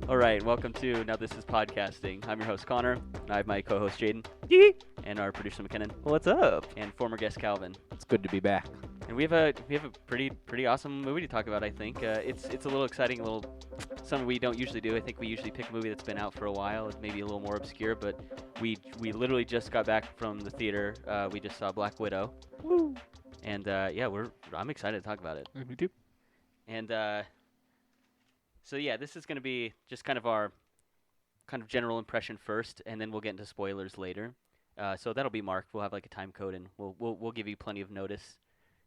All right, welcome to Now This Is Podcasting. I'm your host, Connor, and I have my co-host, Jaden, and our producer, McKinnon, What's up? and former guest, Calvin. It's good to be back. And we have a pretty awesome movie to talk about, I think. It's a little exciting, something we don't usually do. I think we usually pick a movie that's been out for a while, maybe a little more obscure, but we literally just got back from the theater. We just saw Black Widow. Woo! And I'm excited to talk about it. Me too. And so yeah, this is going to be just kind of our kind of general impression first, and then we'll get into spoilers later. So that'll be marked. We'll have like a time code, and we'll give you plenty of notice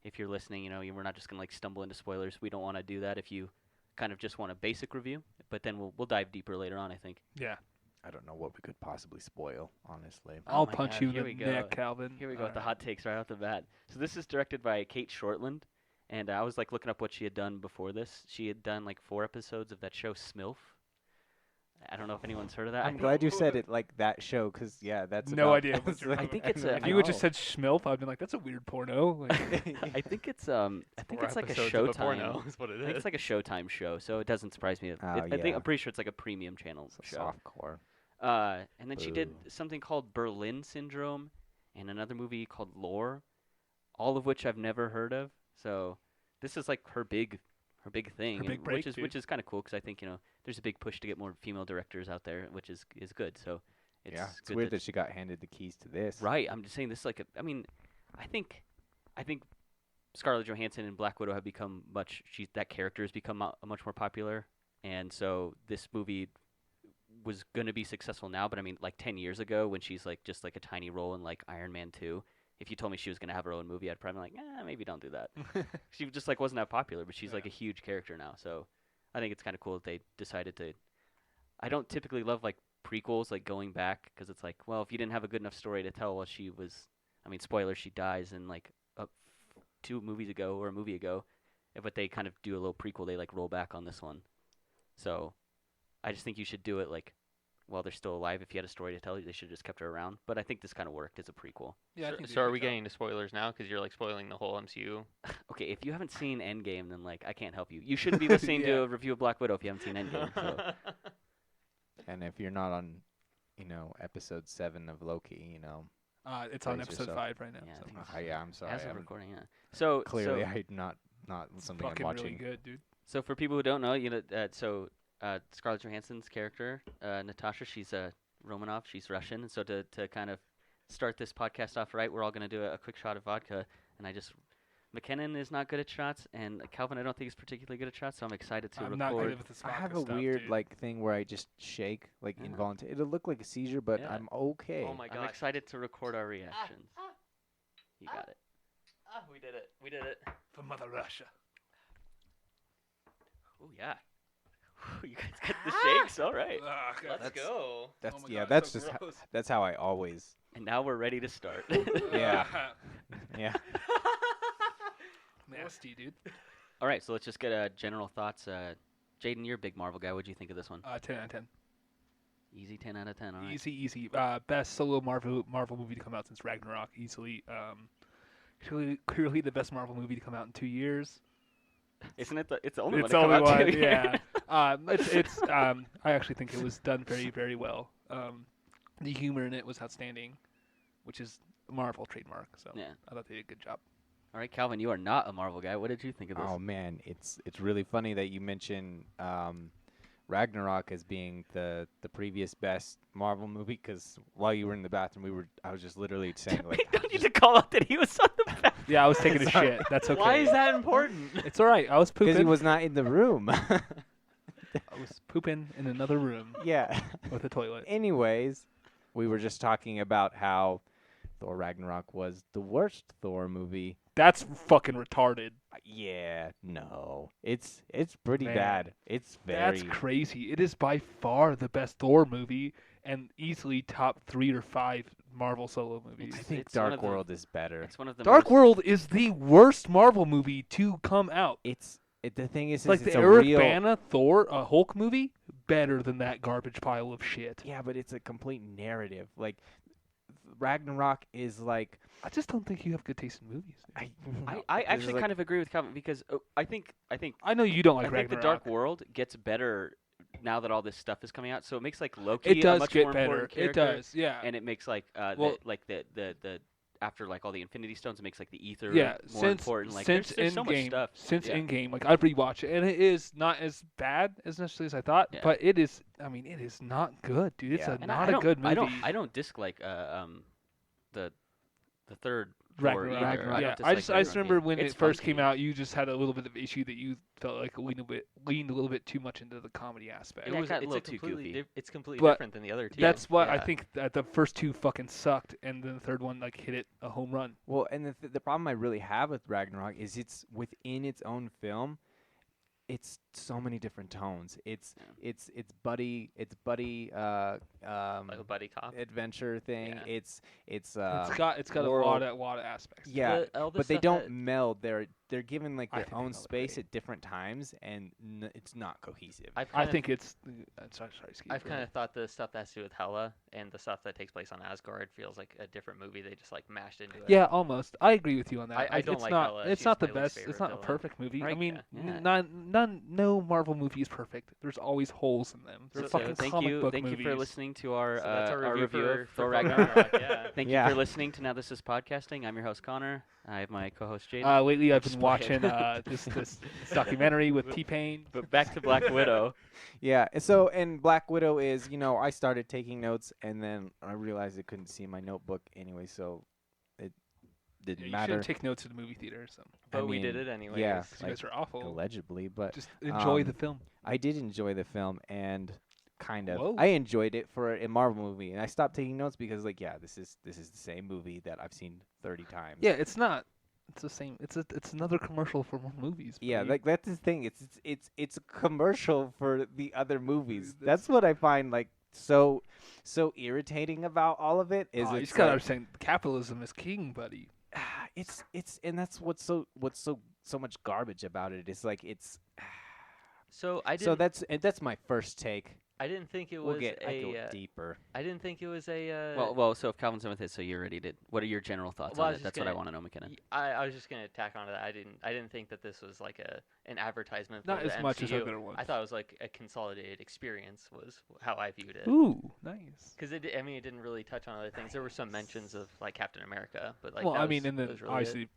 if you're listening. You know, we're not just going to like stumble into spoilers. We don't want to do that if you kind of just want a basic review, but then we'll dive deeper later on, I think. Yeah. I don't know what we could possibly spoil, honestly. I'll my punch God, you here in we the go. neck, Calvin. Here we go with the hot takes right off the bat. So this is directed by Kate Shortland, and I was like looking up what she had done before this. She had done like 4 episodes of that show Smilf. I don't know if anyone's heard of that. I'm glad you said it like that show, because, yeah, that's No about- idea what you're I think it's If I you would just said schmilf, I'd been like, that's a weird porno. Like, I think it's like a Showtime. Showtime. Is what it I think is. it's like a Showtime show, so it doesn't surprise me. Oh, I think yeah. I'm pretty sure it's like a premium channel show. Softcore. And then she did Boo. something called Berlin Syndrome, and another movie called Lore, all of which I've never heard of. So this is like her big thing, big and break, which is kind of cool because I think there's a big push to get more female directors out there, which is good. So it's It's good weird that she got handed the keys to this. right. I'm just saying this like I think Scarlett Johansson and Black Widow have become that character has become much more popular, and so this movie was going to be successful now, but I mean like 10 years ago when she's like just like a tiny role in like Iron Man 2, if you told me she was going to have her own movie, I'd probably be like, maybe don't do that. She just like wasn't that popular, but she's like a huge character now. So I think it's kind of cool that they decided to. I don't typically love like prequels, like going back, because it's like, well, if you didn't have a good enough story to tell while she was, I mean, spoiler, she dies in like 2 movies ago or a movie ago, but they kind of do a little prequel. They like roll back on this one. So I just think you should do it like while they're still alive. If you had a story to tell, they should have just kept her around. But I think this kind of worked as a prequel. yeah, I So, think so are we getting into spoilers now? Because you're like spoiling the whole MCU. Okay, if you haven't seen Endgame, then like I can't help you. You shouldn't be listening to Yeah. a review of Black Widow if you haven't seen Endgame. So. And if you're not on, episode 7 of Loki, it's on brace episode yourself. 5 right now. Yeah, I so. think yeah, I'm sorry. As of I'm recording, yeah. So clearly, so, I'm not It's something I'm fucking watching. really good, dude. so for people who don't know, Scarlett Johansson's character, Natasha, she's Romanov. She's Russian, and so to kind of start this podcast off right, we're all gonna do a quick shot of vodka, and McKinnon is not good at shots, and Calvin I don't think is particularly good at shots, so I'm excited to I'm record. not good with this I have vodka a stuff, weird dude. thing where I just shake like Yeah. involuntarily. It'll look like a seizure, but Yeah. I'm okay. Oh my I'm gosh. excited to record our reactions. You got it. We did it. We did it. For Mother Russia. Oh yeah. You guys got the shakes, all right. Ah, God. Let's go. That's Oh my yeah. God, That's so just gross. that's how I always. And now we're ready to start. Yeah. Yeah. Nasty, dude. All right, so let's just get general thoughts. Jaden, you're a big Marvel guy. What'd you think of this one? 10 out of 10. Easy 10 out of 10. All right. Easy. Best solo Marvel movie to come out since Ragnarok. Easily. Clearly the best Marvel movie to come out in 2 years. Isn't it? It's the only It's one to only come out one, too. yeah. It's I actually think it was done very, very well. The humor in it was outstanding, which is a Marvel trademark. So Yeah. I thought they did a good job. All right, Calvin, you are not a Marvel guy. What did you think of this? Oh man, it's really funny that you mention Ragnarok as being the previous best Marvel movie, because while you were in the bathroom, I was just literally saying We like, don't need to call out that he was on the back. Yeah, I was taking a Sorry. shit. That's okay. Why is that important? It's all right. I was because pooping. he was not in the room. I was pooping in another room Yeah. with a toilet. Anyways, we were just talking about how Thor Ragnarok was the worst Thor movie. That's fucking retarded. Yeah, no, it's pretty Man. bad. It's very. That's crazy. It is by far the best Thor movie and easily top 3 or 5 Marvel solo movies. I think It's one Dark of the- World is better. It's one of the Dark most, World is the worst Marvel movie to come out. The thing is Like it's the a Eric real. Bana Thor Hulk movie, better than that garbage pile of shit. Yeah, but it's a complete narrative. Like Ragnarok is like. I just don't think you have good taste in movies. I this actually is like- kind of agree with Calvin because I think I know you don't like I think the Ragnarok. Dark World gets better now that all this stuff is coming out, so it makes like Loki It a does much get more better. important It character, does, yeah. and it makes like Well- the after like all the Infinity Stones, it makes like the ether Yeah, more since important. Like since there's so much Endgame, stuff. since Yeah. Endgame, like I've rewatched it, and it is not as bad as necessarily as I thought, Yeah. but it is. I mean, it is not good, dude. It's Yeah. a And not I a don't, good movie. I don't dislike the third Thor Ragnarok. either. Ragnarok. I Yeah, don't I dislike just remember Ragnarok. when It's it first came funky. out, you just had a little bit of issue that you felt like leaned a little bit too much into the comedy aspect. Yeah, it got a it's little too completely goofy. it's completely But different than the other two. That's what I Yeah. think that the first two fucking sucked, and then the third one like hit it a home run. Well, and the problem I really have with Ragnarok is it's within its own film. It's so many different tones. It's buddy like a buddy cop. adventure thing. Yeah. It's It's got a world- lot of aspects. yeah, All the but they stuff don't that- meld. They're given like I their think they own meld it space great. at different times, and it's not cohesive. I've I kind of, think it's. Sorry, Steve, I've go kind ahead. of thought the stuff that has to do with Hela and the stuff that takes place on Asgard feels like a different movie. They just like mashed into it. Yeah, almost. I agree with you on that. I don't it's like not. Hela. It's She's not the my least best. It's favorite not a villain. perfect movie. I Right, mean, yeah. no Marvel movie is perfect. There's always holes in them. They're So fucking thank comic you, book thank movies. you for listening to our So that's our review review of for Thor Thor Ragnarok. Ragnarok. Yeah. Thank Yeah. you for listening to Now This Is Podcasting. I'm your host Connor. I have my co-host Jaden. Lately, I've been Spoiled. watching this documentary with T-Pain. But back to Black Widow. Yeah. So, and Black Widow is, I started taking notes, and then I realized I couldn't see my notebook anyway, so it didn't You matter. shouldn't take notes in the movie theater. So But we did mean, it anyways. yeah. 'cause you guys are awful. Allegedly, but Just enjoy the um, film. I did enjoy the film, and kind of Whoa. I enjoyed it for a Marvel movie, and I stopped taking notes because this is the same movie that I've seen 30 times. Yeah, it's not. It's the same. It's another commercial for more movies. Yeah, buddy. like that's the thing. It's a commercial for the other movies. That's what I find like so irritating about all of it. Is you it's just gotta like, understand capitalism is king, buddy. it's and that's what's so much garbage about it. It's like it's So I so didn't. that's my first take. I didn't think it We'll was get I a. go deeper. I didn't think it was a. Well. So if Calvin's done with his, so you're ready to. What are your general thoughts Well, I on was it? just That's what I gonna- want to know, McKenna. I was just gonna tack onto that. I didn't think that this was like an advertisement. Not for the as much as MCU. other ones. I thought it was like a consolidated experience was how I viewed it. Ooh, nice. Because it didn't really touch on other things. There were some mentions of like Captain America, but like Well, that I was, mean, in that the was really it. obviously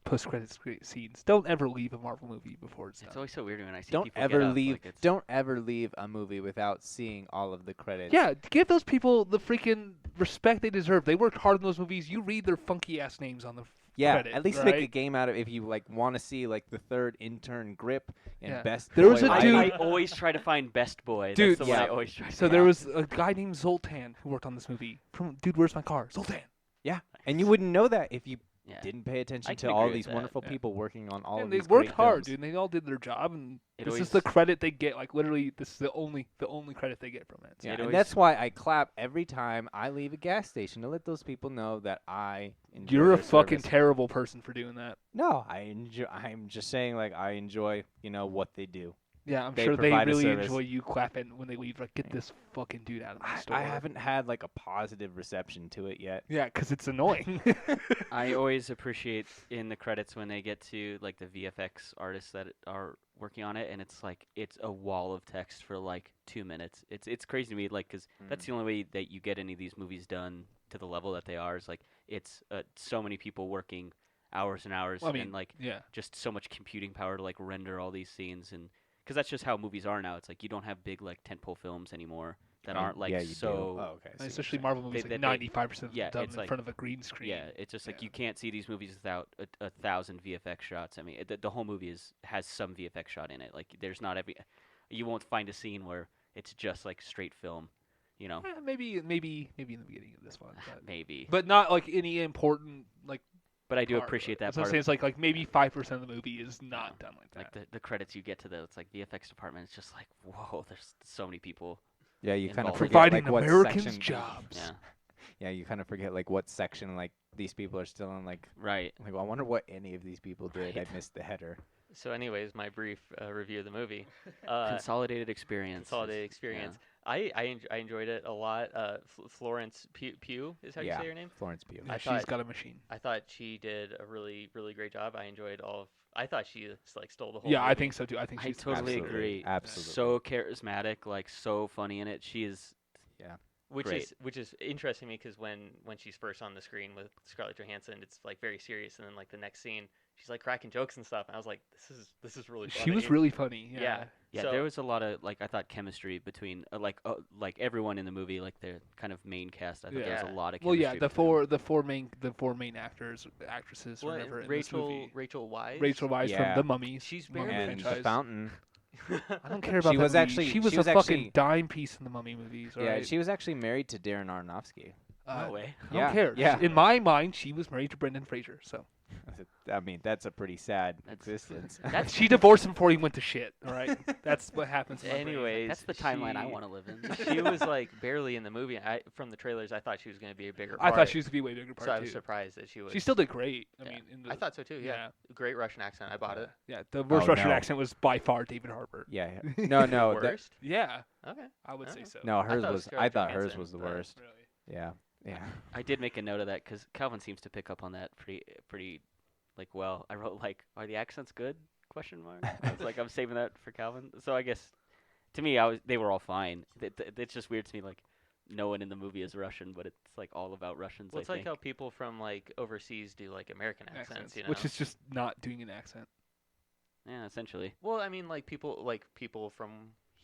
post-credits scenes, don't ever leave a Marvel movie before it's It's done. always so weird when I see Don't people ever get up, leave. like it's- Don't ever leave a movie without seeing all of the credits. Yeah, give those people the freaking respect they deserve. They worked hard on those movies. You read their funky ass names on the Yeah, credit, at least make a right? game out of it if you like want to see like the third intern grip and Yeah. best. There was boy a I, lighting. dude- I always try to find Best Boy. Dude, That's the one I yeah. always try to So find. there was a guy named Zoltan who worked on this movie. From Dude, Where's My Car? Zoltan. And you wouldn't know that if you Yeah. didn't pay attention I to can all agree with these that, wonderful yeah. people working on all And of they these worked great hard, films. dude. And they all did their job, and It this is always- the credit they get. Like literally, this is the only credit they get from it. So Yeah, It and always- that's why I clap every time I leave a gas station to let those people know that I enjoy You're a their fucking service. terrible person for doing that. No, I enjoy. I'm just saying, like I enjoy, what they do. Yeah, I'm They sure they provide a really service. enjoy you clapping when they leave. Like, get this fucking dude out of my store. I haven't had like a positive reception to it yet. Yeah, because it's annoying. I always appreciate in the credits when they get to like the VFX artists that are working on it, and it's like it's a wall of text for like 2 minutes. It's crazy to me, like, because that's the only way that you get any of these movies done to the level that they are. Is like it's so many people working hours and hours, Well, I mean, and like yeah. just so much computing power to like render all these scenes, and because that's just how movies are now. It's like you don't have big like tentpole films anymore that aren't like yeah, you do. so. Oh, okay. I see what you're Especially saying. Marvel movies, They- like that they- 95% of yeah, them done it's in like- front of a green screen. Yeah, it's just like Yeah. you can't see these movies without a thousand VFX shots. I mean, the whole movie has some VFX shot in it. Like, there's not you won't find a scene where it's just like straight film, you know? Maybe in the beginning of this one, Maybe. but not like any important like. But I do part. appreciate that That's what I'm part. saying. It's like maybe 5% of the movie is not Yeah. done like that. Like the credits you get to it's like VFX department. It's just like, whoa, there's so many people. Yeah, you kind of involved. forget Providing like what Americans section. jobs. Yeah, Yeah, you kind of forget like what section like these people are still in. Like, right. well, I wonder what any of these people did. Right. I missed the header. So, anyways, my brief review of the movie. Consolidated experience. Consolidated experience. I enjoyed it a lot. Florence Pugh is how you Yeah. say her name. Florence Pugh. Yeah, I she's thought- got a machine. I thought she did a really, really great job. I enjoyed all of I thought she like stole the whole. Yeah, movie. I think so too. I think I she's totally Absolutely, agree. absolutely. So charismatic, like so funny in it. She is. Yeah. Great. Which is interesting to me because when she's first on the screen with Scarlett Johansson, it's like very serious, and then like the next scene, she's like cracking jokes and stuff. And I was like, this is really funny. She was really funny. Yeah. Yeah, So- there was a lot of like I thought chemistry between like everyone in the movie, like the kind of main cast. I thought there was Yeah. a lot of Well, chemistry. yeah, between them. the four main actresses, or Well, whatever. In this Rachel movie. Rachel Wise. Rachel Weisz Yeah. from The Mummies. She's Mummy barely- And the franchise. Fountain. I don't care about She that was movie. actually- she was she a was fucking actually- dime piece in the Mummy movies. Yeah, alright? she was actually married to Darren Aronofsky. No way. I don't Yeah, care. yeah. In my mind, she was married to Brendan Fraser. So I mean, that's a pretty sad That's- existence. That's she divorced him before he went to shit. All right, that's what happens. in my brain. Anyways, That's the timeline I she- want to live in. She was like barely in the movie. From the trailers, I thought she was going to be a bigger I part. thought she was gonna be a way bigger part So I too. was surprised that she was. She still did great. I Yeah. mean, in the, I thought so too. Yeah. Great Russian accent. I bought it. Yeah, the worst Oh, Russian no. accent was by far David Harbour. Yeah. No, no. Worst. Yeah, Okay. I would say Oh. so. No, hers thought it was was. I Scarlett thought hers Johansson, was the but- worst. Really. Yeah. Yeah. I did make a note of that because Calvin seems to pick up on that pretty like well. I wrote like, are the accents good? Question mark. I was like, I'm saving that for Calvin. So I guess to me, they were all fine. It's just weird to me like no one in the movie is Russian, but it's like all about Russians. Well, it's I like think. how people from like overseas do like American accents. You know. Which is just not doing an accent. Yeah, essentially. Well, I mean, like people from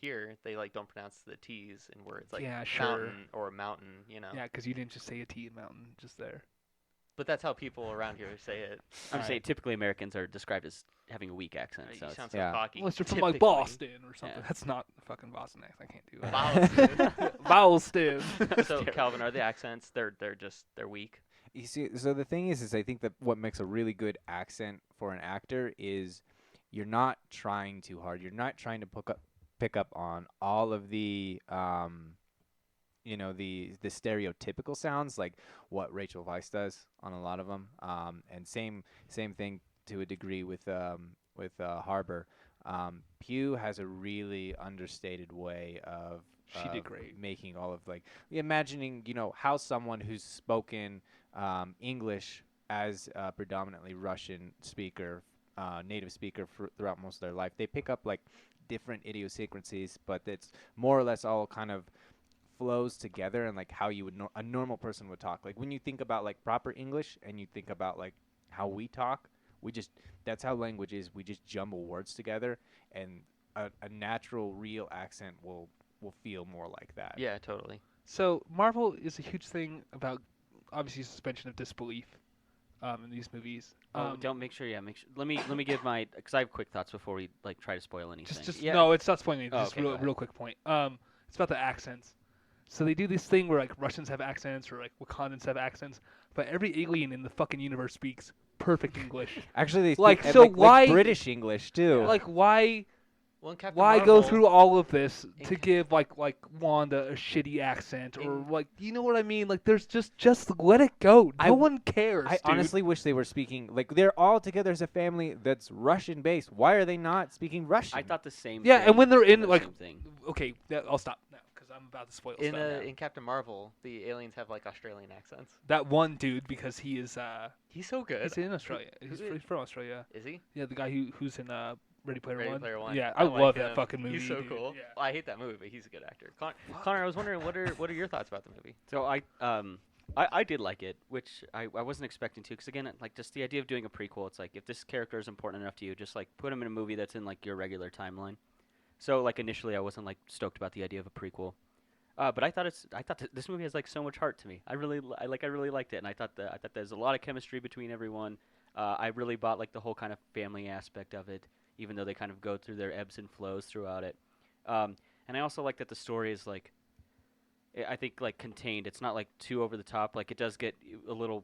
here, they like don't pronounce the T's in words like Yeah, sure. fountain or mountain. You know. Yeah, because you didn't just say a T in mountain just there. But that's how people around here say it. I'm Alright. saying typically Americans are described as having a weak accent. You So it's- sound so Yeah. cocky. Unless you're from like typically. Boston or something. Yeah. That's not the fucking Boston accent. I can't do it. Boston. Boston. So Calvin, are the accents they're weak? You see, so the thing is I think that what makes a really good accent for an actor is you're not trying too hard. You're not trying to pick up on all of the the stereotypical sounds like what Rachel Weisz does on a lot of them. And same thing to a degree with Harbour. Pugh has a really understated way of She did great. making all of like imagining how someone who's spoken English as a predominantly Russian speaker, native speaker throughout most of their life, they pick up like different idiosyncrasies, but it's more or less all kind of flows together and like how you would a normal person would talk. Like when you think about like proper English and you think about like how we talk, that's how language is. We just jumble words together, and a natural real accent will feel more like that. Yeah, totally. So Marvel is a huge thing about obviously suspension of disbelief in these movies. Oh, don't make sure. Yeah, make sure. Let me give my because I have quick thoughts before we like try to spoil anything. Just Yeah. no, it's not spoiling anything. Oh, Just okay, go ahead. real quick point. It's about the accents. So they do this thing where like Russians have accents or like Wakandans have accents, but every alien in the fucking universe speaks perfect English. Actually, they Like, speak, so like why- British English too? Like why Well, in Captain why go Marvel, through all of this to Inc- give like Wanda a shitty accent or In- like you know what I mean? Like there's just let it go. No I- one cares. I dude. honestly wish they were speaking like they're all together as a family that's Russian based. Why are they not speaking Russian? I thought the same. Yeah, thing. and when they're I thought in, the like- same thing. Okay, I'll stop now because I'm about to spoil in stuff. now. in Captain Marvel, the aliens have like Australian accents. That one dude because he is He's so good. he's in Australia. Who He's is- from Australia. Is he? Yeah, the guy who's in Ready Player Ready One. Player One. Yeah, I like love that him. fucking movie. He's so dude. cool. Yeah. Well, I hate that movie, but he's a good actor. Connor, I was wondering what are your thoughts about the movie? So I did like it, which I wasn't expecting to, because again, like just the idea of doing a prequel, it's like if this character is important enough to you, just like put him in a movie that's in like your regular timeline. So like initially I wasn't like stoked about the idea of a prequel, but I thought this movie has like so much heart to me. I really liked it, and I thought there's a lot of chemistry between everyone. I really bought like the whole kind of family aspect of it, even though they kind of go through their ebbs and flows throughout it. And I also like that the story is like, I think like contained. It's not like too over the top. Like it does get a little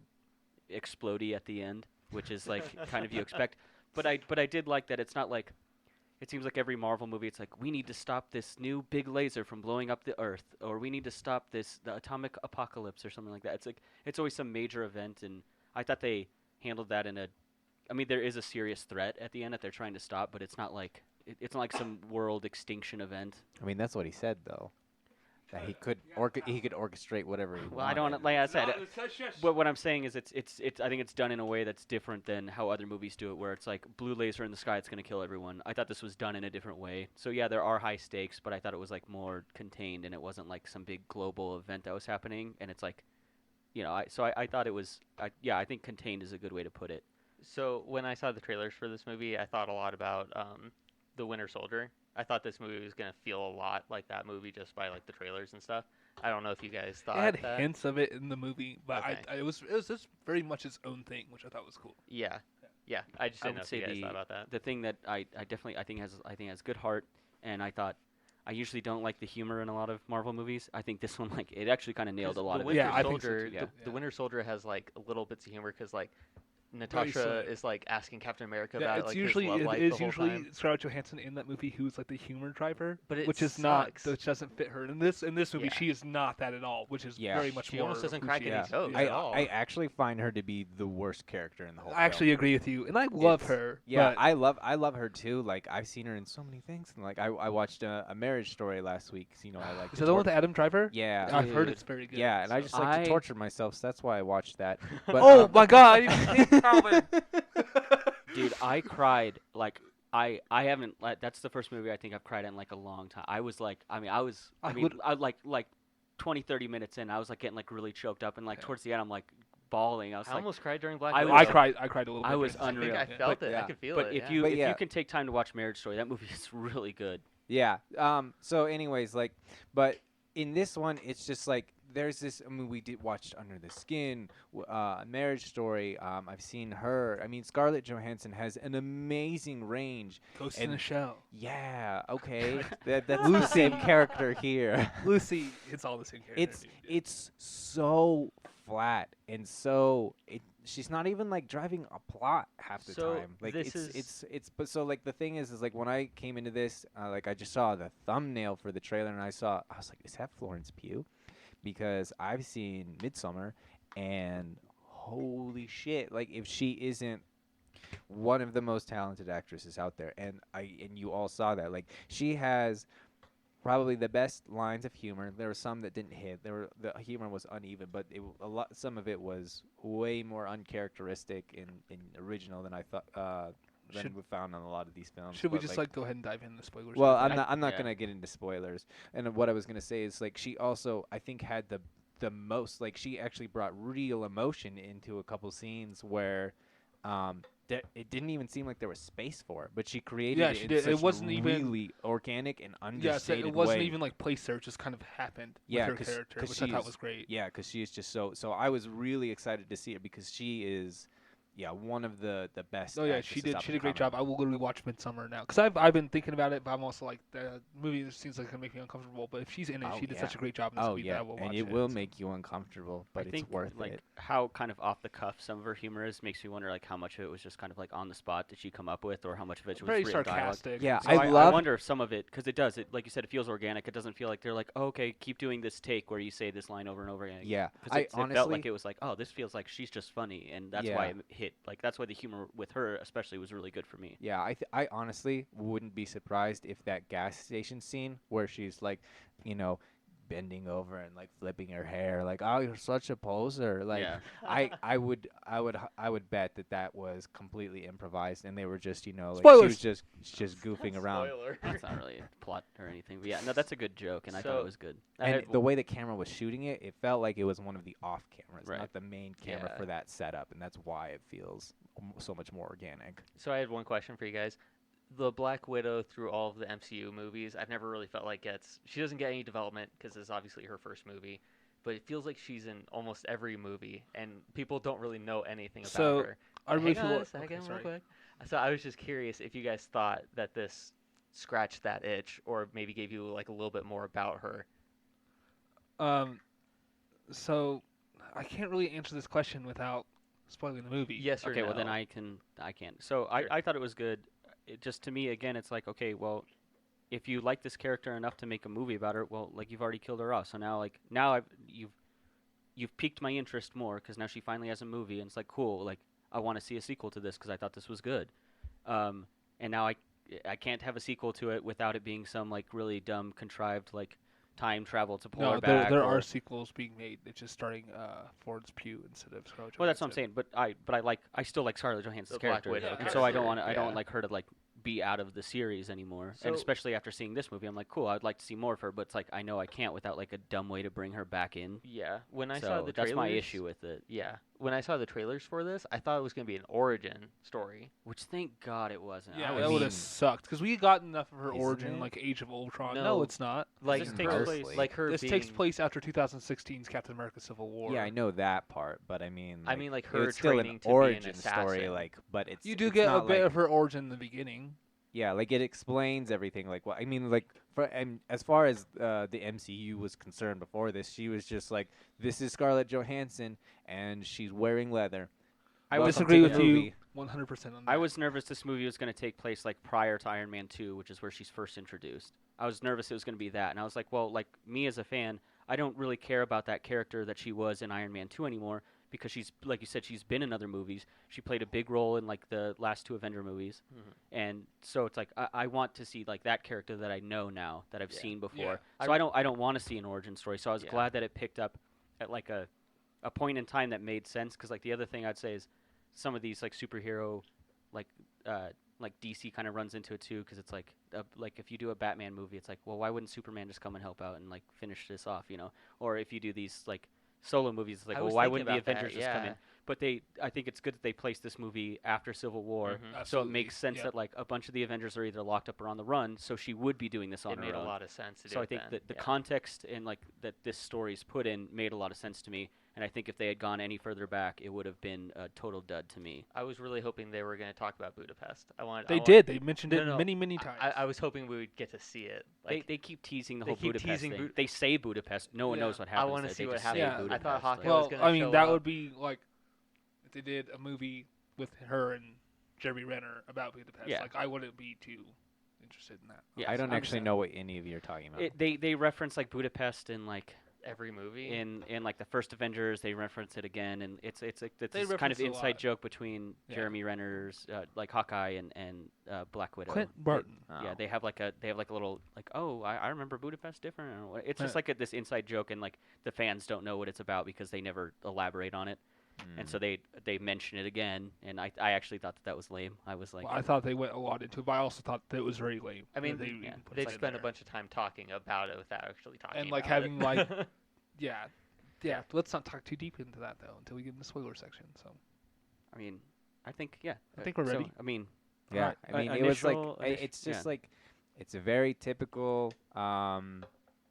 explodey at the end, which is like kind of you expect. But I did like that it's not like, it seems like every Marvel movie, it's like we need to stop this new big laser from blowing up the Earth, or we need to stop the atomic apocalypse or something like that. It's like it's always some major event, and I thought they handled that I mean, there is a serious threat at the end that they're trying to stop, but it's not like it's not like some world extinction event. I mean, that's what he said though. that he could orchestrate whatever he Well, I don't wanted. wanna- like I said. Shush. But what I'm saying is, it's. I think it's done in a way that's different than how other movies do it, where it's like blue laser in the sky, it's gonna kill everyone. I thought this was done in a different way. So yeah, there are high stakes, but I thought it was like more contained, and it wasn't like some big global event that was happening. And it's like, I thought it was. I think contained is a good way to put it. So when I saw the trailers for this movie, I thought a lot about the Winter Soldier. I thought this movie was gonna feel a lot like that movie just by like the trailers and stuff. I don't know if you guys thought It had that. hints of it in the movie, but Okay. it was just very much its own thing, which I thought was cool. Yeah. I just I didn't know would if you say guys thought about that. the thing that I definitely has good heart, and I thought. I usually don't like the humor in a lot of Marvel movies. I think this one, like, it actually kind of nailed a 'Cause lot the of Winter Yeah, I think so Soldier, too. Yeah. the Winter Soldier has like little bits of humor because like Natasha silly. is like asking Captain America Yeah, about it's like usually his love life it is the whole usually time. Scarlett Johansson in that movie who's like the humor driver, But it which is sucks. which doesn't fit her. In this movie, Yeah. she is not that at all, which is Yeah. very much She more. almost doesn't who crack she any is. jokes Yeah. at all. I actually find her to be the worst character in the whole I actually film. agree with you, and I love It's- her. Yeah, but I love her too. Like I've seen her in so many things. And like I watched a Marriage Story last week. 'Cause, I like. is to that the one tor- with Adam Driver? Yeah. I've heard Dude. it's very good. Yeah, and I so- just like I- to torture myself, so that's why I watched that. But, Oh my God! I didn't even think Calvin. Dude, I cried like I haven't. That's the first movie I think I've cried in like a long time. I was like, I like 20, 30 minutes in, I was like getting like really choked up, and like Yeah. towards the end, I'm like bawling. I was I like, almost cried during Black I Widow. I cried a little bit. I was during this I unreal. think movie. I felt it. yeah. I could feel but it. if yeah. you But if yeah. you can take time to watch Marriage Story, that movie is really good. Yeah. So, anyways, like, but in this one, it's just like there's this. I mean, we did watch Under the Skin, Marriage Story. I've seen her. I mean, Scarlett Johansson has an amazing range. Ghost in the And- Shell. Yeah. Okay. That's the same character here. Lucy, it's all the same character. It's dude. it's so flat and so she's not even like driving a plot half the So time. Like this it's but so like the thing is like when I came into this like I just saw the thumbnail for the trailer and I was like, is that Florence Pugh? Because I've seen Midsummer and holy shit, like if she isn't one of the most talented actresses out there, and you all saw that, like she has probably the best lines of humor. There were some that didn't hit. The humor was uneven, but some of it was way more uncharacteristic and original than I thought than Should- we found on a lot of these films. Should we But, just like go ahead and dive into the spoilers? well, real quick? I'm not yeah. gonna get into spoilers. And what I was gonna say is like she also I think had the most, like she actually brought real emotion into a couple scenes where it didn't even seem like there was space for it, but she created Yeah, it she in did. It such wasn't even- really organic and Yeah, so understated it wasn't way. even like place there; it just kind of happened Yeah, with her character, 'cause which I thought she's- was great. Yeah, because she is just so. I was really excited to see it because she is, one of the best. Oh yeah, actresses she up did and a great coming. job. I will literally watch Midsummer now because I've been thinking about it, but I'm also like the movie just seems like it's gonna make me uncomfortable. But if she's in it, Oh, she did yeah. such a great job in this Oh movie that yeah, I will watch and it. it will so. make you uncomfortable, but I it's think worth like it. how kind of off the cuff some of her humor is makes me wonder like how much of it was just kind of like on the spot did she come up with, or how much of it was very written dialogue. sarcastic. Yeah, So I I love- wonder if some of it, because it does, it like you said, it feels organic. It doesn't feel like they're like, oh, okay, keep doing this take where you say this line over and over again. Yeah, Because it honestly, felt like it was like, oh, this feels like she's just funny, and that's why Yeah. it hit. Like that's why the humor with her especially was really good for me. yeah, I honestly wouldn't be surprised if that gas station scene where she's like, bending over and like flipping her hair, like, oh, you're such a poser. Like, Yeah. I would bet that was completely improvised, and they were just, like she Spoilers. was just goofing around. Spoiler. That's not really a plot or anything. But yeah, no, that's a good joke, and I thought So- it was good. And the way the camera was shooting it, it felt like it was one of the off cameras, Right. not the main camera Yeah. for that setup, and that's why it feels so much more organic. So I had one question for you guys. The Black Widow through all of the MCU movies, I've never really felt like she doesn't get any development because it's obviously her first movie, but it feels like she's in almost every movie and people don't really know anything about So, her. I really Hang on feel a second, real sorry. quick. So I was just curious if you guys thought that this scratched that itch or maybe gave you like a little bit more about her. So I can't really answer this question without spoiling the movie. Yes or Okay, no? well then I can't. So Sure. I thought it was good. It just to me again, it's like okay, well, if you like this character enough to make a movie about her, well, like you've already killed her off. So now you've piqued my interest more because now she finally has a movie, and it's like cool. Like I want to see a sequel to this because I thought this was good. And now I can't have a sequel to it without it being some like really dumb contrived like time travel to pull No, her back. there or, are sequels being made. It's just starting Florence Pugh instead of Scarlett Johansson. Well, that's what I'm saying. But I still like Scarlett Johansson's The Black character, Widow and so I don't character, want I don't yeah. like her to like be out of the series anymore. So- And especially after seeing this movie, I'm like, cool. I'd like to see more of her, but it's like I know I can't without like a dumb way to bring her back in. Yeah, when I so saw the that's trailers, my issue with it. Yeah, when I saw the trailers for this, I thought it was going to be an origin story. Which thank God it wasn't. Yeah, I that was, would have sucked because we got enough of her Isn't origin, it? like Age of Ultron. No. No, it's not. Like this takes her, place- like her This being, takes place after 2016's Captain America: Civil War. Yeah, I know that part, but I mean, I mean, like it her was still training an to be an origin story, assassin. like, but it's You do it's get a not bit like, of her origin in the beginning. yeah, like it explains everything. Like, what I mean, like, as far as the MCU was concerned before this, she was just like, this is Scarlett Johansson, and she's wearing leather. I Welcome disagree to with the you movie. 100% on that. I was nervous this movie was going to take place like prior to Iron Man 2, which is where she's first introduced. I was nervous it was going to be that, and I was like, well, like me as a fan, I don't really care about that character that she was in Iron Man 2 anymore because she's, like you said, she's been in other movies. She played a big role in like the last 2 Avenger movies, Mhm. and so it's like I want to see like that character that I know now that I've Yeah. seen before. Yeah. So I don't want to see an origin story. So I was Yeah. glad that it picked up at like a point in time that made sense. Because like the other thing I'd say is some of these like superhero like DC kind of runs into it too, because it's like if you do a Batman movie, it's like, well, why wouldn't Superman just come and help out and like finish this off, you know? Or if you do these like solo movies, it's like, I well, was why thinking wouldn't the about that, Avengers just come in? yeah. But I think it's good that they placed this movie after Civil War, Mhm. so it Absolutely, makes sense yeah. that like a bunch of the Avengers are either locked up or on the run, so she would be doing this on It her made own. a lot of sense to do So I it think then. that the yeah. context and like that this story's put in made a lot of sense to me, and I think if they had gone any further back, it would have been a total dud to me. I was really hoping they were going to talk about Budapest. They did. They mentioned it No, no, many times. I was hoping we would get to see it. Like, They keep teasing the they whole keep Budapest teasing thing. They say Budapest. No one Yeah. knows what I happens. wanna there. see They what just say happens. I Budapest. thought Hawkeye like- was well, gonna I mean, show that up. would be like if they did a movie with her and Jeremy Renner about Budapest. Yeah. Like, I wouldn't be too interested in that. Yeah, I don't I'm actually just- know what any of you are talking about. They reference like Budapest in like every movie. in like the first Avengers. They reference it again, and it's like They this kind reference of it a inside lot. joke between Yeah. Jeremy Renner's like Hawkeye and Black Widow. Clint They- Barton. Yeah, Oh. they have like a little like, oh, I remember Budapest different. And it's just Huh. like this inside joke, and like the fans don't know what it's about because they never elaborate on it, and so they mention it again. And I actually thought that was lame. I was like, Well, I thought they went a lot into it, but I also thought that it was very lame. I mean, that they yeah, even put They've it in spent a there. bunch of time talking about it without actually talking And, like, about having, it. like, Yeah, let's not talk too deep into that though until we get in the spoiler section. So I mean, I think yeah. I think we're so, ready. I mean, Yeah, Alright, I mean, it was like it's just like it's a very typical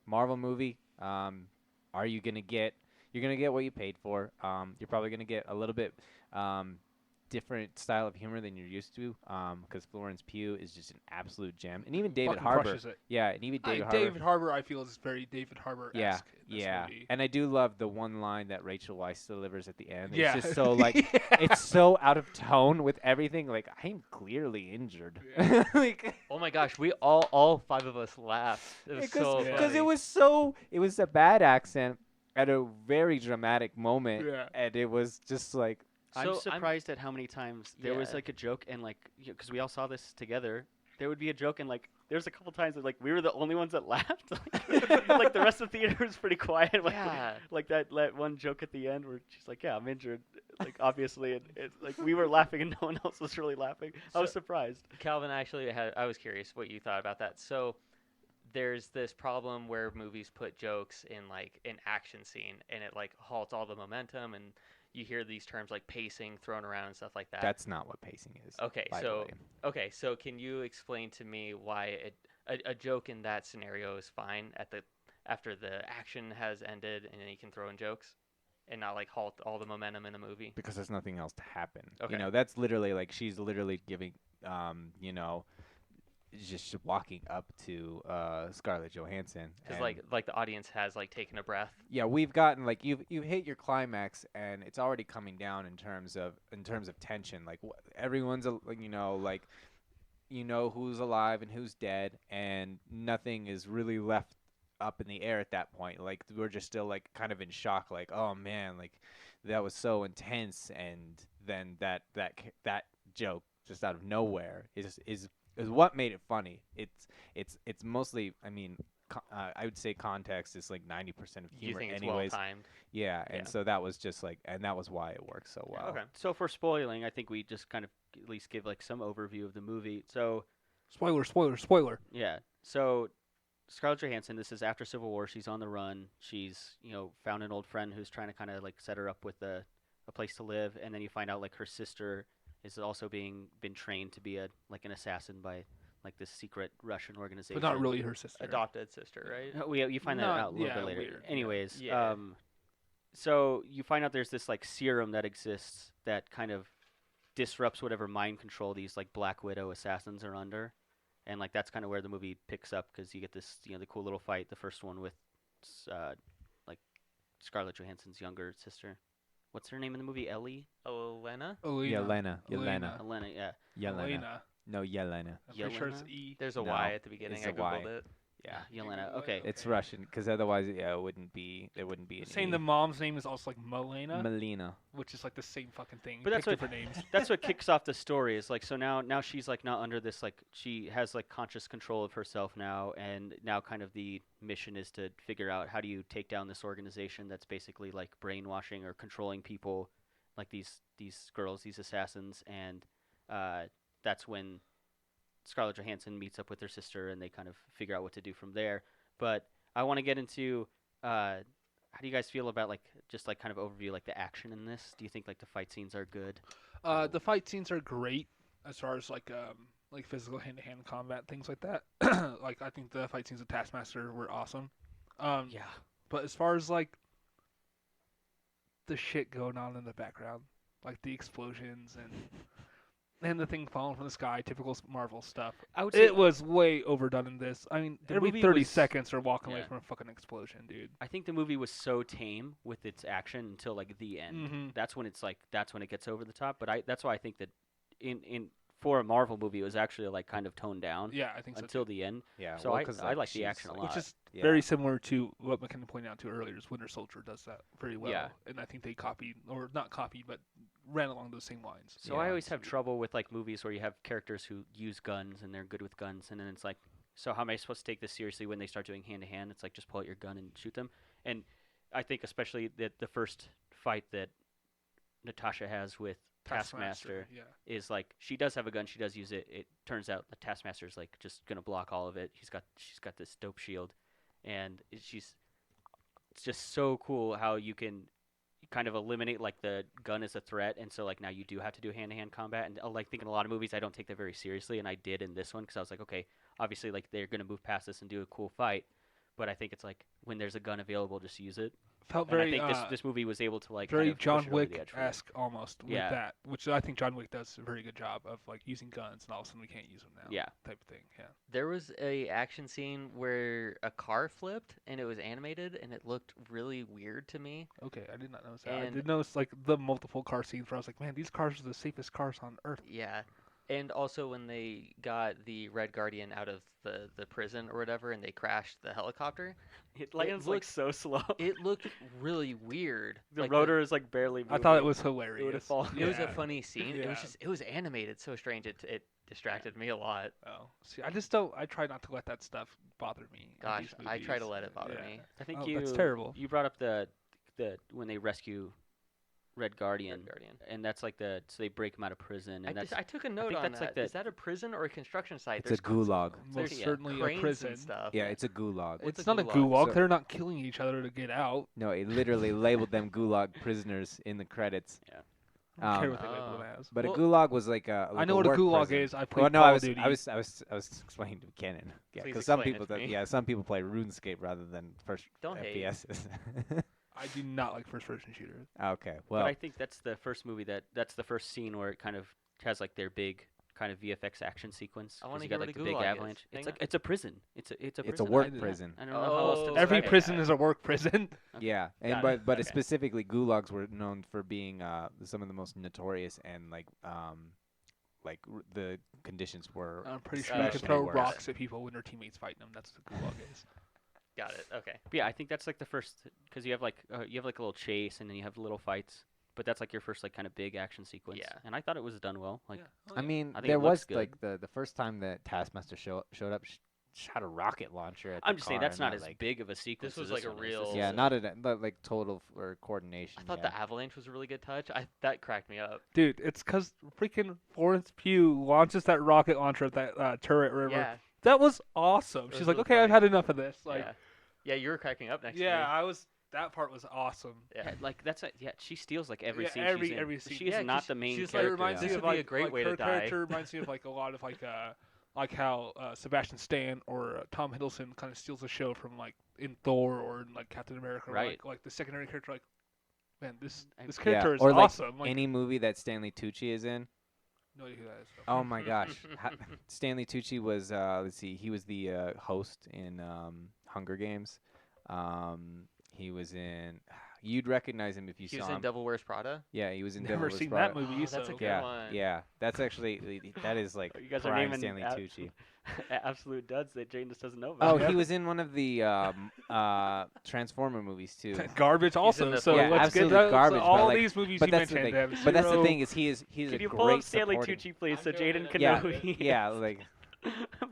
Marvel movie. Are you gonna get? You're gonna get what you paid for. You're probably gonna get a little bit different style of humor than you're used to. Because Florence Pugh is just an absolute gem, and even David fucking Harbour. crushes it. Yeah, and even David Harbour. David Harbour, I feel, is very David Harbour-esque Yeah, in this yeah, movie. and I do love the one line that Rachel Weisz delivers at the end. Yeah. It's just so like it's so out of tone with everything. Like I'm clearly injured. like Oh my gosh, we all 5 of us laughed. It was so Yeah. because funny. it was a bad accent at a very dramatic moment, Yeah. and it was just like I'm So surprised at how many times there was Yeah. like a joke and like because we all saw this together. There would be a joke and like there was a couple times that like we were the only ones that laughed. Like the rest of the theater was pretty quiet. Like, Yeah. like that one joke at the end where she's like, "Yeah, I'm injured." Like obviously, and it's like we were laughing and no one else was really laughing. I was So- surprised. Calvin, actually, I was curious what you thought about that. So there's this problem where movies put jokes in like an action scene, and it like halts all the momentum, and you hear these terms like pacing thrown around and stuff like that. that's not what pacing is. Okay, by the so way. okay, so can you explain to me why a joke in that scenario is fine after the action has ended, and then you can throw in jokes and not like halt all the momentum in the movie? Because there's nothing else to happen. Okay. You know, that's literally like she's literally giving, you know, just walking up to Scarlett Johansson. Because and- like the audience has like taken a breath. yeah, we've gotten like you've hit your climax, and it's already coming down in terms of tension. Like everyone's you know like you know who's alive and who's dead, and nothing is really left up in the air at that point. Like we're just still like kind of in shock. Like oh man, like that was so intense, and then that joke just out of nowhere is what made it funny. It's mostly, I mean, I would say context is like 90% of You humor, think it's anyways. well timed? Yeah, and Yeah. so that was just like, and that was why it worked so well. Okay. So for spoiling, I think we just kind of at least give like some overview of the movie. So Spoiler. yeah, so Scarlett Johansson, this is after Civil War. She's on the run. She's found an old friend who's trying to kind of like set her up with a place to live, and then you find out like her sister is also been trained to be an assassin by like this secret Russian organization. But not really her sister. Adopted sister, right? You find that Not- out a little yeah, bit later. weird, yeah. Anyways, Yeah. so you find out there's this like serum that exists that kind of disrupts whatever mind control these like Black Widow assassins are under, and like that's kind of where the movie picks up because you get this the cool little fight, the first one with like Scarlett Johansson's younger sister. What's her name in the movie? Ellie? Elena? Yelena. Elena, yeah. Yelena. Elena. No, Yelena. I'm pretty sure it's Yelena? E. There's a No, Y at the beginning. it's I a googled Y. it. Yeah. Yelena. Okay. It's Russian, because otherwise, yeah, it wouldn't be. There wouldn't be. An Saying E. the mom's name is also like Melena, Melina. which is like the same fucking thing. But that's Pick what- different names. That's what kicks off the story. Is like so now she's like not under this like she has like conscious control of herself now, and now kind of the mission is to figure out how do you take down this organization that's basically like brainwashing or controlling people, like these girls, these assassins, and that's when Scarlett Johansson meets up with her sister, and they kind of figure out what to do from there. But I want to get into how do you guys feel about like just like kind of overview like the action in this? Do you think like the fight scenes are good? The fight scenes are great as far as like physical hand-to-hand combat, things like that. Like I think the fight scenes of Taskmaster were awesome. Yeah. But as far as like the shit going on in the background, like the explosions and the thing falling from the sky, typical Marvel stuff. I would say It was way overdone in this. I mean, The every movie 30 was- seconds they're walking away yeah. from a fucking explosion, dude. I think the movie was so tame with its action until like the end. Mhm. That's when it gets over the top. But that's why I think that in for a Marvel movie it was actually like kind of toned down Yeah, I think so. until the end. Yeah. So well, I 'cause, like the she's, action a like- lot. Which is Yeah. very similar to what McKenna pointed out to earlier. Is Winter Soldier does that very well, Yeah. and I think they copied, or not copied, but ran along those same lines. So I Yeah. always have trouble with like movies where you have characters who use guns and they're good with guns, and then it's like, so how am I supposed to take this seriously when they start doing hand to hand? It's like just pull out your gun and shoot them. And I think especially that the first fight that Natasha has with Taskmaster Yeah. is like she does have a gun, she does use it. It turns out the Taskmaster's like just gonna block all of it. She's got this dope shield, and it's just so cool how you can kind of eliminate like the gun as a threat, and so like now you do have to do hand-to-hand combat. And like think in a lot of movies I don't take that very seriously, and I did in this one because I was like, okay, obviously like they're gonna move past this and do a cool fight, but I think it's like when there's a gun available, just use it. Felt And very I think this movie was able to like very kind of John push it over the edge for me. Wick-esque almost with Yeah. that, which I think John Wick does a very good job of like using guns, and all of a sudden we can't use them now. Yeah. Type of thing. Yeah. There was a action scene where a car flipped and it was animated and it looked really weird to me. Okay, I did not notice that. I And- did notice like the multiple car scenes where I was like, man, these cars are the safest cars on earth. Yeah. And also when they got the Red Guardian out of the prison or whatever and they crashed the helicopter, It lands like looked- so slow. it looked really weird. The Like, rotor is like barely moving. I thought it was hilarious. fallen. It was a Yeah. funny scene. It was Yeah. just it was animated so strange. It distracted me a lot. Oh, see, I just don't. I try not to let that stuff bother me. in Gosh, these I try to movies. let it bother Yeah. me. I think Oh, you that's terrible. You brought up the when they rescue Red Guardian, Red Guardian. and that's like so they break him out of prison, and I took a note think on that's that. like the- Is that a prison or a construction site? It's a gulag. Most There's certainly cranes a prison. and stuff. Yeah, it's a gulag. What's It's a not a gulag? gulag. So- They're not killing each other to get out. No, it literally labeled them gulag prisoners in the credits. I don't care Um, what they label them as. But Well, a gulag was like a. I know what a work gulag prison. is. I played Well, no, Call I of was, Duty. I was explaining to Kenan. Yeah, Please because some explain it people, to me. yeah, some people play RuneScape rather than first Don't hate. FPSs. I do not like first-person shooters. Okay, but well, I think that's the first movie that's the first scene where it kind of has like their big kind of VFX action sequence. I 'cause wanna you hear got what like a the big gulag is. avalanche. Hang It's on. like it's a prison. It's a it's a prison. work I- prison. I don't know how else to Oh, describe Every it. prison is a work prison. Yeah, and Got but it. but Okay. specifically gulags were known for being some of the most notorious and like the conditions were. I'm pretty sure you can especially throw worse. rocks at people when their teammates fighting them. That's what the gulag is. Got it. Okay. But yeah, I think that's like the first because you have like a little chase and then you have little fights. But that's like your first like kind of big action sequence. Yeah. And I thought it was done well. Like Yeah. Oh, I yeah. mean, I think there it looks was good. like the first time that Taskmaster showed up, shot a rocket launcher at I'm the just saying car that's and not as like, big of a sequence. was as like a one is. real- This yeah, is not like total or coordination. I thought yeah. the avalanche was a really good touch. That cracked me up. Dude, it's because freaking Florence Pugh launches that rocket launcher at that turret river. Yeah. That was awesome. It She's was like, really okay, I've funny. had enough of this. Like, Yeah. Yeah, you were cracking up next yeah, to me. I was. That part was awesome. Yeah. like that's she steals like every Yeah, scene every- she's in. every But scene. She is Yeah, not 'cause the main she's character. It reminds This me would of be like, a great like way her to die. character reminds me of like a lot of like how Sebastian Stan or Tom Hiddleston kind of steals the show from like in Thor or in like Captain America. Right. Like the secondary character, like, man, this Yeah, character is or like awesome. Like, any movie that Stanley Tucci is in. no idea who that is. Oh my gosh, Stanley Tucci was let's see, he was the host in Hunger Games. He was in. You'd recognize him if you He saw was in him. Devil Wears Prada. Yeah, he was in Never Devil Wears seen Prada. that movie. Oh, that's a so good Yeah, one. yeah, that's actually that is like You guys are prime naming Stanley ab- Tucci. absolute duds that Jane just doesn't know Oh, about. he was in one of the Transformer movies too. garbage also. the So Yeah, let's get absolute that. garbage, So but, all like- these movies But you that's the mentioned thing. have But that's the zero- thing is he's Can a you great pull up Stanley supporting. Tucci, please, so I'm doing Jaden it can Yeah, know who he is? yeah, like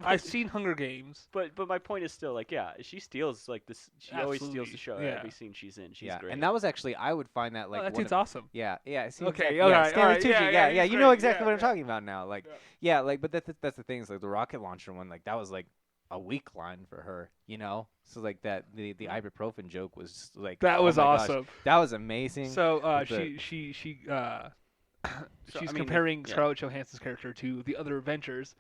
I've seen Hunger Games. But my point is still like she steals like this. She always steals the Absolutely, show. yeah. Every scene she's in, she's yeah, great. and that was actually I would find that like Oh, that one dude's of, awesome. yeah, it seems Okay, like, okay, yeah, alright, Stanley Tucci, yeah, yeah, he's you know great, exactly yeah, what I'm yeah. talking about now, like, yeah, like, but that's the thing is like the rocket launcher one, like that was like a weak line for her, you know, so like that the ibuprofen joke was just, like That oh was my gosh, awesome. that was amazing. So with the- she So, she's I mean, comparing yeah. Scarlett Johansson's character to the other Avengers,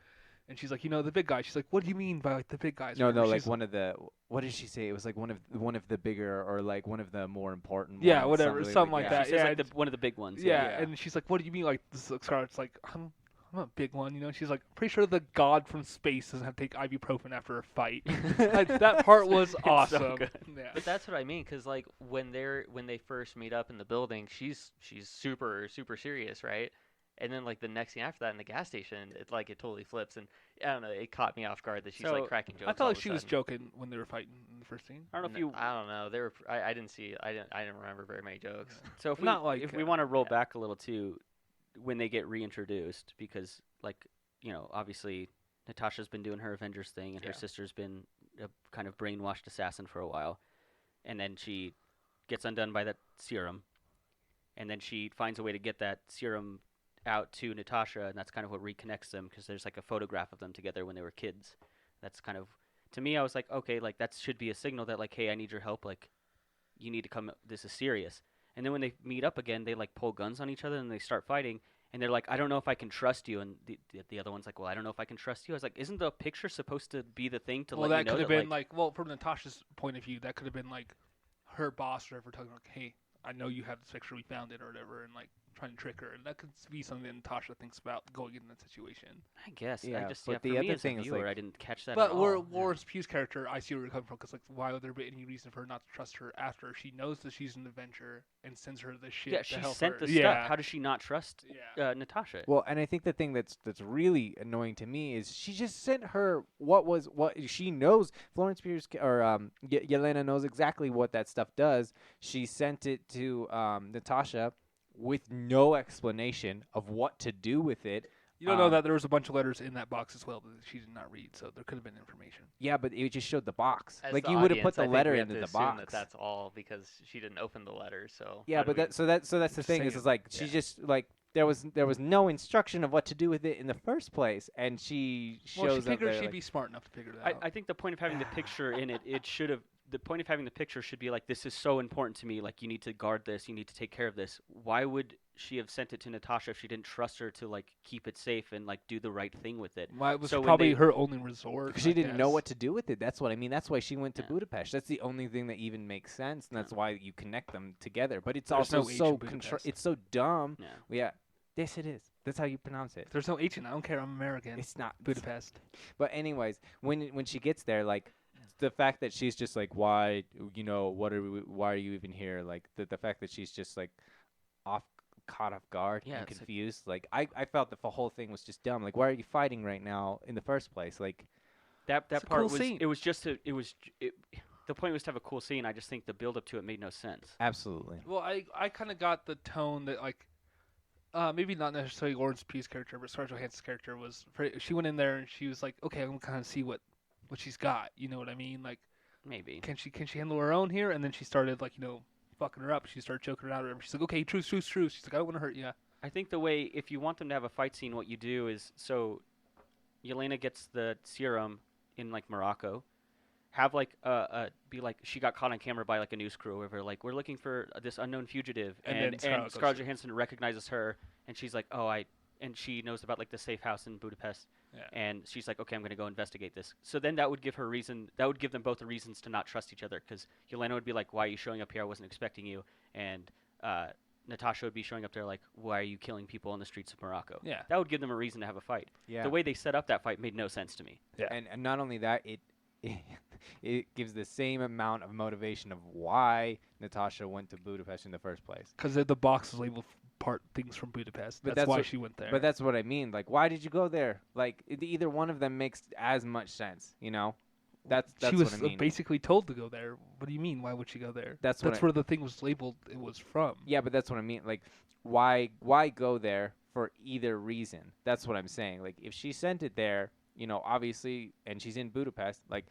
and she's like, the big guy. She's like, what do you mean by like the big guys? no, Whatever. like She's one of the what did she say? It was like one of the bigger or like one of the more important. Yeah, ones, whatever, something like She that. says yeah, like it's- one of the big ones. yeah, Yeah. and she's like, what do you mean like this? Scarlett's like, I'm a big one, She's like, pretty sure the god from space doesn't have to take ibuprofen after a fight. Like, that part was so awesome. good. Yeah. But that's what I mean, because like when they first meet up in the building, she's super serious, right? And then like the next scene after that in the gas station, it totally flips, and I don't know, it caught me off guard that she's So, like cracking jokes. I all felt like of a she was sudden. joking when they were fighting in the first scene. I don't know if you. I don't know. I didn't see. I didn't remember very many jokes. So if we Not like, if we uh, want to roll yeah. back a little too, when they get reintroduced, because like obviously Natasha's been doing her Avengers thing, and her Yeah. sister's been a kind of brainwashed assassin for a while, and then she gets undone by that serum, and then she finds a way to get that serum out to Natasha, and that's kind of what reconnects them, because there's like a photograph of them together when they were kids. That's kind of, to me, I was like, okay, like that should be a signal that like, hey, I need your help, like you need to come, this is serious. And then when they meet up again, they like pull guns on each other and they start fighting, and they're like, I don't know if I can trust you, and the other one's like, well, I don't know if I can trust you. I was like, isn't the picture supposed to be the thing to Well, let that you know could have that been from Natasha's point of view, that could have been like her boss or whatever talking like, hey, I know you have this picture, we found it or whatever, and like trying to trick her, and that could be something that Natasha thinks about going in that situation. I guess. Yeah, I just, but for the me other as thing a is, viewer, like- I didn't catch that But at all. where Yeah. Lawrence Pugh's character, I see where you're coming from, because like, why would there be any reason for her not to trust her after she knows that she's an Avenger and sends her the shit Yeah, to she help sent her? the yeah. stuff. How does she not trust Yeah. Natasha? Well, and I think the thing that's really annoying to me is she just sent her what she knows. Florence Pugh or Yelena knows exactly what that stuff does. She sent it to Natasha with no explanation of what to do with it. You don't know that there was a bunch of letters in that box as well that she did not read, so there could have been information. Yeah, but it just showed the box. As Like the you would have put audience, the I think letter we have into to the assume box. That that's all because she didn't open the letter. So Yeah, how do but we- that's the Just thing is saying. like she Yeah. just like there was no instruction of what to do with it in the first place, and she Well, shows she up figured there she'd like, be smart enough to figure that I, out. I think the point of having the picture in it, the point of having the picture should be like, this is so important to me, like you need to guard this, you need to take care of this. Why would she have sent it to Natasha if she didn't trust her to like keep it safe and like do the right thing with it? Why it was so when probably they- her only resort. she I didn't know guess. what to do with it. That's what I mean. That's why she went to Yeah. Budapest. That's the only thing that even makes sense, and that's Yeah. why you connect them together. But it's There's also no H so in Budapest. it's so dumb. Yeah. Yeah, yes, it is. That's how you pronounce it. There's no H in it. I don't care. I'm American. It's not Budapest. But anyways, when she gets there, like the fact that she's just like, why, why are you even here? Like the fact that she's just like caught off guard Yeah, and it's like- confused. Like I felt that the whole thing was just dumb. Like why are you fighting right now in the first place? Like That It's a part cool was scene. it was just the point was to have a cool scene. I just think the build up to it made no sense. absolutely. Well, I kind of got the tone that like, maybe not necessarily Lawrence Pugh's character, but Scarlett Johansson's character was. She went in there and she was like, okay, I'm gonna kind of see what what she's got. You know what I mean? Like, Maybe. can she handle her own here? And then she started like fucking her up. She started choking her out. She's like, okay, truce. She's like, I don't want to hurt you. I think the way, if you want them to have a fight scene, what you do is, so Yelena gets the serum in like Morocco. Have like be like she got caught on camera by like a news crew, where like we're looking for this unknown fugitive, And then and Scarlett Scarlett goes- Johansson recognizes her, and she's like, and she knows about like the safe house in Budapest, Yeah. and she's like, okay, I'm gonna go investigate this. So then that would give her reason. That would give them both the reasons to not trust each other, because Yelena would be like, why are you showing up here? I wasn't expecting you, and Natasha would be showing up there like, why are you killing people on the streets of Morocco? Yeah. That would give them a reason to have a fight. Yeah. The way they set up that fight made no sense to me. Yeah. And not only that, it gives the same amount of motivation of why Natasha went to Budapest in the first place. Because the box is labeled part things from Budapest. But That's that's why what- she went there. But that's what I mean. Like, why did you go there? Like, either one of them makes as much sense. You know, that's she was what I mean. basically told to go there. What do you mean? Why would she go there? That's what where the thing was labeled. It was from. Yeah, but that's what I mean. Like, why go there for either reason? That's what I'm saying. Like, if she sent it there, obviously, and she's in Budapest, like,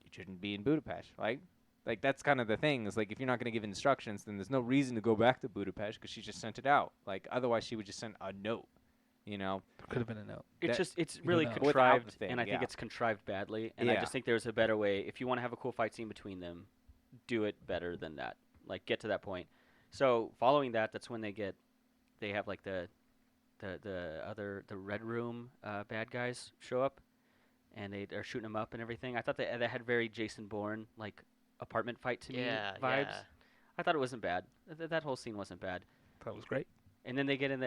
you shouldn't be in Budapest, right? Like, that's kind of the thing. Is like, if you're not going to give instructions, then there's no reason to go back to Budapest because she just sent it out. Like, otherwise, she would just send a note. There could have been a note. It's don't really know. Without the contrived, thing, and I think yeah. it's contrived badly. And I Yeah. just think there's a better way. If you want to have a cool fight scene between them, do it better than that. Like, get to that point. So following that, that's when they have like the Red Room bad guys show up, and are shooting them up and everything. I thought that had very Jason Bourne like apartment fight to me vibes. Yeah. I thought it wasn't bad. That whole scene wasn't bad. That was great. And then they get in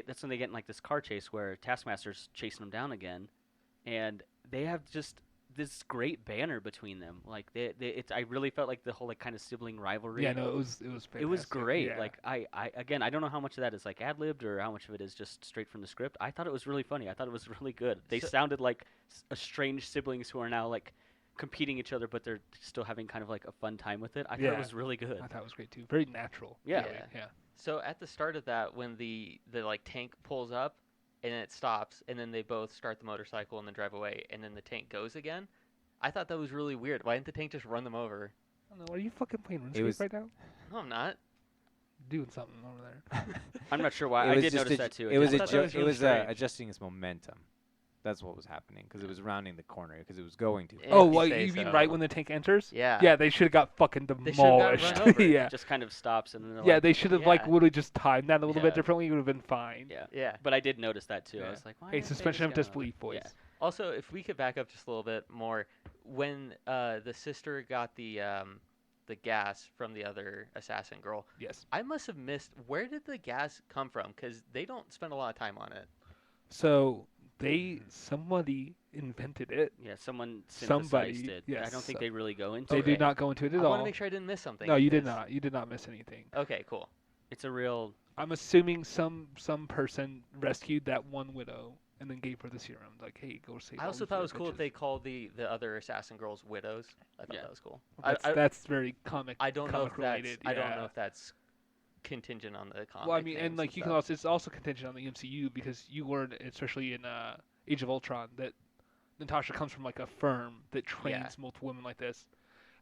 that's when they get in like this car chase where Taskmaster's chasing them down again, and they have just this great banner between them. Like I really felt like the whole like kind of sibling rivalry. Yeah, no, it was fantastic. It was great. Yeah. Like I don't know how much of that is like ad libbed or how much of it is just straight from the script. I thought it was really funny. I thought it was really good. They So- sounded like estranged siblings who are now like competing each other, but they're still having kind of like a fun time with it. I thought Yeah. it was really good. I thought it was great too. Very natural. Yeah. really. Yeah. Yeah. So at the start of that, when the like tank pulls up and then it stops, and then they both start the motorcycle and then drive away, and then the tank goes again, I thought that was really weird. Why didn't the tank just run them over? I don't know. Are you fucking playing It was- RuneScape right now? No, I'm not. Doing something over there. I'm not sure why. It I was did just notice that too. It was I thought that was really strange. adjusting its momentum. That's what was happening because it was rounding the corner because it was going to. Yeah. Oh, If you well, say you mean so. right when the tank enters? Yeah. Yeah, they should have got fucking They should've got demolished. run over. yeah. It just kind of stops and then they're Yeah, like, they should have like Yeah. would have just timed that a little Yeah. bit differently. It would have been fine. yeah. Yeah. But I did notice that too. Yeah. I was like, why Hey, didn't they suspension of just go- disbelief, boys. Yeah. Also, if we could back up just a little bit more, when the sister got the gas from the other assassin girl, Yes. I must have missed, where did the gas come from? Because they don't spend a lot of time on it. So somebody invented it. Yeah, someone Somebody, synthesized it. I yes. don't think they really go into They it. do not go into it I at want all. to make sure I didn't miss something. No, you did because- not. You did not miss anything. Okay, cool. It's a real. I'm assuming some person rescued that one widow and then gave her the serum. Like, hey, go save. I all also these thought it other was cool if bitches. they called the other assassin girls widows. I thought Yeah. that was cool. That's very comic. I don't know if comic that's related. I don't yeah. know if that's contingent on the comic. Well, I mean, and names like you can stuff. also, it's also contingent on the MCU because you learned, especially in Age of Ultron, that Natasha comes from like a firm that trains multiple women like this.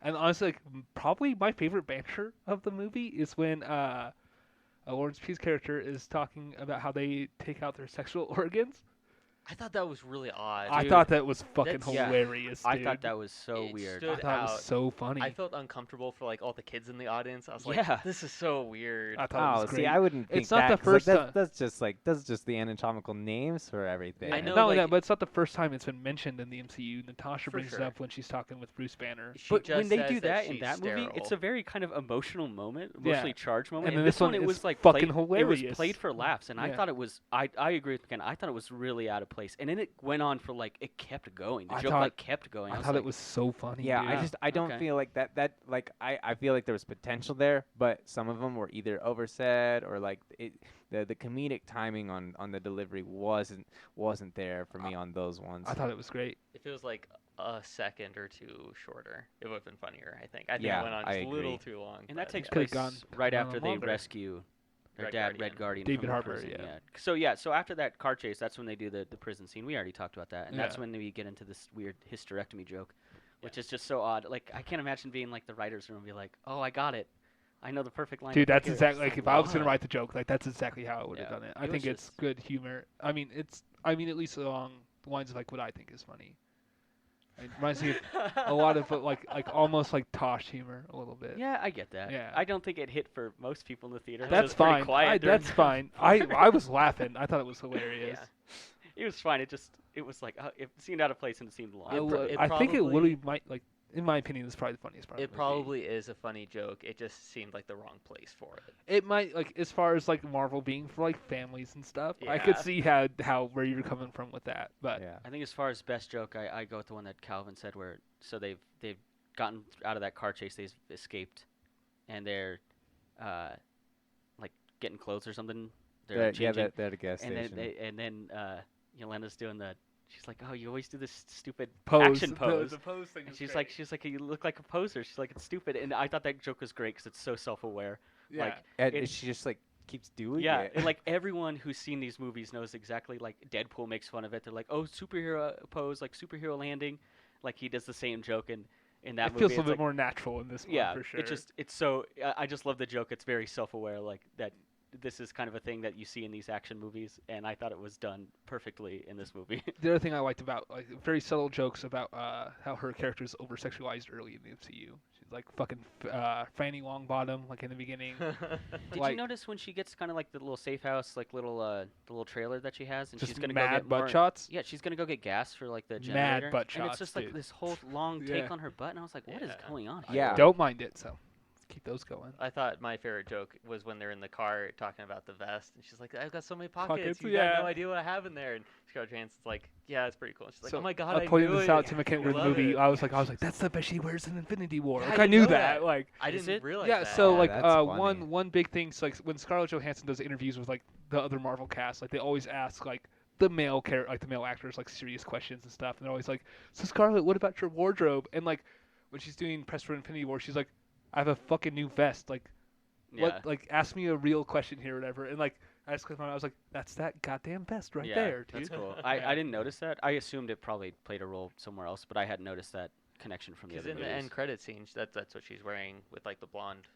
And honestly, like, probably my favorite banter of the movie is when Lawrence Pugh's character is talking about how they take out their sexual organs. I thought that was really odd. I Dude, thought that was fucking that's- yeah. hilarious. I dude. thought that was so It weird. I stood thought it was out. so funny. I felt uncomfortable for like all the kids in the audience. I was like, Yeah. this is so weird. I thought it Oh, was see, great. I wouldn't think It's not the that, 'cause, like, first that's just the anatomical names for everything. I know, Not only like- that, but it's not the first time it's been mentioned in the MCU. Natasha For brings it sure. up when she's talking with Bruce Banner. She But just when they says do that in she's that movie, it's sterile. a very kind of emotional moment, Yeah. emotionally charged moment. And And then this this one, one it is was like fucking played, It was hilarious. played for laughs, and I Yeah. thought it was. I agree with Ken. I thought it was really out of place, and then it went on for like it kept going. The I joke thought- like kept going. I was thought like, it was so funny. Yeah, dude. I don't Okay. feel like that like I feel like there was potential there, but some of them were either oversaid or like the comedic timing on the delivery wasn't there for me on those ones. I thought it was great. If it was like a second or two shorter, it would have been funnier. I think. I think Yeah, it went on I just a little agree. too long. And that but takes yeah. Could've place gone right on after they longer. rescue Her Red dad, Guardian. Red Guardian. David from the Harbour, prison, yeah. So after that car chase, that's when they do the prison scene. We already talked about that, and that's Yeah. when we get into this weird hysterectomy joke, which is just so odd. Like I can't imagine being like the writers' room and be like, "Oh, I got it. I know the perfect line." Dude, to put that's here." exactly It's like if I was gonna what? write the joke, like that's exactly how I would have Yeah. done it. I It think was it's just- good humor. I mean, at least along the lines of like what I think is funny. It reminds me of a lot of like almost like Tosh humor a little bit. Yeah, I get that. Yeah. I don't think it hit for most people in the theater. 'cause it That's was pretty fine. Quiet during That's the fine. I was laughing. I thought it was hilarious. Yeah. It was fine. It was like it seemed out of place and it seemed long. I think it probably- literally might like. In my opinion, it's probably the funniest part. It of the movie. probably is a funny joke. It just seemed like the wrong place for it. It might like as far as like Marvel being for like families and stuff. I could Yeah. see how where you're coming from with that, but Yeah. I think as far as best joke, I go with the one that Calvin said, where so they've gotten out of that car chase, they've escaped, and they're like getting clothes or something. They're changing, they're at a gas and station. then Yolanda's doing the. She's like, "Oh, you always do this stupid pose action pose." The pose thing. And is she's great. like, "You look like a poser." She's like, "It's stupid." And I thought that joke was great because it's so self-aware. yeah. Like, And it- she just like keeps doing yeah, it. and like everyone who's seen these movies knows exactly. Like Deadpool makes fun of it. They're like, "Oh, superhero pose, like superhero landing." Like he does the same joke in that it movie. feels a It's little bit like- more natural in this one Yeah, for sure. it's so. I just love the joke. It's very self-aware. Like that. This is kind of a thing that you see in these action movies, and I thought it was done perfectly in this movie. The other thing I liked about like very subtle jokes about how her character is over sexualized early in the MCU. She's like fucking Fanny Longbottom like in the beginning. Did Like- you notice when she gets kind of like the little safe house, like little the little trailer that she has, and Just she's gonna mad go get butt more. shots. Yeah, she's gonna go get gas for like the Mad generator. butt and shots, it's just like dude. this whole long take Yeah. on her butt, and I was like, what is Yeah. going on here? Yeah. Don't mind it. So keep those going. I thought my favorite joke was when they're in the car talking about the vest, and she's like, "I've got so many Pockets, pockets. You yeah. got no idea what I have in there." And Scarlett Johansson's like, "Yeah, it's pretty cool." And she's like, So, "Oh my god, I pointed knew this it. out to McKenna during the Love movie. it." I was like, that's the best she wears in Infinity War. Yeah, Like I I knew know that. that. Like I Is didn't it? realize yeah. that. So Yeah, like that's funny. one big thing. So like when Scarlett Johansson does interviews with like the other Marvel cast, like they always ask like the male the male actors like serious questions and stuff, and they're always like, "So Scarlett, what about your wardrobe?" And like when she's doing press for Infinity War, she's like, "I have a fucking new vest. Like Yeah. what? Like ask me a real question here, or whatever." And like I was like, "That's that goddamn vest right Yeah, there, dude." That's cool. Yeah. I didn't notice that. I assumed it probably played a role somewhere else, but I hadn't noticed that connection from the Because other in the movies. end credit scene, that's what she's wearing with like the blonde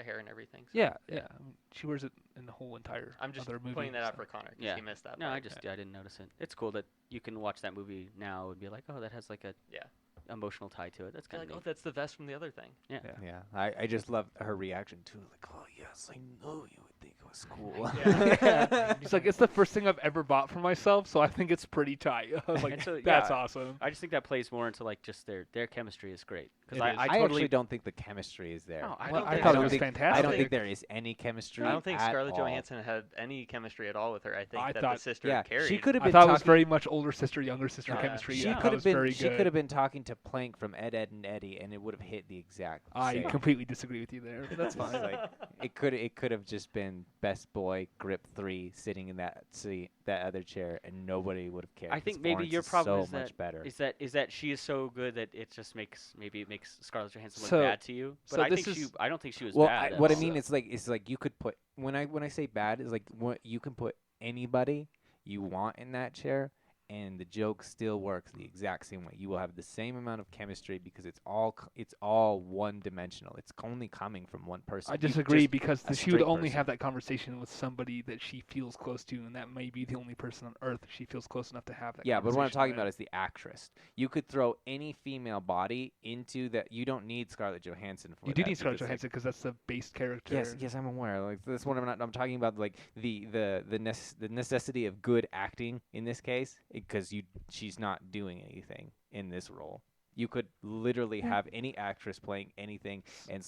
hair and everything. So Yeah, yeah. I mean, she wears it in the whole entire I'm just other movie. pointing that out so. for Connor because Yeah. he missed that. No, I part. just I didn't notice it. It's cool that you can watch that movie now and be like, oh, that has like a Yeah. emotional tie to it. That's You're kind like, of "Oh, that's the vest from the other thing." yeah. Yeah, I just love her reaction too. Like, oh yes, I know you would think it was cool. Yeah. It's like it's the first thing I've ever bought for myself, so I think it's pretty tight. I was like, And so, that's yeah, awesome. I just think that plays more into like just their chemistry is great because It I, is. I I totally actually don't think the chemistry is there. No, I Well, don't I think thought so. it was think, fantastic. I don't think there is any chemistry. I don't think at Scarlett all. Johansson had any chemistry at all with her. I think I that thought- the sister Yeah, carried. she could have I been thought talking. it was very much older sister, younger sister Yeah. chemistry. she Yeah, could that have was been. very She good. could have been talking to Plank from Ed, Ed, and Eddie, and it would have hit the exact. I same. completely disagree with you there, but that's It's fine. like, it could have just been best boy grip 3 sitting in that seat, that other chair, and nobody would have cared. I 'cause think maybe Florence your is problem so is much better. is that she is so good that it just makes Scarlett Johansson look So- bad to you. But so I this think is- I don't think she was Well, bad. at what I all. mean is like you could put when I say bad is like what you can put anybody you want in that chair, and the joke still works the exact same way. You will have the same amount of chemistry because it's all one dimensional. It's only coming from one person. I You disagree just- because a she would straight only person. have that conversation with somebody that she feels close to, and that may be the only person on earth she feels close enough to have that. Yeah, but what I'm conversation talking with. about is the actress. You could throw any female body into that. You don't need Scarlett Johansson for You that. do need Scarlett because, like, Johansson because that's the base character. Yes, I'm aware. Like that's what I'm talking about. Like the necessity of good acting in this case, because she's not doing anything in this role. You could literally have any actress playing anything, and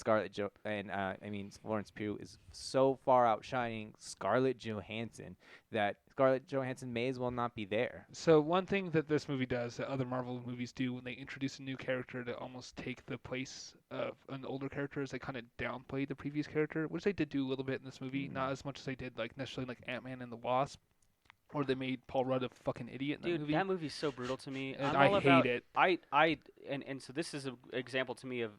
Florence Pugh is so far outshining Scarlett Johansson that Scarlett Johansson may as well not be there. So one thing that this movie does that other Marvel movies do when they introduce a new character to almost take the place of an older character is they kind of downplay the previous character, which they did do a little bit in this movie, not as much as they did like necessarily like Ant-Man and the Wasp, or they made Paul Rudd a fucking idiot in Dude, that movie. that movie's so brutal to me. And I'm I all hate about, it. and so this is an example to me of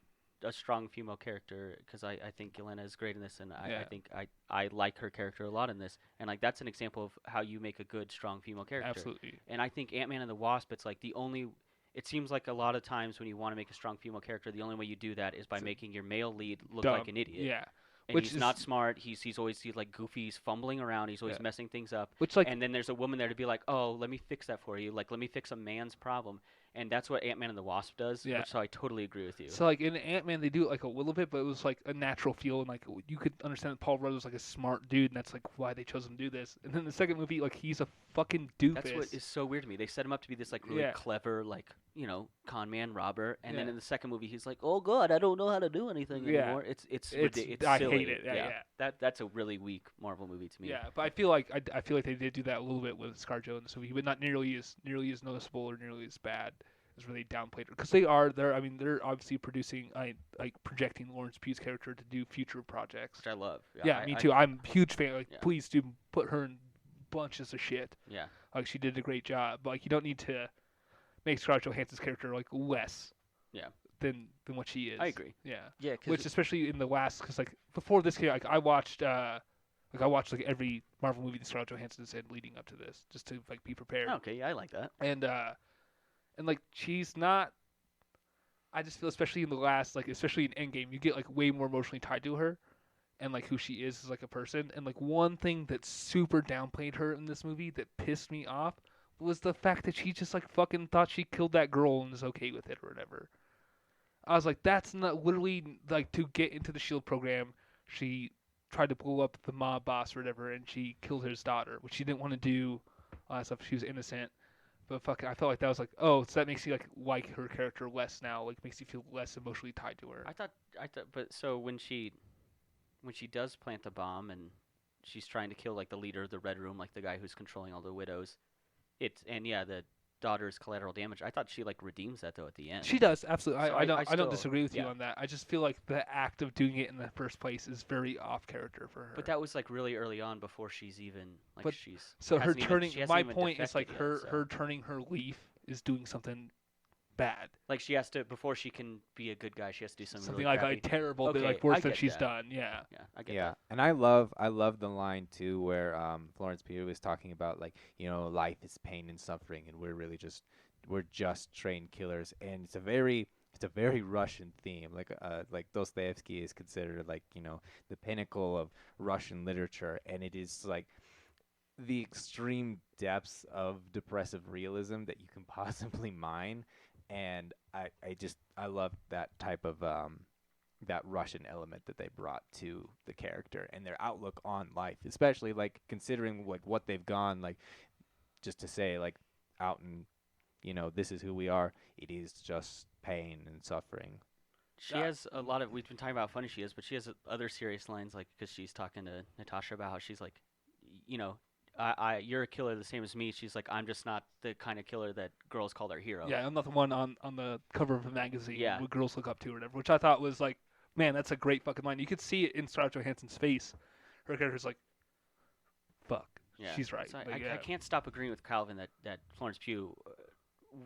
a strong female character because I think Yelena is great in this, and Yeah. I think I like her character a lot in this, and like that's an example of how you make a good strong female character. Absolutely. And I think Ant-Man and the Wasp, it's like the only. It seems like a lot of times when you want to make a strong female character, the only way you do that is by So- making your male lead look Dumb. like an idiot. Yeah. And Which he's is not smart. He's always like goofy. He's fumbling around. He's always Yeah. messing things up. which like And then there's a woman there to be like, oh, let me fix that for you. Like, let me fix a man's problem. And that's what Ant-Man and the Wasp does. Yeah. So I totally agree with you. so like in Ant-Man they do it like a little bit, but it was like a natural feel, and like you could understand that Paul Rudd was like a smart dude, and that's like why they chose him to do this. And then the second movie, like he's a fucking doofus. That's what is so weird to me. They set him up to be this like really Yeah. clever, like, you know, con man robber, and then Yeah. in the second movie he's like, "Oh God, I don't know how to do anything Yeah. anymore." It's I silly. hate it. Yeah. That's a really weak Marvel movie to me. Yeah, but I feel like I feel like they did do that a little bit with ScarJo in this movie, but not nearly as noticeable or nearly as bad as where they downplayed her. Because they're obviously producing, like projecting Florence Pugh's character to do future projects. Which I love. Yeah, me too. I'm a huge fan. Like, Yeah. please do put her in bunches of shit. Yeah. Like she did a great job, but like you don't need to make Scarlett Johansson's character like less. Yeah. Than what she is. I agree. Yeah. Yeah, Which especially in the last, because like before this came, like I watched like every Marvel movie that Scarlett Johansson said leading up to this, just to like be prepared. Okay, yeah, I like that. And like she's not. I just feel, especially in the last, like especially in Endgame, you get like way more emotionally tied to her, and like who she is as like a person. And like one thing that super downplayed her in this movie that pissed me off was the fact that she just like fucking thought she killed that girl and is okay with it or whatever. I was like, that's not literally like to get into the SHIELD program. She tried to blow up the mob boss or whatever, and she killed his daughter, which she didn't want to do. All that stuff. She was innocent, but fuck, I felt like that was like, oh, so that makes you like her character less now. Like makes you feel less emotionally tied to her. I thought, but so when she does plant the bomb and she's trying to kill like the leader of the Red Room, like the guy who's controlling all the widows, the daughter's collateral damage. I thought she like redeems that though at the end. She does, absolutely. So I don't still- disagree with you yeah. on that. I just feel like the act of doing it in the first place is very off character for her. But that was like really early on before she's even like But- she's. so her hasn't even- turning. she hasn't My even point is like defected yet, so. her turning her leaf is doing something bad. Like she has to before she can be a good guy. She has to do something Something really like crappy. terrible, Okay, but like worse I than get she's that. done. Yeah. Yeah, I get Yeah, that. and I love the line too where Florence Pugh was talking about like, you know, life is pain and suffering, and we're just trained killers, and it's a very Russian theme. Like Dostoevsky is considered like, you know, the pinnacle of Russian literature, and it is like the extreme depths of depressive realism that you can possibly mine, and I love that type of that Russian element that they brought to the character and their outlook on life, especially like considering like what they've gone, like just to say like out and, you know, this is who we are. It is just pain and suffering. She has a lot of. We've been talking about how funny she is, but she has other serious lines, like because she's talking to Natasha about how she's like, you know, you're a killer the same as me. She's like, I'm just not the kind of killer that girls call their hero. Yeah, I'm not the one on the cover of a magazine Yeah. what girls look up to or whatever, which I thought was like, man, that's a great fucking line. You could see it in Scarlett Johansson's face. Her character's like, fuck. Yeah. She's right. So Like, I can't stop agreeing with Calvin that Florence Pugh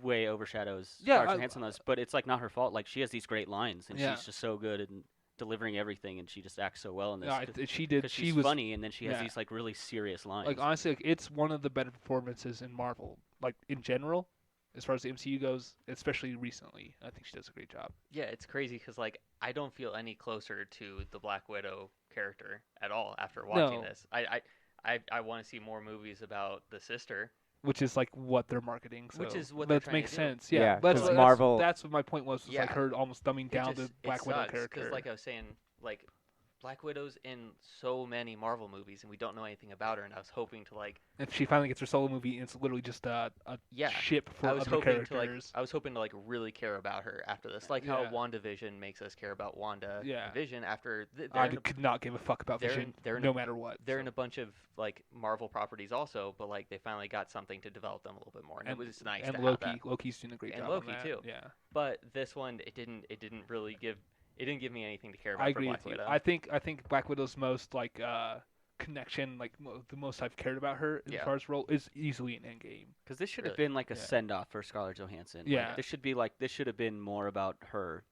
way overshadows Yeah, Scarlett Johansson does, but it's like not her fault. Like she has these great lines, and Yeah. she's just so good at delivering everything, and she just acts so well in this. Yeah, she did. Because She she's was funny, and then she has yeah. these like really serious lines. like honestly, like it's one of the better performances in Marvel, like in general, as far as the MCU goes, especially recently. I think she does a great job. Yeah, it's crazy because like I don't feel any closer to the Black Widow character at all after watching No. this. I want to see more movies about the sister. Which is like what they're marketing. So Which is what they're that trying makes to do. sense. Yeah, Yeah, but 'cause that's, Marvel- That's what my point was Yeah. like her almost dumbing down the Black Widow character. Because like I was saying, like Black Widow's in so many Marvel movies, and we don't know anything about her. And I was hoping to like, If she finally gets her solo movie, it's literally just a yeah, ship for I was other hoping to like, characters. I was hoping to like really care about her after this, like how Yeah. WandaVision makes us care about Wanda Yeah. and Vision after I could not give a fuck about they're Vision, they're in no a- matter what. they're so. in a bunch of like Marvel properties also, but like they finally got something to develop them a little bit more, and it was nice and to Loki. have that. Loki's doing a great And job. Loki, on that. too. Yeah, But this one, it didn't really give. It didn't give me anything to care about I for agree Black with you. Widow. I think Black Widow's most like connection, like the most I've cared about her as Yeah. far as role is easily in Endgame. because this should have Really? been like a Yeah. send off for Scarlett Johansson. Yeah. This should have been more about her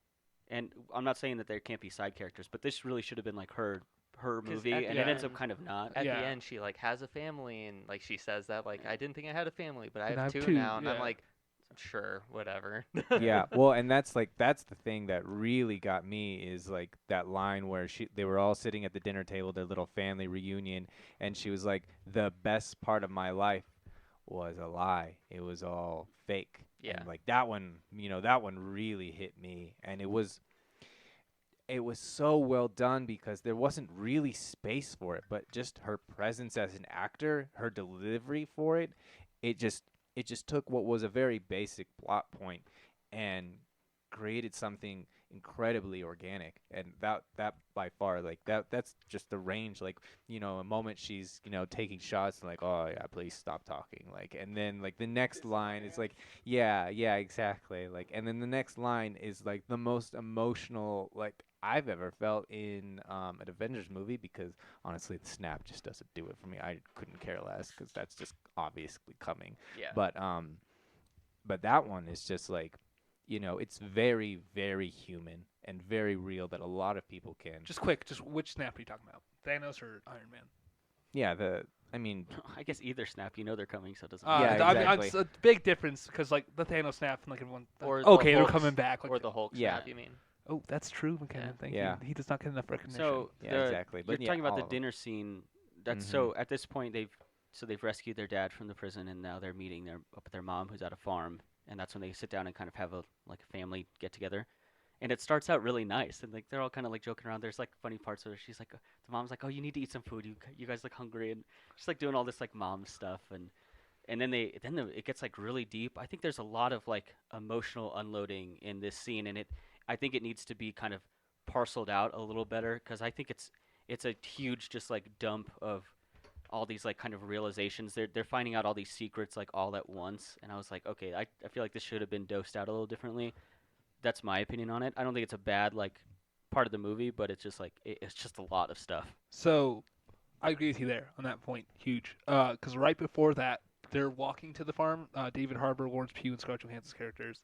And I'm not saying that there can't be side characters, but this really should have been like her 'Cause movie, at and the it ends up end- kind of not. At Yeah. the end, she like has a family, and like she says that like I didn't think I had a family, but I And have I have two two, now, and I'm yeah. like, sure, whatever. Yeah, well, and that's the thing that really got me is like that line where they were all sitting at the dinner table, their little family reunion, and she was like, "The best part of my life was a lie. It was all fake." Yeah. And like that one, that one really hit me, and it was so well done because there wasn't really space for it, but just her presence as an actor, her delivery for it, it just took what was a very basic plot point and created something incredibly organic. And that by far, like that's just the range. Like, a moment she's, taking shots and like, "Oh yeah, please stop talking." Like, and then like the next line is like, yeah, exactly. Like, and then the next line is like the most emotional like I've ever felt in an Avengers movie, because honestly, the snap just doesn't do it for me. I couldn't care less because that's just obviously coming. Yeah. But that one is just like, it's very, very human and very real that a lot of people can. Just quick, just which snap are you talking about? Thanos or Iron Man? Yeah, I mean, I guess either snap, they're coming, so it doesn't. Yeah, I mean, exactly. it's a big difference because like the Thanos snap and like everyone. Or the Okay, they're Hulk's- coming back. Like, or the Hulk Yeah. snap, you mean? oh, that's true, McKinnon. Thank Yeah. you. He does not get enough recognition. So Yeah, exactly. But you're yeah, talking about all the of 'em. dinner scene. That's Mhm. so. At this point, they've rescued their dad from the prison, and now they're meeting up with their mom, who's at a farm, and that's when they sit down and kind of have a family get together. And it starts out really nice, and like they're all kind of like joking around. There's like funny parts where she's like, the mom's like, "Oh, you need to eat some food. You guys look hungry," and she's like doing all this like mom stuff, and then it gets like really deep. I think there's a lot of like emotional unloading in this scene, and I think it needs to be kind of parceled out a little better, because I think it's a huge just like dump of all these like kind of realizations. They're finding out all these secrets like all at once, and I was like, okay, I feel like this should have been dosed out a little differently. That's my opinion on it. I don't think it's a bad like part of the movie, but it's just like it's just a lot of stuff. So, I agree with you there on that point. Huge. Because right before that, they're walking to the farm. David Harbour, Lawrence Pugh, and Scarlett Johansson's characters.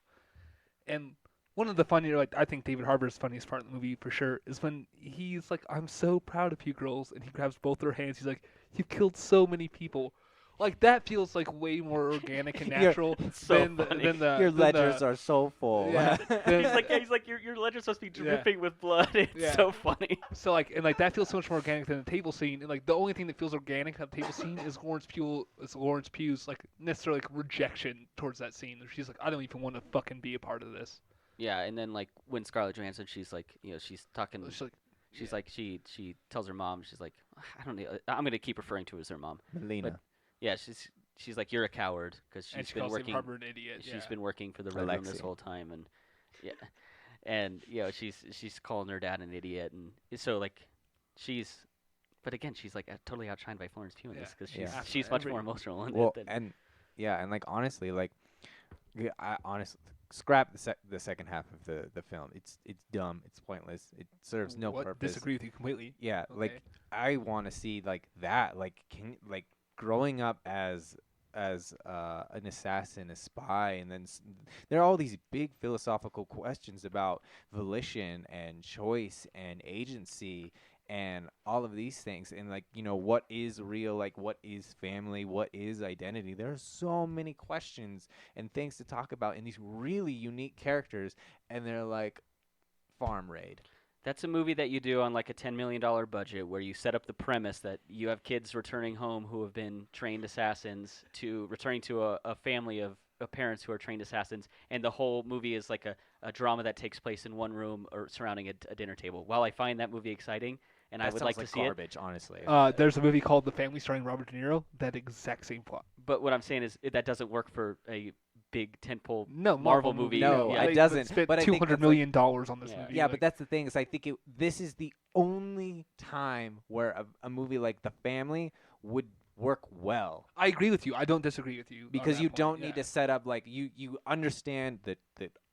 And one of the funnier, like I think David Harbour's funniest part of the movie for sure is when he's like, "I'm so proud of you girls," and he grabs both their hands. He's like, "You've killed so many people." Like that feels like way more organic and natural so than funny. the Your than ledgers the, are so full. Yeah. he's like your ledger's supposed to be Yeah. dripping with blood. It's Yeah. so funny. So like and like that feels so much more organic than the table scene. And like the only thing that feels organic on the table scene is Lawrence Pugh's like necessarily like rejection towards that scene. She's like, "I don't even want to fucking be a part of this." Yeah, and then like when Scarlett Johansson, she's like, she's talking. She's like, She's like she tells her mom. She's like, I don't know. I'm gonna keep referring to her as her mom. Melina. But yeah, she's like, you're a coward, because and she's she been calls working. David Harbour an idiot. She's been working for the Red Room this Alexi. whole time, and yeah, and she's calling her dad an idiot, and so like but again, she's like totally outshined by Florence Pugh in this, because Yeah. she's much more emotional in Well, it. and like honestly, like I honestly scrap the second half of the film. It's dumb. It's pointless. It serves no purpose. Disagree with you completely. Yeah, Okay. like I want to see like that. Like growing up as an assassin, a spy, and then there are all these big philosophical questions about volition and choice and agency and all of these things, and like what is real, like what is family, what is identity. There are so many questions and things to talk about in these really unique characters, and they're like farm raid. That's a movie that you do on like a $10 million budget, where you set up the premise that you have kids returning home who have been trained assassins to returning to a family of parents who are trained assassins, and the whole movie is like a drama that takes place in one room or surrounding a dinner table. While I find that movie exciting, and I would like to see it, garbage, honestly. There's a movie called The Family starring Robert De Niro. That exact same plot. but what I'm saying is that doesn't work for a big tentpole No, Marvel movie. No, yeah. it they doesn't, Spent but I think $200 that's million on this Yeah. movie. Yeah, like, but that's the thing is I think this is the only time where a movie like The Family would work well, I agree with you. I don't disagree with you on because that you point, don't yeah. need to set up like you understand the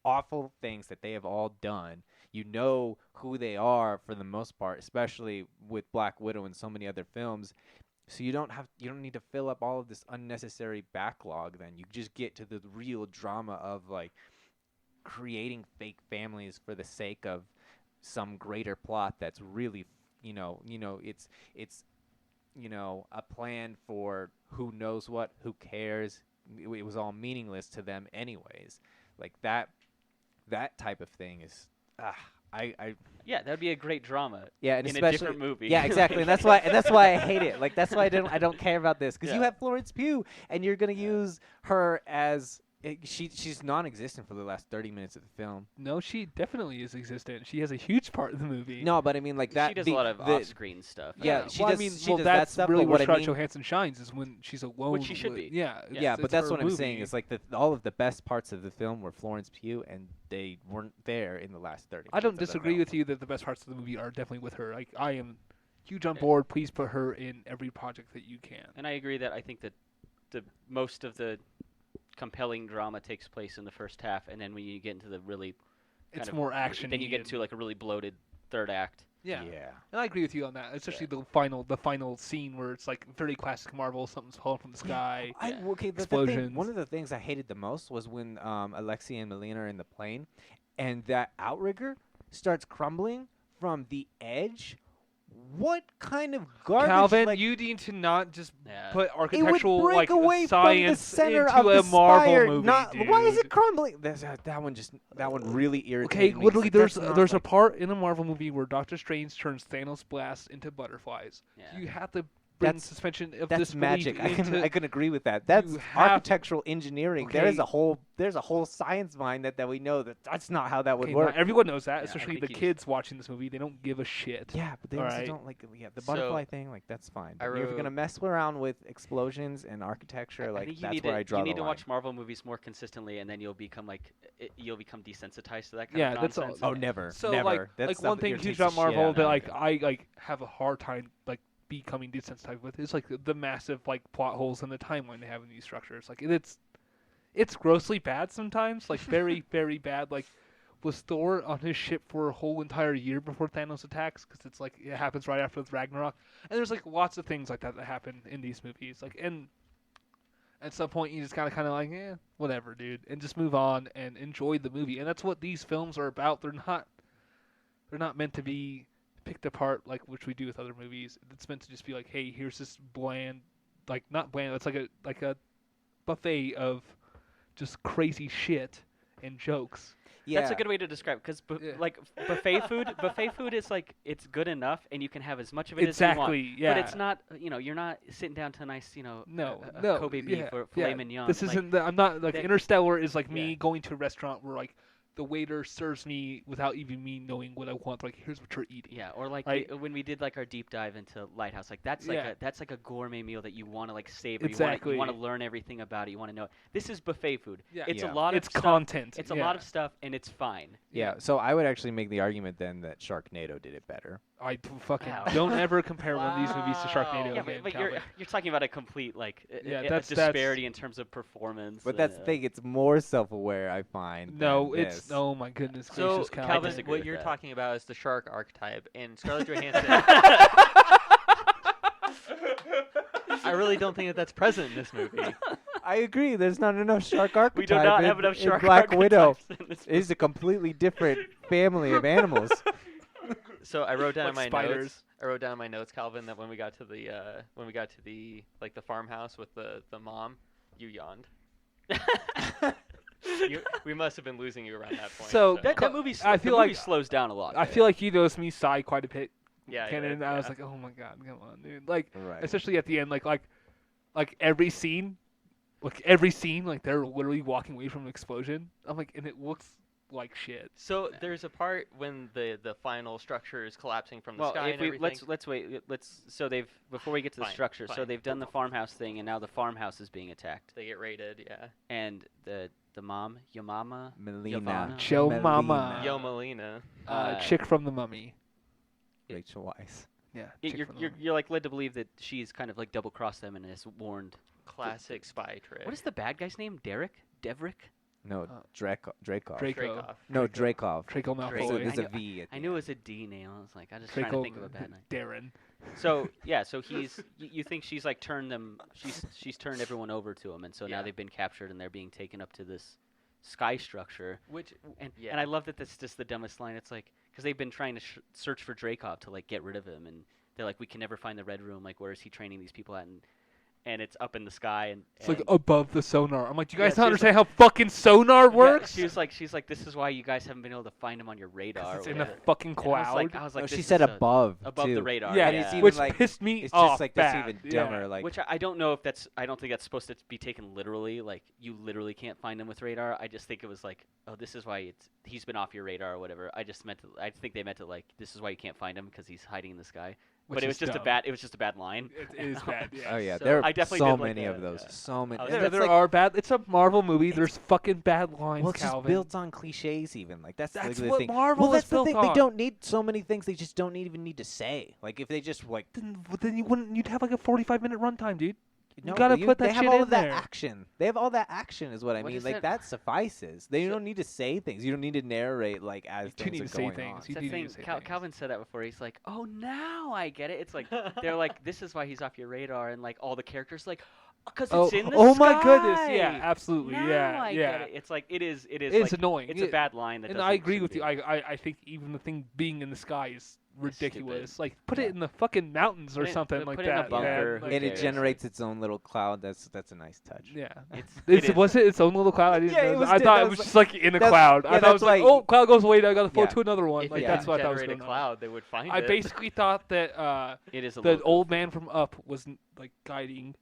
awful things that they have all done. You know who they are for the most part, especially with Black Widow and so many other films. So you don't need to fill up all of this unnecessary backlog. Then you just get to the real drama of like creating fake families for the sake of some greater plot that's really, it's a plan for who knows what, who cares. It was all meaningless to them anyways. Like that type of thing is, Yeah, that'd be a great drama. yeah, and in especially a different movie. Yeah, exactly, and that's why I hate it. Like that's why I don't care about this because you Yeah. have Florence Pugh, and you're gonna use her as she's non-existent for the last 30 minutes of the film. No, she definitely is existent. She has a huge part in the movie. No, but I mean like that. She does a lot of off-screen stuff. Yeah, she well, does- I mean, she well, does that that's stuff, really but where what I Scarlett mean- Johansson shines is when she's alone. Which she should be. Yeah, Yeah, but that's her what I'm saying. movie. It's like all of the best parts of the film were Florence Pugh, and they weren't there in the last 30. I don't minutes of the disagree film. with you that the best parts of the movie are definitely with her. Like I am huge on board. Please put her in every project that you can. And I agree that I think that the most of the compelling drama takes place in the first half, and then when you get into the really It's kind of- more action. then you get into like a really bloated third act. yeah. Yeah. And I agree with you on that, especially the final scene where it's like very classic Marvel. Something's falling from the sky. Okay, but Explosions. one of the things I hated the most was when Alexei and Melina are in the plane, and that outrigger starts crumbling from the edge. What kind of garbage? Calvin, like, you need to not just Yeah. put it would architectural break like away science from the center into of the a Marvel spire. movie. Why is dude. it crumbling? That one really Okay, irritated me. literally, It's like, there's that's a not part in a Marvel movie where Doctor Strange turns Thanos' blast into butterflies. Yeah. You have to bring That's- suspension of that's disbelief magic. I into. can agree with that. That's you have- architectural engineering. Okay. There's a whole science behind that we know that's not how that would Okay, work. not everyone knows that, Yeah, I especially think the you just- kids watching this movie. They don't give a shit. Yeah, but they also Alright. don't like the So, butterfly thing. Like that's fine. I But if you're wrote- gonna mess around with explosions and architecture, I like think you that's need where to, I draw you the need to line. watch Marvel movies more consistently, and then you'll become you'll become desensitized to that kind Yeah, of that's all- nonsense. Oh, never. So never. like That's one stuff that thing irritates huge the about shit out Marvel of that me. like I like have a hard time like becoming desensitized with is like the massive like plot holes in the timeline they have in these structures. Like it's grossly bad sometimes, like very very bad. Like was Thor on his ship for a whole entire year before Thanos attacks? Because it's like it happens right after Ragnarok, and there's like lots of things like that happen in these movies. Like and at some point you just kind of like whatever, dude, and just move on and enjoy the movie. And that's what these films are about. They're not meant to be picked apart like which we do with other movies. It's meant to just be like, hey, here's this bland, like not bland. It's like a buffet of just crazy shit and jokes. Yeah. That's a good way to describe it, because Yeah. like buffet food is like it's good enough, and you can have as much of it as you Exactly. want. Yeah. But it's not, you're not sitting down to a nice, No, a no, Kobe beef yeah, or yeah. filet mignon. This Like, isn't. I'm not like that- Interstellar is like me Yeah. going to a restaurant where like the waiter serves me without even me knowing what I want. Like here's what you're eating. Yeah, or like Right. when we did like our deep dive into Lighthouse, like that's Yeah. like a gourmet meal that you want to like savor. Exactly. You want to learn everything about it. You want to know it. This is buffet food. Yeah. It's Yeah. a lot It's of stuff. content. It's a yeah. lot of stuff, and it's fine. Yeah. So I would actually make the argument then that Sharknado did it better. Fucking Wow. don't ever compare one of these movies to Wow. Sharknado Yeah, again, but Calvin. you're talking about a complete like Yeah, a that's- disparity in terms of performance. But that's the thing. It's more self-aware, I find. No, than it's this. oh my goodness So, gracious, Calvin, Calvin. disagree what with you're that. talking about is the shark archetype, and Scarlett Johansson. I really don't think that that's present in this movie. I agree. There's not enough shark archetype. We do not have in- enough in shark Black Widow. archetypes in this It's a completely different family of animals. So I wrote down Like in my spiders. notes. I wrote down in my notes, Calvin, that when we got to the like the farmhouse with the mom, you yawned. We must have been losing you around that point. So, That movie, I feel like- slows down a lot. I feel like you noticed me sigh quite a bit, yeah, Ken, yeah, and I was yeah. like, oh my god, come on, dude. Like, Right. especially at the end, like every scene, like they're literally walking away from an explosion. I'm like, and it looks like shit. So there's a part when the final structure is collapsing from the well, sky if and we everything. let's wait. So they've before we get to the Fine, structure. So fine. they've done the farmhouse thing, and now the farmhouse is being attacked. They get raided, yeah. And the mom, your mama, Melina. Yavana. Joe Melina. Mama. Yo, Melina. Chick from the Mummy. Rachel Weisz. Yeah. y- chick you're from the you're, Mummy. you're like led to believe that she's kind of like double crossed them and has warned. Classic spy trick. What is the bad guy's name? Devrick? No, Dreykov. Draco. No, Dreykov. Draco Malfoy. Draco. So there's I a V. At I the knew it end. was a D name. I was like, I just trying to Draco. think of a bad name. Darren. So yeah, so you think she's like turned them, she's turned everyone over to him, and so now Yeah. they've been captured and they're being taken up to this sky structure. Which And I love that that's just the dumbest line. It's like because they've been trying to search for Dreykov to like get rid of him, and they're like, we can never find the Red Room. Like, where is he training these people at? And it's up in the sky, and It's like above the sonar. I'm like, do you guys Yeah, not she was understand how fucking sonar works? she's like, this is why you guys haven't been able to find him on your radar. It's or in the whatever. fucking And cloud. I was like, No, she this said is above above too. the radar. Yeah, And it's even which like- pissed me It's off just like bad. that's even Yeah. dumber. Like Which I don't know if that's. I don't think that's supposed to be taken literally. Like you literally can't find him with radar. I just think it was like, oh, this is why he's been off your radar or whatever. I think they meant it like this is why you can't find him because he's hiding in the sky. Which But it was is just dumb. it was just a bad line. It is bad. Yeah. oh yeah, So there are I definitely so did like many that, of those. yeah. So many. I was and Yeah, that's there like- are bad. It's a Marvel movie. There's fucking bad lines, Well, it's just Calvin. built on cliches, even like that's That's the what thing. Marvel well, that's is the built thing. on. They don't need so many things. They just don't even need to say. Like if they just like Then you wouldn't. You'd have like a 45-minute runtime, dude. no, gotta but put that they have shit all in of that there. action. They have all that action, is what I What mean. is Like that- that suffices. They So- don't need to say things. You don't need to narrate like as You do things need are to say going things. on. You That do need thing, to say things. Calvin said that before. He's like, oh, now I get it. It's like they're like, this is why he's off your radar, and like all the characters like, because it's in the oh sky. my goodness! Yeah, absolutely. Now yeah, I yeah. get it. It's like it is. It's like, annoying. It's a bad line. That And doesn't- I agree with shouldn't you. be. I think even the thing being in the sky is ridiculous. stupid. Like put Yeah. it in the fucking mountains or Put it- something put like it in a that. man. bunker, Like, who And it cares? generates its own little cloud. That's a nice touch. Yeah. It's Was it its own little cloud? I didn't Yeah, know it that. was I di- thought that it was was just like in a that's- cloud. yeah, I thought it was that's like, why- oh, cloud goes away. I got to float Yeah. to another one. If Like they that's could what I thought was generate going a cloud, they would find on. I it. basically thought that It is a the little old man from Up was like guiding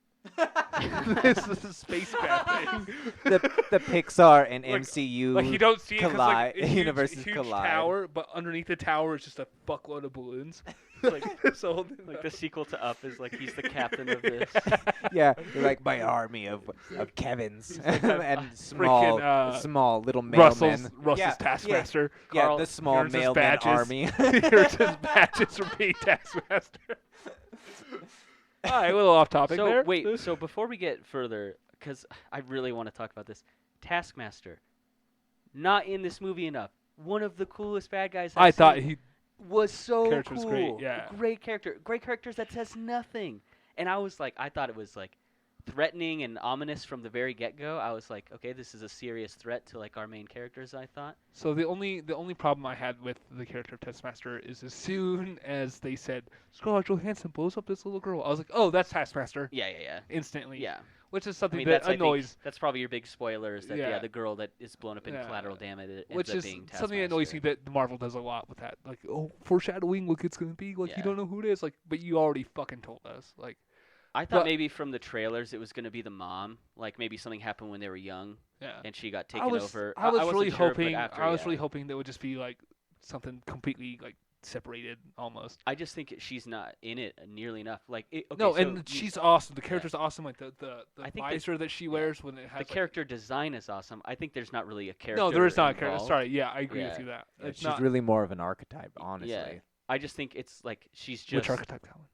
this spacecraft thing. the Pixar and Like- MCU. Like you don't see it 'cause, collide- like a huge, universes huge collide. tower, but underneath the tower is just a fuckload of balloons. like this whole like the sequel to Up is like he's the captain of this. Yeah, they're like my army of Kevins and small freaking, small little Russell's mailmen. Yeah, Taskmaster. Yeah, Carl, the small here's his mailman badges. army. Here's his badges for being Taskmaster. All right, a little off topic So there. wait, so before we get further, because I really want to talk about this, Taskmaster, not in this movie enough. One of the coolest bad guys. I I've thought seen. he. was so Character cool. was great, yeah. Great character. Great characters that says nothing. And I was like, I thought it was like threatening and ominous from the very get-go. I was like, okay, this is a serious threat to like our main characters, I thought. So the only problem I had with the character of Taskmaster is as soon as they said Scarlett Johansson blows up this little girl, I was like, oh, that's Taskmaster Yeah. instantly. Yeah. Which is I something mean, that that's I think, annoys. that's probably your big spoiler is that Yeah. the girl that is blown up in Yeah. collateral damage ends Which up is being something that annoys me Taskmaster. that Marvel does a lot with that. Like, oh, foreshadowing what it's gonna be. Like, you Yeah. don't know who it is. Like, but you already fucking told us. Like, I thought but- maybe from the trailers it was going to be the mom. Like maybe something happened when they were young yeah. and she got taken I was over. I was wasn't really sure, but hoping. after, I was yeah. really hoping that would just be like something completely like separated almost. I just think she's not in it nearly enough. Like okay, No, so and you- she's awesome. The character's awesome. Like the I think visor that she wears when it has the like, character design is awesome. I think there's not really a character. No, there is not a character. involved. Sorry, yeah, I agree Yeah. with you that. Yeah, It's she's not really more of an archetype, honestly. Yeah. I just think it's like she's just which archetype Calvin?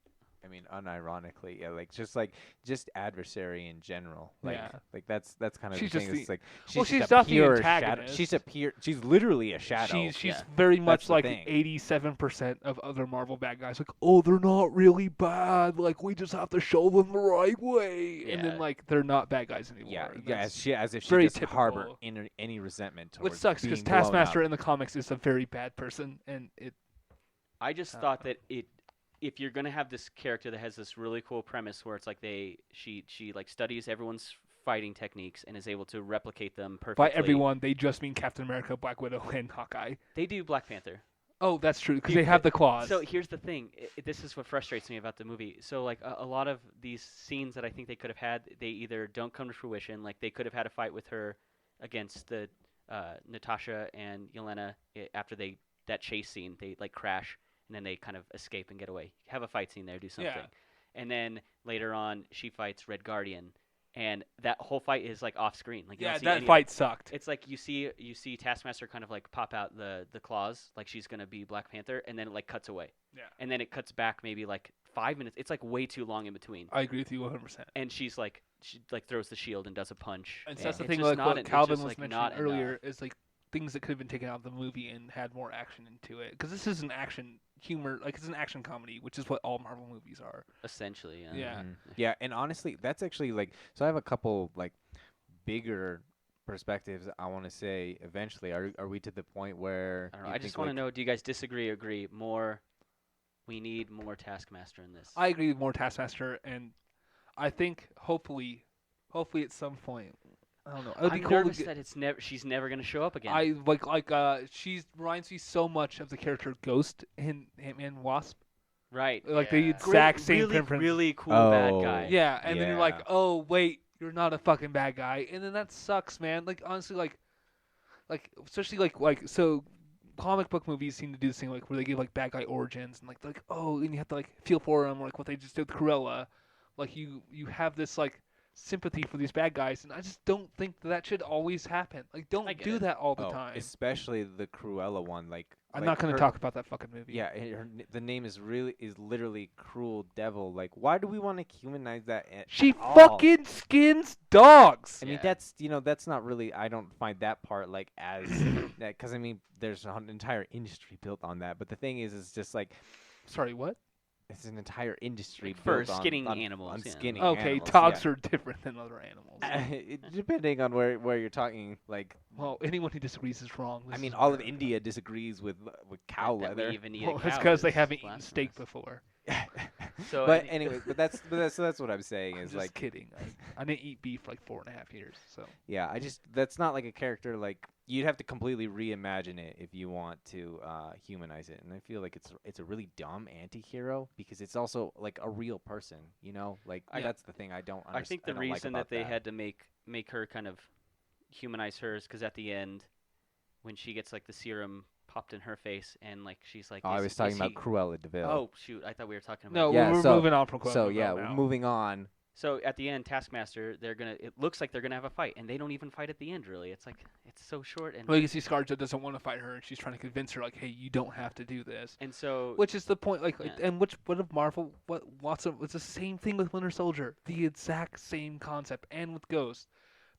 I mean, unironically, yeah, like just adversary in general. Like, Yeah. like that's kind of She's the just thing. It's the- like well, she's she's a not the pure shadow. antagonist. She's literally a shadow. She's Yeah. very much the like thing. 87% of other Marvel bad guys. Like, oh, they're not really bad. Like, we just have to show them the right way. And Yeah. then like they're not bad guys anymore. yeah, And yeah, that's- as if she very doesn't harbor typical. any resentment which towards sucks because being blown Taskmaster up. in the comics is a very bad person, and it. I just thought that if you're gonna have this character that has this really cool premise where it's like she like studies everyone's fighting techniques and is able to replicate them perfectly. By everyone, they just mean Captain America, Black Widow, and Hawkeye. They do Black Panther. Oh, that's true because You- they have the claws. So here's the thing. This is what frustrates me about the movie. So like a lot of these scenes that I think they could have had, they either don't come to fruition. Like they could have had a fight with her against the Natasha and Yelena after that chase scene. They like crash and then they kind of escape and get away. Have a fight scene there, do something. Yeah. And then later on, she fights Red Guardian, and that whole fight is like off screen. Like you yeah, don't see that any fight sucked. It's like you see Taskmaster kind of like pop out the claws, like she's gonna be Black Panther, and then it like cuts away. Yeah. And then it cuts back maybe like 5 minutes. It's like way too long in between. I agree with you 100%. And she throws the shield and does a punch. And so that's the It's thing, just like not what it's Calvin just, was like, mentioning not earlier, enough. is like things that could have been taken out of the movie and had more action into it. Because this is an action humor, like it's an action comedy, which is what all Marvel movies are. Essentially, yeah. Yeah. Yeah, and honestly, that's actually like so. I have a couple like bigger perspectives, I want to say eventually, are we to the point where I don't know. you I think, just want to like, know, do you guys disagree or agree? We need more Taskmaster in this. I agree with more Taskmaster, and I think hopefully at some point, I don't know. It would be I'm cool nervous to get, that she's never going to show up again. I she reminds me so much of the character Ghost in Ant-Man Wasp. right. Like the Yeah. exact same really, preference. really cool bad Oh. guy. Yeah, and then you're like, Yeah. oh wait, you're not a fucking bad guy, and then that sucks, man. Like honestly, like especially like so, comic book movies seem to do this thing like where they give like bad guy origins and like oh, and you have to like feel for them, or like what they just did with Cruella, like you have this like sympathy for these bad guys, and I just don't think that should always happen. Like I don't get do it. that all the Oh, time. especially the Cruella one. Like, I'm like not going her- to talk about that fucking movie. Yeah, the name is literally Cruel Devil. Like, why do we want to humanize that? She at all? fucking skins dogs. I mean, Yeah. that's that's not really. I don't find that part like as that, because I mean, there's an entire industry built on that. But the thing is, it's just like Sorry, what? it's an entire industry Like for built skinning on animals, On yeah. skinning Okay, animals, dogs yeah. are different than other animals. Depending on where you're talking, like, Well, anyone who disagrees is wrong. I This mean, is all of America. India disagrees with cow that we leather. even eat Well, a it's cow because they is haven't eaten blasphemous. steak before. So But any- anyway, that's what I'm saying I'm is just like, kidding. I didn't eat beef for like 4.5 years. So yeah, that's not like a character like you'd have to completely reimagine it if you want to humanize it, and I feel like it's a really dumb anti-hero because it's also like a real person, like I- that's the thing I don't. I think the don't like reason about that they had to make her kind of humanize her is because at the end, when she gets like the serum popped in her face and like she's like, Oh, I is- was talking is about he- Cruella Deville. Oh shoot, I thought we were talking about. no, Yeah, we're so- moving on from Cruella so de Vil yeah, now. moving on. So at the end, Taskmaster, it looks like they're gonna have a fight, and they don't even fight at the end. Really, it's like it's so short, and Well, you can see Scarlett doesn't want to fight her, and she's trying to convince her like, hey, you don't have to do this. so Which is the point, like, Yeah. and what of Marvel, what Watson, it's the same thing with Winter Soldier, the exact same concept, and with Ghost,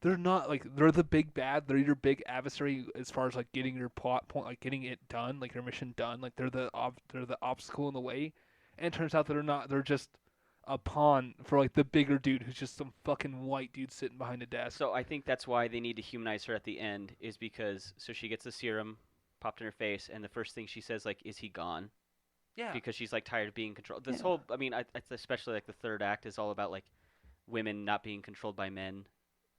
they're not like they're the big bad, they're your big adversary as far as like getting your plot point, like getting it done, like your mission done, like they're the obstacle in the way, and it turns out that they're not, they're just a pawn for like the bigger dude who's just some fucking white dude sitting behind a desk. So I think that's why they need to humanize her at the end, is because so she gets the serum popped in her face, and the first thing she says like, "Is he gone?" Yeah. Because she's like tired of being controlled. This Yeah. whole, I mean, especially like the third act is all about like women not being controlled by men,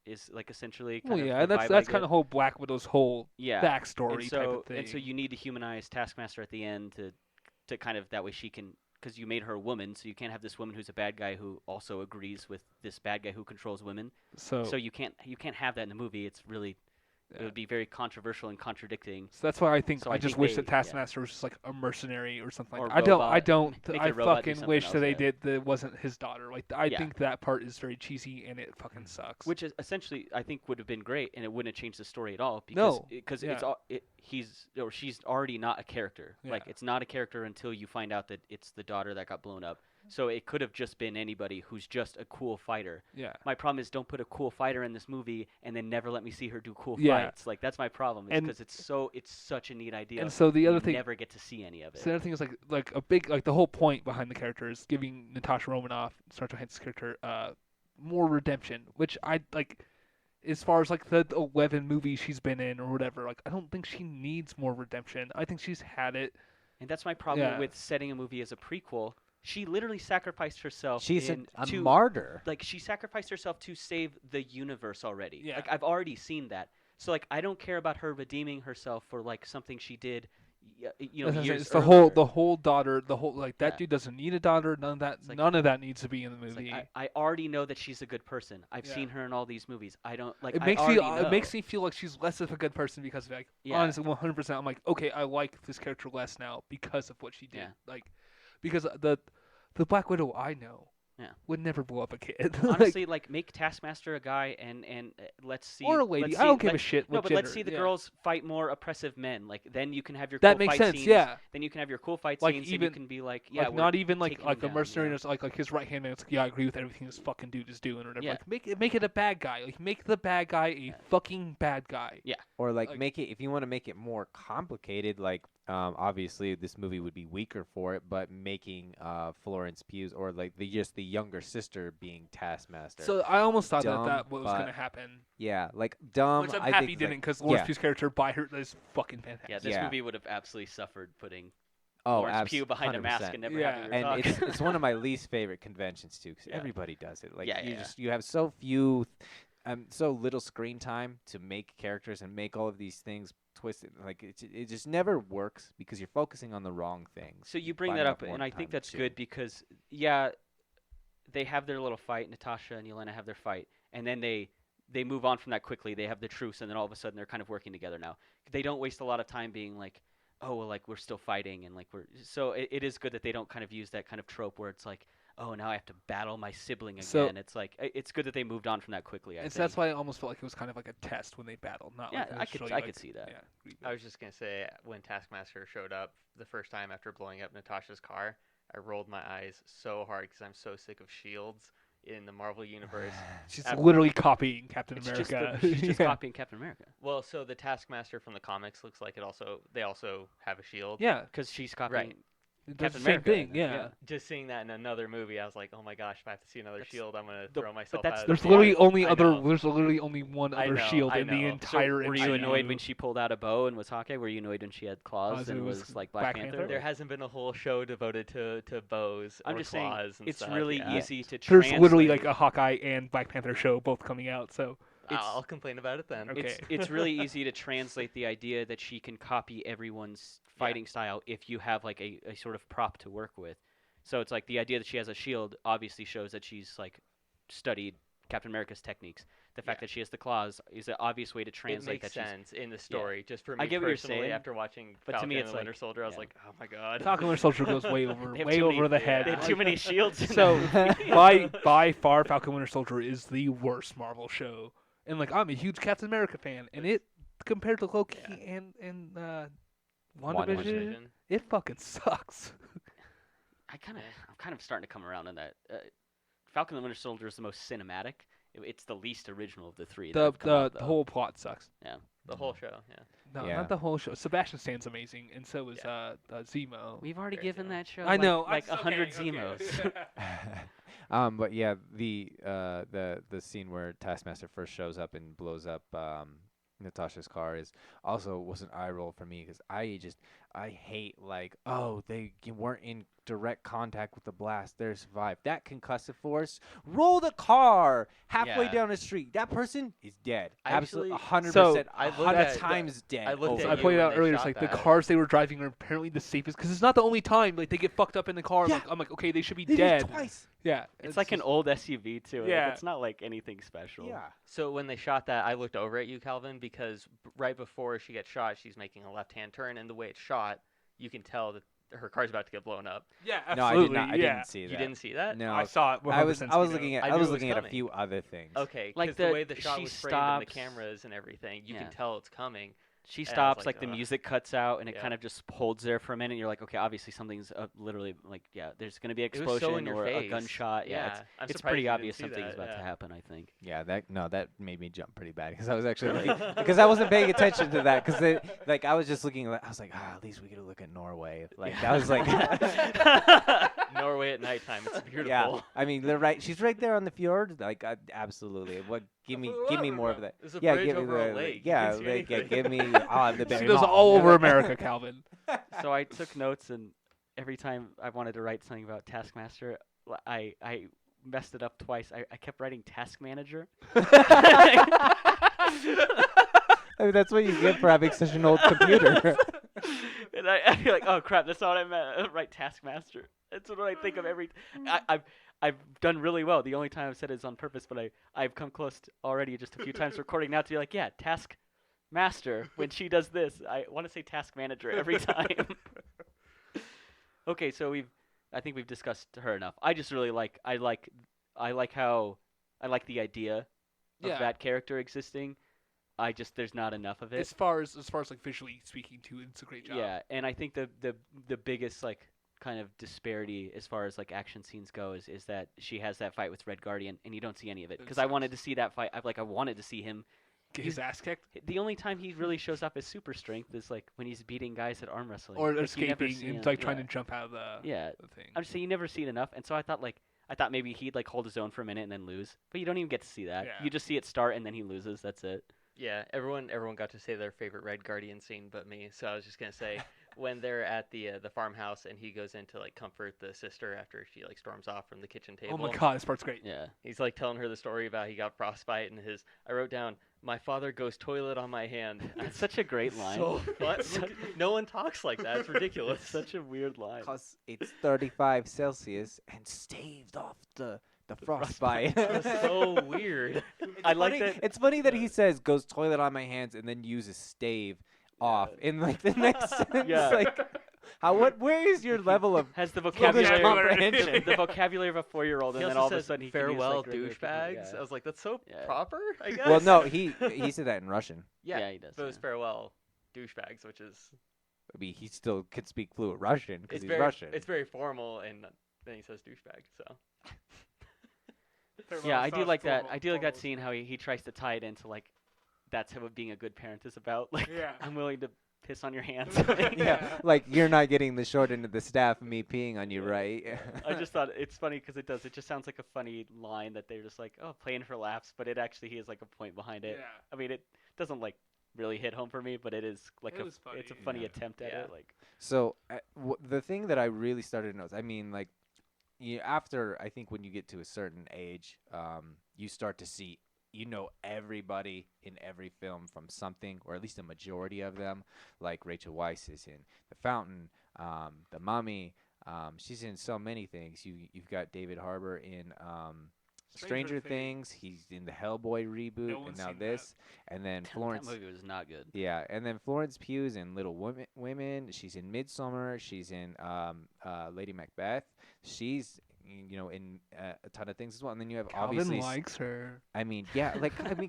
is like essentially. Kind Well, of yeah, the and that's vibe I kind get. of whole Black Widow's whole yeah. backstory and so, type of thing. And so you need to humanize Taskmaster at the end to kind of that way she can, because you made her a woman, so you can't have this woman who's a bad guy who also agrees with this bad guy who controls women. so So you can't have that in the movie. It's really it yeah. would be very controversial and contradicting. So that's why I think So I I just think wish they- that Taskmaster was just like a mercenary or something Or like that. I robot. don't. Make I the robot do fucking something wish else, that they yeah. did that it wasn't his daughter. Like I Yeah. think that part is very cheesy and it fucking sucks. Which is essentially, I think, would have been great, and it wouldn't have changed the story at all because No, because yeah. it's all he's or she's already not a character. Like Yeah. it's not a character until you find out that it's the daughter that got blown up. So it could have just been anybody who's just a cool fighter. yeah. My problem is don't put a cool fighter in this movie and then never let me see her do cool Yeah. fights. Like that's my problem. And- Because it's such a neat idea. And so the you other thing, never get to see any of it. so the other thing is like a big like the whole point behind the character is giving Natasha Romanoff, Scarlett Johansson's character, more redemption, which I like. As far as like the 11 movies she's been in or whatever, like I don't think she needs more redemption. I think she's had it. And that's my problem Yeah. with setting a movie as a prequel. She literally sacrificed herself. She's in a to, martyr. Like she sacrificed herself to save the universe already. Yeah. Like I've already seen that. So like I don't care about her redeeming herself for like something she did, years It's the earlier. whole daughter, the whole like that Yeah. dude doesn't need a daughter. It's like- None of that needs to be in the It's movie. like, I already know that she's a good person. I've Yeah. seen her in all these movies. I don't like. it I makes already me know. it makes me feel like she's less of a good person because like Yeah. honestly 100%. I'm like okay, I like this character less now because of what she did. Yeah. Like because the Black Widow I know Yeah. would never blow up a kid. Honestly, like make Taskmaster a guy and let's see. or a lady. let's I don't see- give a let- shit. No, what but let's gender, see the yeah. girls fight more oppressive men. Like then you can have your That cool makes fight sense. scenes. Yeah. Then you can have your cool fight Like scenes. And even- you can be like, yeah, like we're not even like taking a him down, mercenary, yeah. that's like his right hand man. It's like yeah, I agree with everything this fucking dude is doing or whatever. Yeah. Like make it a bad guy. Like make the bad guy a fucking bad guy. Or like Like- make it, if you want to make it more complicated, like Obviously, this movie would be weaker for it, but making Florence Pugh's or like the younger sister being Taskmaster. So I almost thought Dumb, that was but- going to happen. Yeah, like dumb. Which I'm I happy think, didn't, like, because Lawrence yeah. Pugh's character by her is fucking fantastic. Yeah, this Yeah. movie would have absolutely suffered putting Oh, Lawrence Pugh behind a mask 100%. and never Yeah. having her And talk. it's one of my least favorite conventions too, because Yeah. everybody does it. Like Yeah, you yeah. you have so few, so little screen time to make characters and make all of these things twisted. Like it just never works because you're focusing on the wrong things. So you bring Find that out up, more and I time think to that's chew. good because they have their little fight. Natasha and Yelena have their fight, and then they move on from that quickly. They have the truce, and then all of a sudden they're kind of working together now. They don't waste a lot of time being like, oh, well, like we're still fighting, and like we're so it is good that they don't kind of use that kind of trope where it's like, oh, now I have to battle my sibling again. So- It's like it's good that they moved on from that quickly. I And so think. that's why I almost felt like it was kind of like a test when they battled, not Yeah, like I could I could see that. Yeah, I was just gonna say when Taskmaster showed up the first time after blowing up Natasha's car, I rolled my eyes so hard because I'm so sick of shields in the Marvel universe. she's After- literally copying Captain It's America. she's just Yeah. copying Captain America Well, so the Taskmaster from the comics looks like they also have a shield. Yeah, because she's copying. Right. it does Captain the same America, thing. Yeah. Just seeing that in another movie, I was like, oh my gosh, if I have to see another That's shield, I'm gonna the- throw but myself that's out. Of There's the literally theater. only I other. know. There's literally only one I other know, shield I in the know. So entire. Were you MCU. annoyed when she pulled out a bow and was Hawkeye? Were you annoyed when she had claws it and was was like Black Panther? There hasn't been a whole show devoted to bows I'm or just saying, claws and it's stuff. really yeah. easy to There's translate. literally like a Hawkeye and Black Panther show both coming out. So I'll complain about it then. Okay. It's really easy to translate the idea that she can copy everyone's fighting style if you have like a sort of prop to work with. So it's like the idea that she has a shield obviously shows that she's like studied Captain America's techniques. The fact Yeah. that she has the claws is an obvious way to It translate makes that she's. sense in the story. Just for me I get what you're personally, saying, after watching but to Falcon me and it's the Winter like- Soldier, I was yeah. like, oh my god. Falcon Winter Soldier goes way over, They have way too many- over the yeah. head. They have too many shields. In So that movie. by far, Falcon Winter Soldier is the worst Marvel show, and like I'm a huge Captain America fan, and it compared to Loki Yeah. and WandaVision. WandaVision, it fucking sucks. I'm kind of starting to come around on that. Falcon and the Winter Soldier is the most cinematic. It's the least original of the three. that The have come out, the though. whole plot sucks. The whole show, yeah. No, Yeah. not the whole show. Sebastian Stan's amazing, and so is Zemo. We've already Very given similar. that show. I know, like okay, 100 okay. Zemos. But yeah, the scene where Taskmaster first shows up and blows up Natasha's car was an eye roll for me because I hate like, oh, they weren't in direct contact with the blast, they survived. That concussive force, roll the car halfway Yeah. down the street. That person is dead. I Absolutely, actually- 100%, So, I looked 100 at- times dead. I looked over at I and you pointed when out they earlier, it's shot like the that. cars they were driving are apparently the safest because it's not the only time like they get fucked up in the car. Yeah. I'm like, okay, they should be They did it dead. twice. Yeah, It's like an just- old SUV too. Like, Yeah. it's not like anything special. Yeah. So when they shot that, I looked over at you, Calvin, because right before she gets shot, she's making a left-hand turn, and the way it's shot, you can tell that her car's about to get blown up. Yeah, No, I did absolutely. not. I yeah. didn't see that. You didn't see that? No, I saw it. I was 100% looking at I I knew was it was looking at a coming. few other things. Okay, Like because the the- way the shot she was framed and the stops- cameras and everything, you Yeah. can tell it's coming. She And I was stops, like, like the "Ugh." music cuts out, and it Yeah. kind of just holds there for a minute. And you're like, okay, obviously something's literally like, yeah, there's gonna be an It was so explosion in your or a face. gunshot. Yeah, I'm it's surprised pretty you didn't obvious see something's that, about to yeah. happen. I think. Yeah, that made me jump pretty bad because I was actually looking, because I wasn't paying attention to that because like I was just looking. I was like, at least we get to look at Norway. Like that was like, Norway at nighttime, it's beautiful. yeah. I mean, they're right. She's right there on the fjord. Like absolutely. What? Give me more of that. There's a Yeah, bridge give me over a the lake. You yeah. can't see Like, anything. give me. I'll have the She does all over America, Calvin. So I took notes, and every time I wanted to write something about Taskmaster, I messed it up twice. I kept writing Task Manager. I mean, that's what you get for having such an old computer. And I feel like, oh crap, that's not what I meant. Right, Taskmaster. That's what I think of every. I've done really well. The only time I've said it is on purpose, but I've come close already just a few times recording now to be like, yeah, Taskmaster when she does this. I want to say Task Manager every time. Okay, so I think we've discussed her enough. I just really like the idea of Yeah. that character existing. There's not enough of it. As far as like visually speaking, too, it's a great job. Yeah, and I think the biggest like kind of disparity as far as like action scenes go is that she has that fight with Red Guardian, and you don't see any of it It because I sucks. wanted to see that fight. I wanted to see him get his ass kicked The only time he really shows up as super strength is like when he's beating guys at arm wrestling or like, you never escaping see and him- like trying yeah. to jump out of Yeah, the thing. I'm just saying you never see it enough, and so I thought maybe he'd like hold his own for a minute and then lose, but you don't even get to see that. Yeah. You just see it start and then he loses. That's it. Yeah, everyone got to say their favorite Red Guardian scene, but me. So I was just gonna say when they're at the farmhouse and he goes in to like comfort the sister after she like storms off from the kitchen table. Oh my god, this part's great. Yeah. He's like telling her the story about he got frostbite and I wrote down, "My father goes toilet on my hand." That's such a great line. So fun. No one talks like that. It's ridiculous. It's such a weird line. Because it's 35 Celsius and staved off the frostbite. That's so weird. I like funny- that. It's funny that he says goes toilet on my hands and then uses stave off in like the next sentence. Yeah. Like, where is your level of Has the English vocabulary comprehension? the vocabulary of a 4-year-old, and He then also all of a says, sudden he farewell, can use, like, regular people. douchebags. I was like, that's so Yeah. proper, I guess. Well, no, he said that in Russian. Yeah, he does. But it was Yeah. farewell, douchebags, which is I mean, he still could speak fluent Russian because it's he's very Russian. it's very formal, and then he says douchebag. So Yeah, I do like that. I do like that scene how he tries to tie it into like that's what being a good parent is about. Like Yeah. I'm willing to piss on your hands. yeah, like you're not getting the short end of the staff of me peeing on you, right? I just thought it's funny because it does. It just sounds like a funny line that they're just like, oh, playing for laughs, but it actually he has like a point behind it. Yeah. I mean, it doesn't like really hit home for me, but it is like It was funny, it's a funny yeah. attempt at Yeah. it. Like So the thing that I really started to notice, I mean, like, after I think when you get to a certain age, you start to see, everybody in every film from something, or at least a majority of them. Like Rachel Weisz is in The Fountain, The Mummy. She's in so many things. You've got David Harbour in Stranger Things. He's in the Hellboy reboot, No and one's now seen this, and then Florence. that movie was not good. Yeah, and then Florence Pugh's in Little Women. She's in Midsummer. She's in Lady Macbeth. She's in a ton of things as well. And then you have Calvin obviously. likes her. I mean, yeah,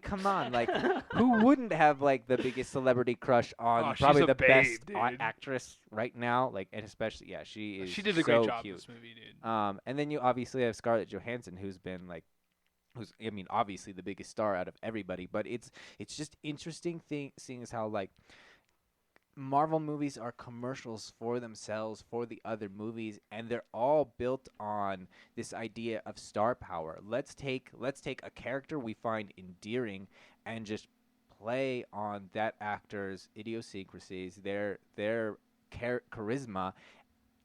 come on, like who wouldn't have like the biggest celebrity crush on Oh, she's probably a the best babe, dude. actress right now? Like, and especially she is. She did a so great job cute. in this movie, dude. And then you obviously have Scarlett Johansson, who's I mean, obviously the biggest star out of everybody. But it's just interesting seeing as how like Marvel movies are commercials for themselves, for the other movies, and they're all built on this idea of star power. Let's take a character we find endearing and just play on that actor's idiosyncrasies, their charisma,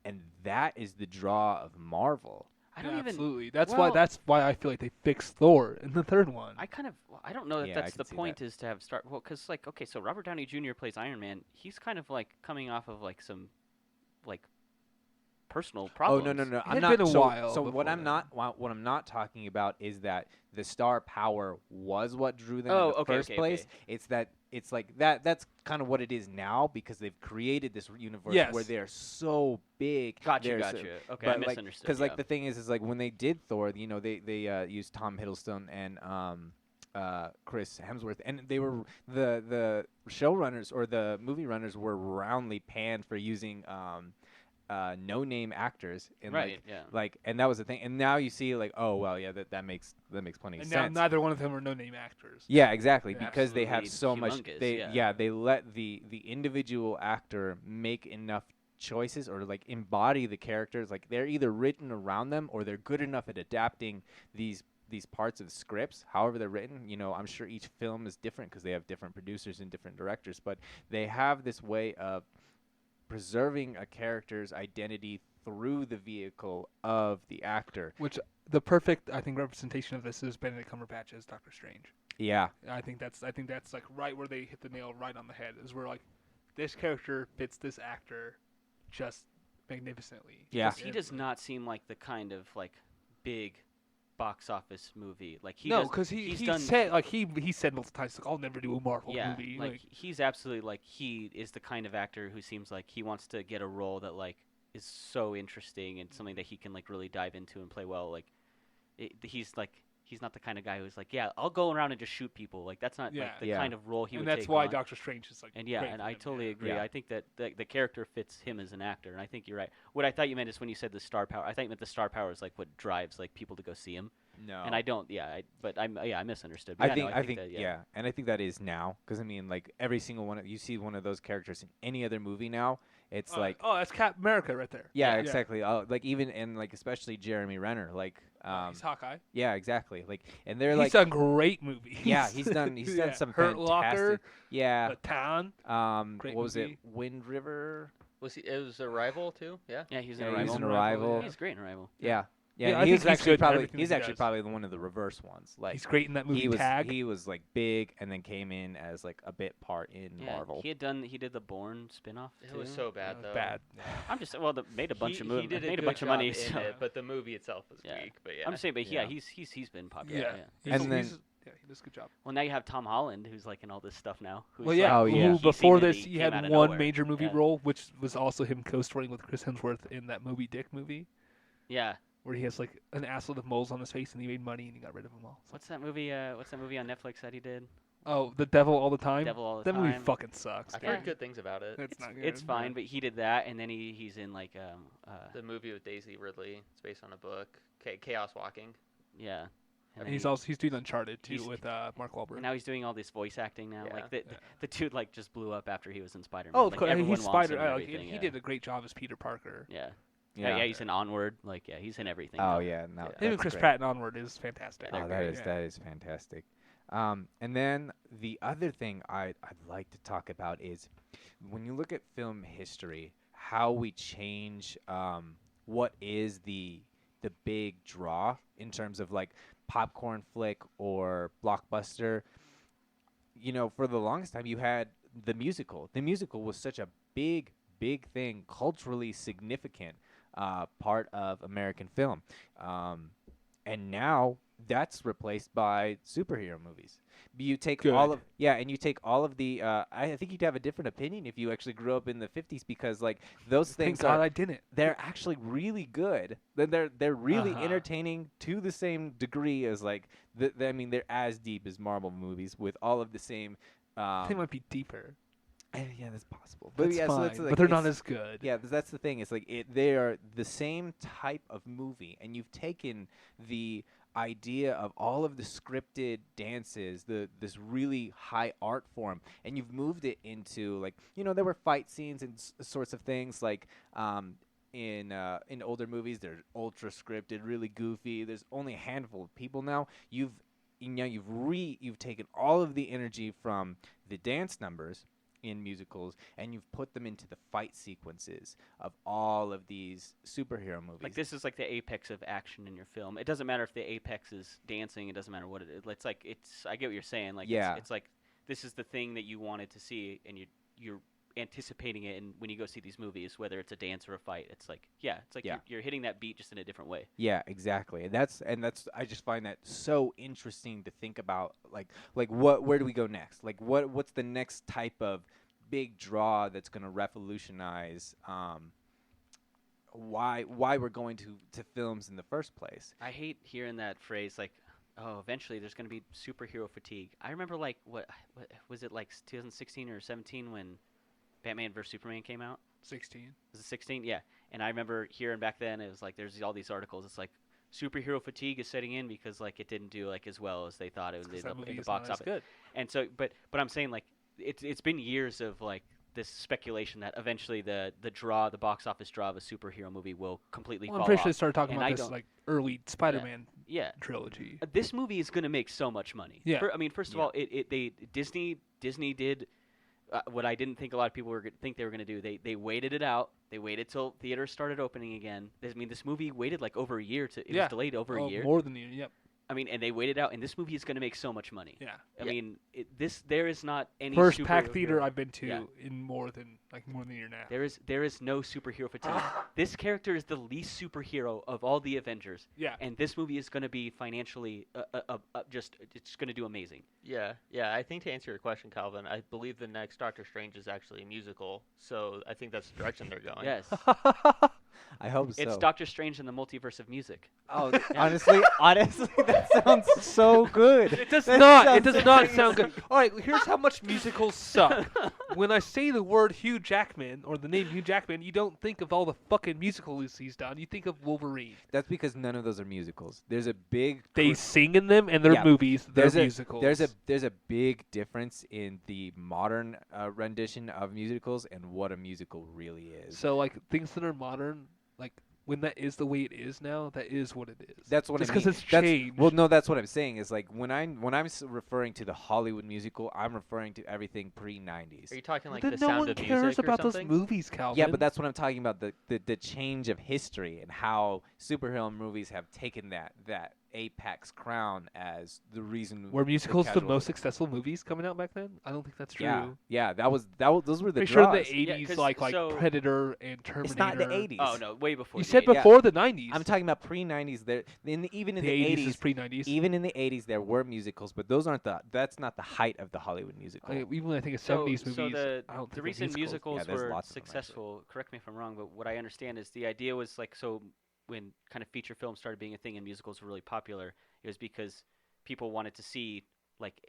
and that is the draw of Marvel. I don't Yeah, even. absolutely. That's well- why I feel like they fixed Thor in the third one. I don't know if Yeah, I that's can the see point that. is to have start well because like okay so Robert Downey Jr. plays Iron Man. He's kind of like coming off of like some like personal problems. Oh no! It I'm had not. been a so while so what before I'm then. what I'm not talking about is that the star power was what drew them Oh, in the okay, first okay, place. okay. It's that it's like that. That's kind of what it is now because they've created this universe Yes. where they're so big. Gotcha. they're so- Okay, but I like, misunderstood. Because yeah. like the thing is like when they did Thor, they used Tom Hiddleston and Chris Hemsworth, and they were the showrunners or the movie runners were roundly panned for using no name actors in right. Yeah. and that was the thing. And now you see like, oh well, yeah, that makes plenty of and now sense. neither one of them are no-name actors. Yeah, exactly, Yeah, because they have absolutely so much. humongous, They let the individual actor make enough choices or like embody the characters. Like they're either written around them or they're good enough at adapting these parts of the scripts, however they're written. I'm sure each film is different because they have different producers and different directors, but they have this way of preserving a character's identity through the vehicle of the actor. Which the perfect, I think, representation of this is Benedict Cumberbatch as Doctor Strange. Yeah. I think that's like right where they hit the nail right on the head. Is where like this character fits this actor just magnificently. Yeah. He does not seem like the kind of like big box office movie. Like he no, does- because he's he done. said like he said multiple times like I'll never do a Marvel Yeah, movie. like he's absolutely like he is the kind of actor who seems like he wants to get a role that like is so interesting and something that he can like really dive into and play well. Like he's not the kind of guy who's like, yeah, I'll go around and just shoot people. Like that's not Yeah. like the Yeah. kind of role he and would that's take why on. Doctor Strange is like. And yeah, great and for I him, totally yeah. agree. Yeah. I think that the character fits him as an actor, and I think you're right. What I thought you meant is when you said the star power. I thought you meant the star power is like what drives like people to go see him. No. And I don't. Yeah, I misunderstood. But I think yeah, and I think that is now because I mean, like every single one you see one of those characters in any other movie now, it's like that's Cap America right there. yeah, exactly. Like even and like especially Jeremy Renner, like He's Hawkeye. yeah, exactly. Like and they're He's like done great movies. yeah, he's done some Hurt fantastic Locker, yeah. The Town. What Great was it? movie. Wind River. Was he? It was Arrival too. Yeah. Yeah, he's in Yeah, Arrival. he's in Arrival, Arrival. yeah. He's great in Arrival. Yeah. Yeah, Yeah, I he think was he's actually good in probably everything he's he actually does. probably one of the reverse ones. Like He's great in that movie Tag. he was like big and then came in as like a bit part in Yeah, Marvel. he did the Bourne spin-off It too. was so bad That though. was bad. I'm just made a bunch of He movies. did Made a good bunch of job money. in So. it, but the movie itself was Yeah. weak. But yeah. I'm just saying, but Yeah. he's been popular. Yeah. Yeah. And then- He does a good job. Well, now you have Tom Holland, who's like in all this stuff now. Who's Well, yeah. Oh, yeah. Who he before seemed to this, be- he came out had of one nowhere. major movie Yeah. role, which was also him co-starring with Chris Hemsworth in that Moby Dick movie, Yeah. where he has like an asslet of moles on his face, and he made money and he got rid of them all. What's that movie? What's that movie on Netflix that he did? Oh, The Devil All the Time. Devil All the that Time. movie fucking sucks. I've dude. heard good things about it. It's not good. It's fine, but he did that, and then he's in like The movie with Daisy Ridley. It's based on a book. Chaos Walking. yeah. And then he's doing Uncharted too with Mark Wahlberg. And now he's doing all this voice acting now. Yeah. Like the dude like just blew up after he was in Spider-Man. Oh, of like, course. everyone He's wants Spider. him and Like, everything, he yeah. did a great job as Peter Parker. Yeah. Yeah, he's in Onward. Like, yeah, he's in everything. Oh now. yeah, no. Yeah. Him that's and Chris great. Pratt in Onward is fantastic. Yeah, Oh, they're that great. is fantastic. And then the other thing I'd like to talk about is when you look at film history, how we change what is the big draw in terms of like popcorn flick or blockbuster. You know, for the longest time you had the musical. The musical was such a big thing, culturally significant part of American film. And now that's replaced by superhero movies. You take all Good. of and you take all of the. I think you'd have a different opinion if you actually grew up in the '50s because like those Thank things God are I didn't. they're actually really good. They're really Uh-huh. entertaining to the same degree as like I mean they're as deep as Marvel movies with all of the same. They might be deeper. Yeah, that's possible. But That's yeah, fine, so that's like, but they're not it's- as good. Yeah, that's the thing. It's like they are the same type of movie, and you've taken the idea of all of the scripted dances, this really high art form, and you've moved it into like there were fight scenes and sorts of things like in older movies they're ultra scripted, really goofy. There's only a handful of people now. You've taken all of the energy from the dance numbers in musicals and you've put them into the fight sequences of all of these superhero movies. Like this is like the apex of action in your film. It doesn't matter if the apex is dancing. It doesn't matter what it is. It's like I get what you're saying. Like Yeah. it's like this is the thing that you wanted to see, and you're anticipating it. And when you go see these movies, whether it's a dance or a fight, it's like Yeah. you're hitting that beat just in a different way. Yeah, exactly. And that's I just find that so interesting to think about like where do we go next? Like what's the next type of big draw that's going to revolutionize why we're going to films in the first place. I hate hearing that phrase like, oh, eventually there's going to be superhero fatigue. I remember like what was it like 2016 or 17 when Batman vs Superman came out? 16. Was it 16? Yeah. And I remember hearing back then it was like there's all these articles. It's like superhero fatigue is setting in because like it didn't do like as well as they thought it would in the box office. Good. And so, but I'm saying like it's been years of like this speculation that eventually the box office draw of a superhero movie will completely Well, fall I'm pretty off. sure they started talking And about I this don't- like early Spider-Man Yeah. trilogy. This movie is going to make so much money. Yeah. I mean, first of all, Disney did what I didn't think a lot of people think they were going to do. They waited it out. They waited till theaters started opening again. I mean, this movie waited like over a year it was delayed over a year. More than a year. Yep. I mean, and they waited out, and this movie is going to make so much money. Yeah. I mean, there is not any First packed superhero- theater I've been to Yeah. in more than a year now. There is no superhero fatigue. This character is the least superhero of all the Avengers. Yeah. And this movie is going to be financially it's going to do amazing. Yeah. I think to answer your question, Calvin, I believe the next Doctor Strange is actually a musical, so I think that's the direction they're going. Yes. I hope so. It's Doctor Strange in the multiverse of music. Oh, honestly, that sounds so good. It does That not. It sounds does not sound good. All right, here's how much musicals suck. when I say the word Hugh Jackman or the name Hugh Jackman, you don't think of all the fucking musicals he's done. You think of Wolverine. That's because none of those are musicals. There's a big They sing in them, and they're Yeah, movies. They're there's musicals. there's a big difference in the modern rendition of musicals and what a musical really is. So like things that are modern, like when that is the way it is now, that is what it is. That's what Just I mean. because it's changed. Well, no, that's what I'm saying. Is like when I'm referring to the Hollywood musical, I'm referring to everything pre-90s. Are you talking like then the no Sound one of cares Music or about those something? movies, Calvin. Yeah, but that's what I'm talking about, the change of history and how superhero movies have taken that apex crown as the reason. Were musicals the casual- most successful movies coming out back then? I don't think that's true. Yeah, those were the Pretty sure in draws. the 80s, 'cause like so- Predator and Terminator. It's not the 80s. Oh no, way before. You the said 80s. before the 90s. I'm talking about pre-90s. There, even in the the 80s is 80s, pre-90s. even in the 80s, there were musicals, but that's not the height of the Hollywood musical. Even when I think of So, 70s movies, so the I don't think reason of musicals. musicals there's were lots of them, actually. successful, correct me if I'm wrong, but what I understand is the idea was like, so when kind of feature films started being a thing and musicals were really popular, it was because people wanted to see like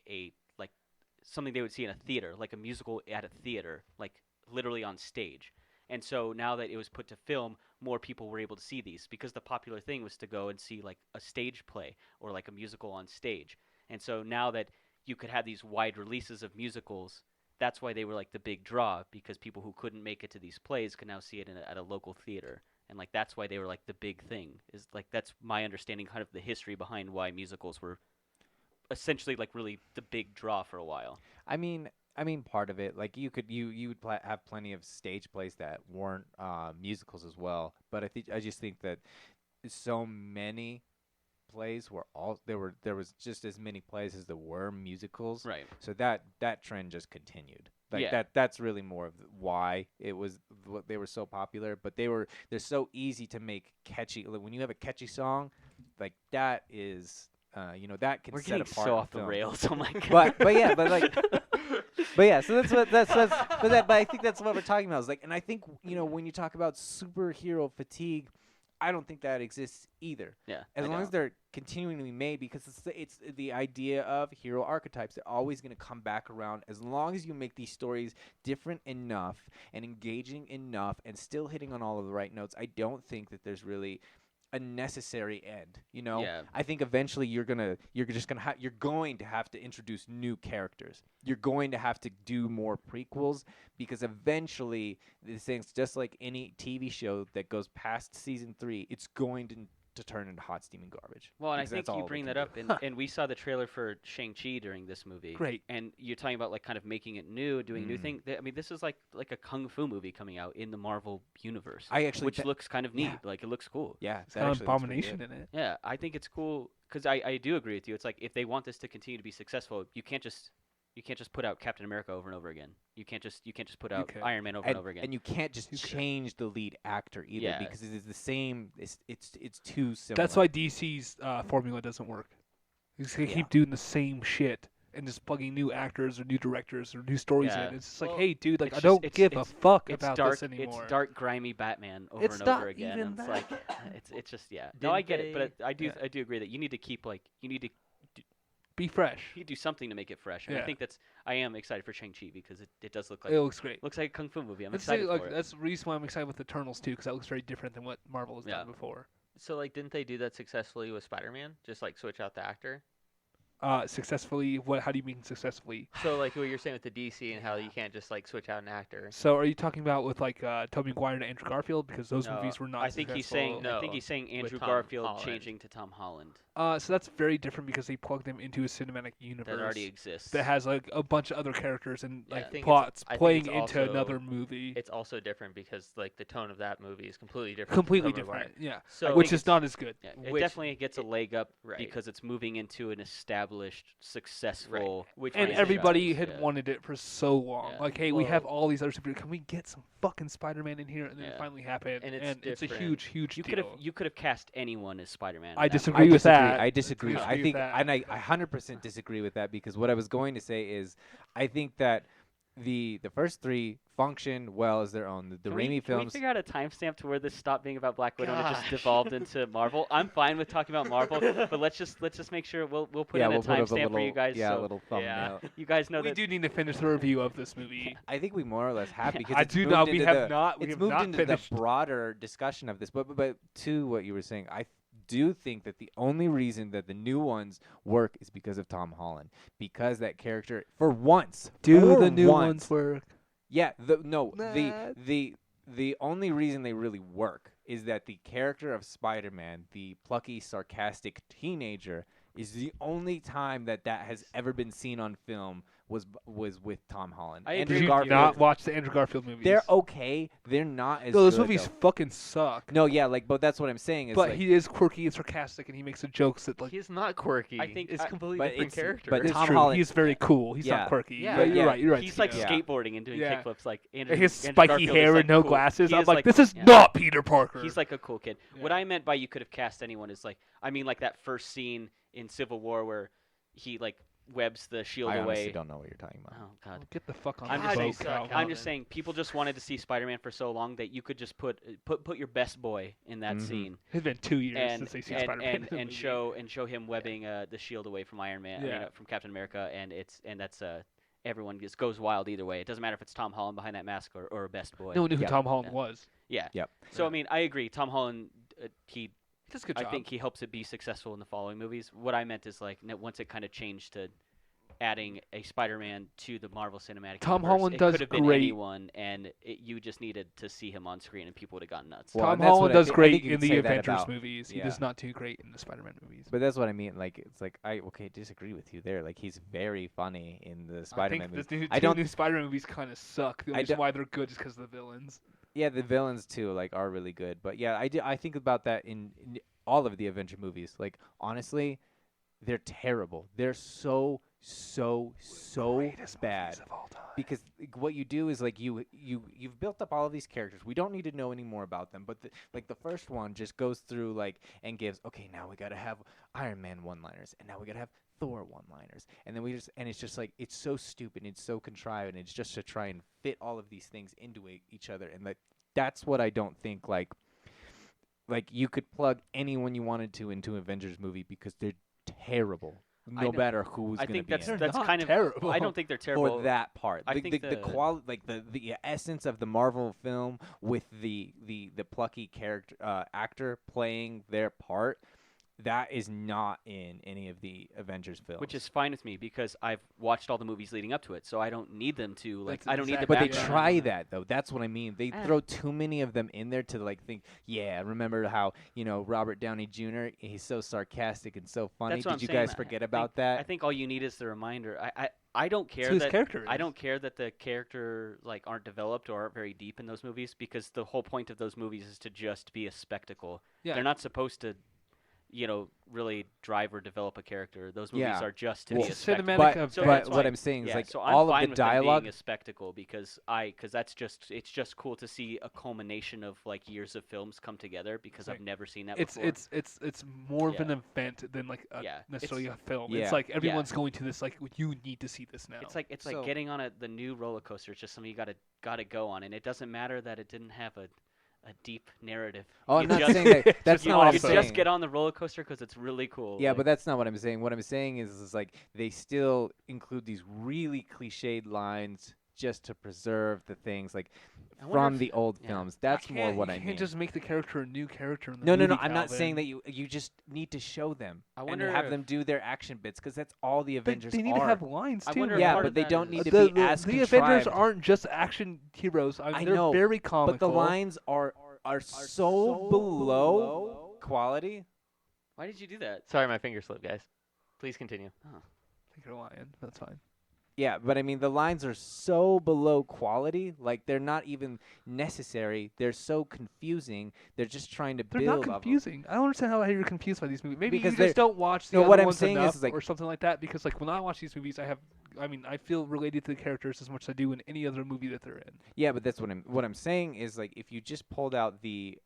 something they would see in a theater, like a musical at a theater, like literally on stage. And so now that it was put to film, more people were able to see these because the popular thing was to go and see like a stage play or like a musical on stage. And so now that you could have these wide releases of musicals, that's why they were like the big draw, because people who couldn't make it to these plays could now see it at a local theater. And like that's why they were like the big thing. Is like that's my understanding, kind of the history behind why musicals were essentially like really the big draw for a while. I mean, part of it, like you would have plenty of stage plays that weren't musicals as well. But I just think that so many plays there was just as many plays as there were musicals. Right. So that trend just continued. Like Yeah. that's really more of why they were so popular. But they're so easy to make catchy. Like when you have a catchy song, like that is that can We're set getting apart so a off the film. rails. Oh my god. But yeah, so but I think that's what we're talking about. Is like, and I think when you talk about superhero fatigue, I don't think that exists either. Yeah. As I long as don't. they're continuing to be made, because it's the idea of hero archetypes. They're always going to come back around as long as you make these stories different enough and engaging enough and still hitting on all of the right notes. I don't think that there's really a necessary end. Yeah. I think eventually you're going to have to introduce new characters. You're going to have to do more prequels, because eventually these things, just like any TV show that goes past season 3, it's going to turn into hot steaming garbage. Well, and I because think that's you all bring they that can up, and we saw the trailer for Shang-Chi during this movie. Great. And you're talking about like kind of making it new, doing new thing. I mean, this is like a kung fu movie coming out in the Marvel universe. which looks kind of neat. yeah. Like it looks cool. Yeah, It's got Abomination in it. Yeah, I think it's cool because I do agree with you. It's like if they want this to continue to be successful, you can't just put out Captain America over and over again. You can't just put out can. Iron Man over and over again. And you can't just change the lead actor either, Yeah. because it is the same. It's too similar. That's why DC's formula doesn't work. They Yeah. keep doing the same shit and just plugging new actors or new directors or new stories Yeah. in. It's just like, Well, hey, dude, like it's I don't just- give a fuck it's about dark. this anymore. It's dark, grimy Batman over It's and not over again. even And it's that. like it's just yeah. No, Didn't I get it, but they- I do Yeah. I do agree that you need to keep Be fresh. you do something to make it fresh. And I Yeah. think I am excited for Shang-Chi because it does look like It looks great. looks like a kung fu movie. I'm Let's excited say, like, for it. that's the reason why I'm excited with Eternals too, because that looks very different than what Marvel has Yeah. done before. So like, didn't they do that successfully with Spider-Man? Just like switch out the actor. Successfully, what? How do you mean successfully? So like what you're saying with the DC and how you can't just like switch out an actor. So, are you talking about with like Tobey Maguire and Andrew Garfield, because those No, movies were not? I think he's saying successful? I think No, he's saying Andrew Tom Garfield Holland. changing to Tom Holland So that's very different because they plugged them into a cinematic universe that already exists. that has like a bunch of other characters and Yeah. like I think it's- plots I think playing it's into also- another movie. It's also different because like the tone of that movie is completely different. Completely from Maguire. different, yeah. So Which think is not as good. Yeah, it which- definitely gets a leg up right. because it's moving into an established, successful. Which And franchise, everybody had yeah. wanted it for so long. Yeah. Like, hey, we have Well- all these other superheroes. Can we get some fucking Spider-Man in here? And then it Yeah. finally happened. And it's a different. huge, huge You deal. could have cast anyone as Spider-Man. I in that disagree movie. with that. I disagree. Disagree I with think, that. and I 100% disagree with that, because what I was going to say is, I think that the first three function well as their own. The Can Raimi we films. figure out a timestamp to where this stopped being about Black Widow and it just Gosh. devolved into Marvel? I'm fine with talking about Marvel, but let's just make sure we'll put in we'll a put up timestamp for you guys. Yeah, so a little thumbnail. you guys know We that. do need to finish the review of this movie. I think we more or less have because I it's do moved not. We into have the- not. We It's have moved not into finished. the broader discussion of this, but to what you were saying, I do think that the only reason that the new ones work is because of Tom Holland, because that character for once work? Yeah, Nah. the only reason they really work is that the character of Spider-Man, the plucky, sarcastic teenager, is the only time that has ever been seen on film was with Tom Holland. I Andrew agree Did you with you. not watch the Andrew Garfield movies? They're okay. They're not as No, those good, movies though. fucking suck. No, yeah, but that's what I'm saying. Is But like, he is quirky and sarcastic, and he makes the jokes that like. He's not quirky. I think it's I- completely but different it's- character. but It's Tom true. Holland- He's very cool. He's Yeah. not quirky. Yeah. You're right. You're right. He's like Steve. Yeah. skateboarding and doing Yeah. kickflips like And Andrew. his Andrew spiky Garfield hair is, like, and no cool. glasses. He I'm is, like, this is yeah. not Peter Parker. He's like a cool kid. Yeah. What I meant by you could have cast anyone is like, I mean, like that first scene in Civil War where he like webs the shield I away. honestly don't know what you're talking about. Oh God. Get the fuck on I'm the just boat, saying. suck, Calvin. I'm just saying. People just wanted to see Spider-Man for so long that you could just put your best boy in that Mhm. scene It's been 2 years and since they seen Spider-Man. in the and movie. show him webbing the shield away from Iron Man, Yeah. from Captain America, and that's everyone just goes wild either way. It doesn't matter if it's Tom Holland behind that mask or a best boy. No one knew who Yep. Tom Holland Yeah. was. Yeah. Yep. So I Yeah. mean, I agree. Tom Holland, he He does a good I job. think he helps it be successful in the following movies. What I meant is like once it kind of changed to adding a Spider-Man to the Marvel Cinematic Tom Universe, Holland it does could have been great. anyone, and you just needed to see him on screen, and people would have gone nuts. Well, Tom and that's what Holland I does think- I great think you in can the say that Avengers about- movies. He yeah. does not do great in the Spider-Man movies. But that's what I mean. Like, it's like I disagree with you there. Like, he's very funny in the Spider-Man I think movies. the I don't- new Spider-Man movies kind of suck. The I only reason don't- why they're good is because of the villains. Yeah, the villains too, like, are really good. But yeah, I think about that in all of the Avenger movies. Like, honestly, they're terrible. They're so Greatest bad. movies of all time. Because what you do is like you've built up all of these characters. We don't need to know any more about them. But the first one just goes through like and gives, okay, now we gotta have Iron Man one-liners, and now we gotta have Thor one-liners, and then it's just like it's so stupid, and it's so contrived, and it's just to try and fit all of these things into each other, and that's what I don't think like you could plug anyone you wanted to into an Avengers movie because they're terrible. I No know- matter who's I going to think be that's in it. They're that's not kind of terrible. I don't think they're terrible For that part, I the think the quality, like the essence of the Marvel film with the plucky character actor playing their part, that is not in any of the Avengers films. which is fine with me because I've watched all the movies leading up to it, so I don't need them to like. That's I don't need the But they background. try that though. That's what I mean. They Eh. throw too many of them in there to like think. Yeah, remember how Robert Downey Jr. He's so sarcastic and so funny. That's what Did you I'm saying. guys I forget think- about that? I think all you need is the reminder. I don't care That's who his that character I is. don't care that the character like aren't developed or aren't very deep in those movies because the whole point of those movies is to just be a spectacle. Yeah. They're not supposed to, really drive or develop a character. Those movies Yeah. are just to Well, be a It's spectacle. cinematic but of So but that's what why- I'm saying is Yeah, like so I'm all fine of the with them dialogue. being a spectacle because that's just it's just cool to see a culmination of like years of films come together because I've Right. never seen that It's before. it's more of an Yeah. event than like Yeah. necessarily a film. Yeah. It's like everyone's going to this like you need to see this now. It's like So- getting on the new roller coaster. It's just something you gotta go on, and it doesn't matter that it didn't have a deep narrative. Oh, I'm You not just- saying that. That's you not what I'm could saying. just get on the roller coaster because it's really cool. Yeah, like- but that's not what I'm saying. What I'm saying is like they still include these really cliched lines just to preserve the things like I wonder from if- the old yeah. films. That's more what you I can't mean. just make the character a new character in the No, movie, I'm not saying Calvin. that you just need to show them I and wonder have if- them do their action bits because that's all the Avengers They need are. to have lines I too. wonder man. if Yeah, part but of they that don't is- need to the, be as the Avengers contrived. aren't just action heroes. I they're know, very comical. But the lines are so below quality. Why did you do that? Sorry, my finger slipped, guys. Please continue. Oh. I think you're lying. That's fine. Yeah, but I mean the lines are so below quality, like they're not even necessary. They're so confusing. They're just trying to They're build not up a- confusing. I don't understand how you're confused by these movies. Maybe Because you they're- just don't watch the No, other what I'm ones saying is, enough like- or something like that. Because like when I watch these movies, I feel related to the characters as much as I do in any other movie that they're in. Yeah, but that's what I'm saying is like if you just pulled out the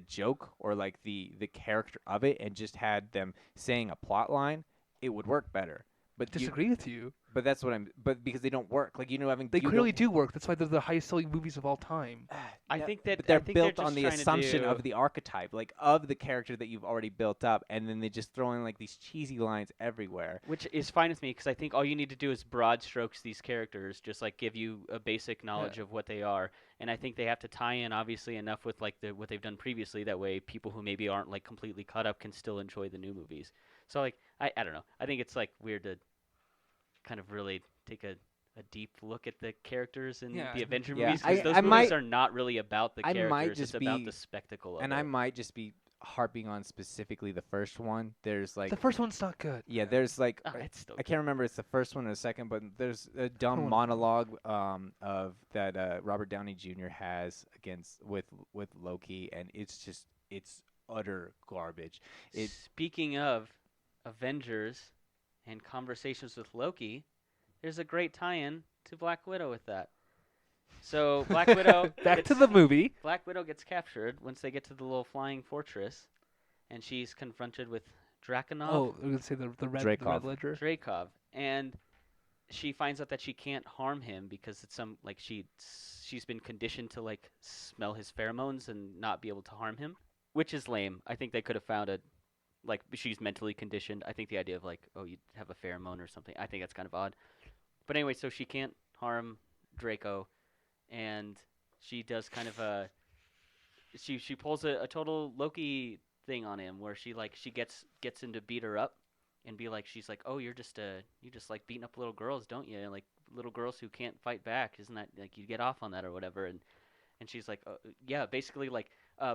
joke or like the character of it and just had them saying a plot line, it would work better. But disagree with you. But that's what I'm. But because they don't work, like having They you clearly don't- do work. That's why they're the highest-selling movies of all time. I Yeah, think that but they're I think they're built on just the trying to assumption do- of the archetype, like of the character that you've already built up, and then they just throw in like these cheesy lines everywhere. Which is fine with me because I think all you need to do is broad strokes these characters, just like give you a basic knowledge of what they are. And I think they have to tie in obviously enough with like what they've done previously. That way, people who maybe aren't like completely caught up can still enjoy the new movies. So like I don't know. I think it's like weird to kind of really take a deep look at the characters in Yeah, the Avenger yeah, movies because those I movies might- are not really about the I characters. might It's just about be- the spectacle of And it. I might just be harping on specifically the first one. There's like The first one's not good. yeah, there's like It's still I can't remember if it's the first one or the second, but there's a dumb one. monologue of that Robert Downey Jr. has with Loki, and it's utter garbage. Speaking of Avengers and conversations with Loki, there's a great tie-in to Black Widow with that. So Black Widow Back to the movie. Black Widow gets captured once they get to the little flying fortress, and she's confronted with Drakenov, Oh, we're gonna say the red Dreykov. ledger. Dreykov, and she finds out that she can't harm him because it's some like she's been conditioned to like smell his pheromones and not be able to harm him, which is lame. I think they could have found like she's mentally conditioned. I think the idea of like, oh, you have a pheromone or something, I think that's kind of odd. But anyway, so she can't harm Draco, and she does kind of a she pulls a total Loki thing on him where she gets him to beat her up and be like, she's like, oh, you just like beating up little girls, don't you? Like little girls who can't fight back, isn't that like you get off on that or whatever? And she's like, yeah, basically like,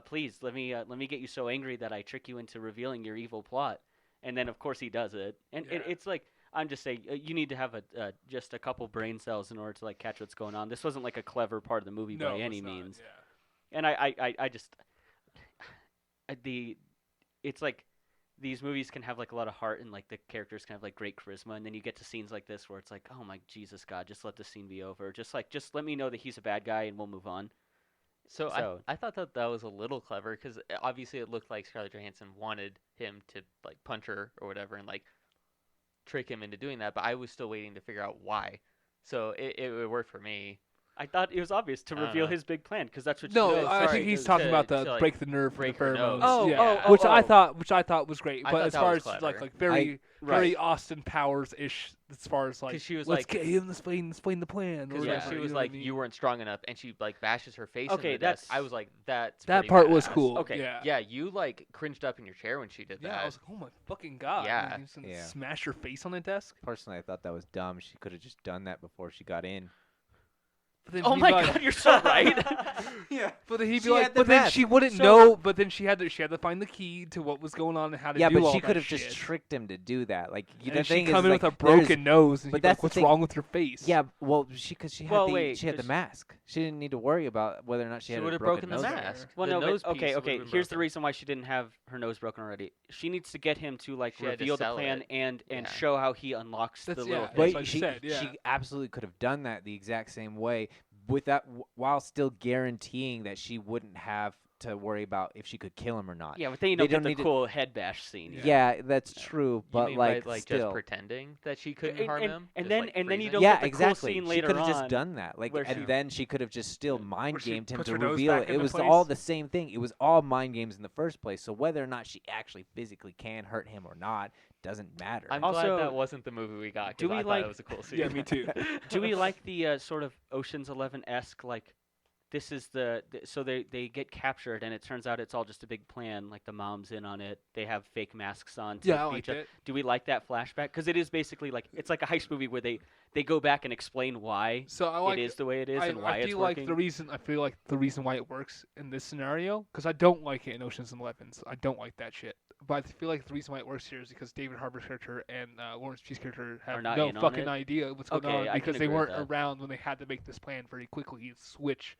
please let me get you so angry that I trick you into revealing your evil plot. And then of course he does it, and it's like, I'm just saying, you need to have just a couple brain cells in order to like catch what's going on. This wasn't like a clever part of the movie by any means. Yeah. And I just it's like these movies can have like a lot of heart and like the characters can have like great charisma, and then you get to scenes like this where it's like, oh my Jesus God, just let the scene be over. Just let me know that he's a bad guy and we'll move on. So I thought that was a little clever because obviously it looked like Scarlett Johansson wanted him to like punch her or whatever and like trick him into doing that, but I was still waiting to figure out why. So it worked for me. I thought it was obvious to I don't reveal know. his big plan because that's what. No, she does. I sorry, think he's to- talking about to, the like, break the nerve for the break her pheromones. nose. Oh, yeah. oh, which oh. I thought was great. I But thought as that far was as clever. like very Right. Austin Powers ish, as far as like 'Cause she was let's like- get him explain the plan. Or Because whatever, she you was know what I like, mean? you weren't strong enough, and she like bashes her face Okay, into the desk. that's- I was like, that's that pretty part was badass. cool. Okay, Yeah. Yeah, you like cringed up in your chair when she did Yeah, that. I was like, oh my fucking god! Yeah. And you just Yeah. smash her face on the desk. Personally, I thought that was dumb. She could have just done that before she got in. But then Oh he'd my be like- God, you're so right. Yeah. But then he'd be She like, had the but then mask. she wouldn't So- know. But then she had to find the key to what was going on and how to Yeah, do but all she that could have shit. just tricked him to do that. Like, the And thing she'd come is, in like, with a there's- broken nose, and but he'd be that's like, the "What's thing. wrong with your face?" Yeah, well, because she had Well, the wait, she had the 'cause- mask. She didn't need to worry about whether or not she She had would a have broken broken the nose. mask. Well, The no, nose but piece okay. would've been Here's the broken. reason why she didn't have her nose broken already. She needs to get him to like She had to reveal the sell plan it. and Yeah. show how he unlocks That's- the little yeah, thing. that's But what she said, yeah. she absolutely could have done that the exact same way, with that while still guaranteeing that she wouldn't have to worry about if she could kill him or not. Yeah, but then you They don't get don't the need to- cool head bash scene. Yeah, that's true, You but mean like, by, like still. just pretending that she couldn't harm him, and Just, then like, and then you freezing? don't Yeah, get the exactly. cool scene She later could have on. just done that, like, where and she- then she could have just still mind Where she gamed him puts to her nose reveal back it. It into was all place. the same thing. It was all mind games in the first place. So whether or not she actually physically can hurt him or not doesn't matter. I'm Also, glad that wasn't the movie we got. 'Cause do we I thought like- it was a cool scene. Yeah, me too. Do we like the sort of Ocean's 11-esque, like, this is so they get captured and it turns out it's all just a big plan, like the mom's in on it, they have fake masks on to Yeah, I beat liked each other. it. Do we like that flashback? Because it is basically like, it's like a heist movie where they go back and explain why So I like it is the way it is and why I it's feel working. I feel like the reason why it works in this scenario, because I don't like it in Ocean's 11s. I don't like that shit. But I feel like the reason why it works here is because David Harbour's character and Lawrence Chi's character have not no in on fucking it? idea what's going Okay, on I can because they agree with weren't that. around when they had to make this plan very quickly and switch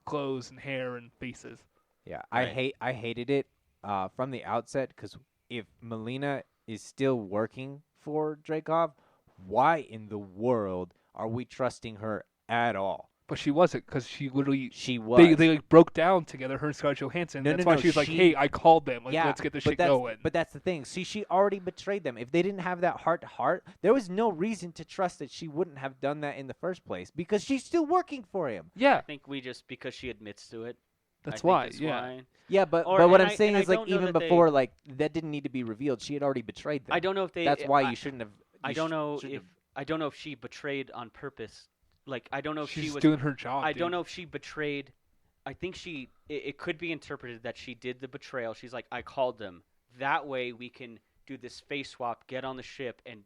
clothes and hair and faces. Yeah, Right. I hated it from the outset because if Melina is still working for Dreykov, why in the world are we trusting her at all? But she wasn't, because she literally She was. they like broke down together, her and Scarlett Johansson. No, That's no, why no, she was like, she- "Hey, I called them. Like, yeah, let's get this but shit that's, going." But that's the thing. See, she already betrayed them. If they didn't have that heart to heart, there was no reason to trust that she wouldn't have done that in the first place because she's still working for him. Yeah, I think we just because she admits to it. that's I why. think is Yeah. why. Yeah, but Or- what and I'm I- saying and I is like don't know even that they- before like that didn't need to be revealed. She had already betrayed them. I don't know if they. That's why I, you shouldn't have. I you don't sh- know shouldn't if have- I don't know if she betrayed on purpose. Like I don't know if She's she was. doing her job. I dude. don't know if she betrayed. I think she. It could be interpreted that she did the betrayal. She's like, I called them. That way we can do this face swap, get on the ship, and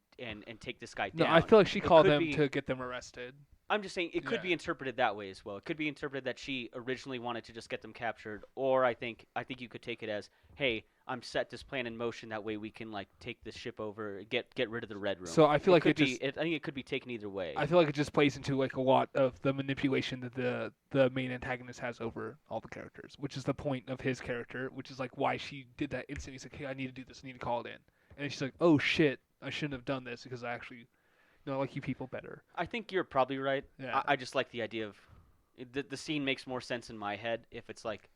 take this guy No, down. I feel like she It called could them be- to get them arrested. I'm just saying it could Yeah. be interpreted that way as well. It could be interpreted that she originally wanted to just get them captured, or I think you could take it as, hey, I'm set this plan in motion. That way we can like take this ship over, get rid of the Red Room. So I feel like could it be. just. I think it could be taken either way. I feel like it just plays into like a lot of the manipulation that the main antagonist has over all the characters, which is the point of his character, which is like why she did that instantly. He's like, hey, I need to do this. I need to call it in. And then she's like, oh shit, I shouldn't have done this because I actually, I like you people better. I think you're probably right. Yeah. I just like the idea of the scene makes more sense in my head if it's like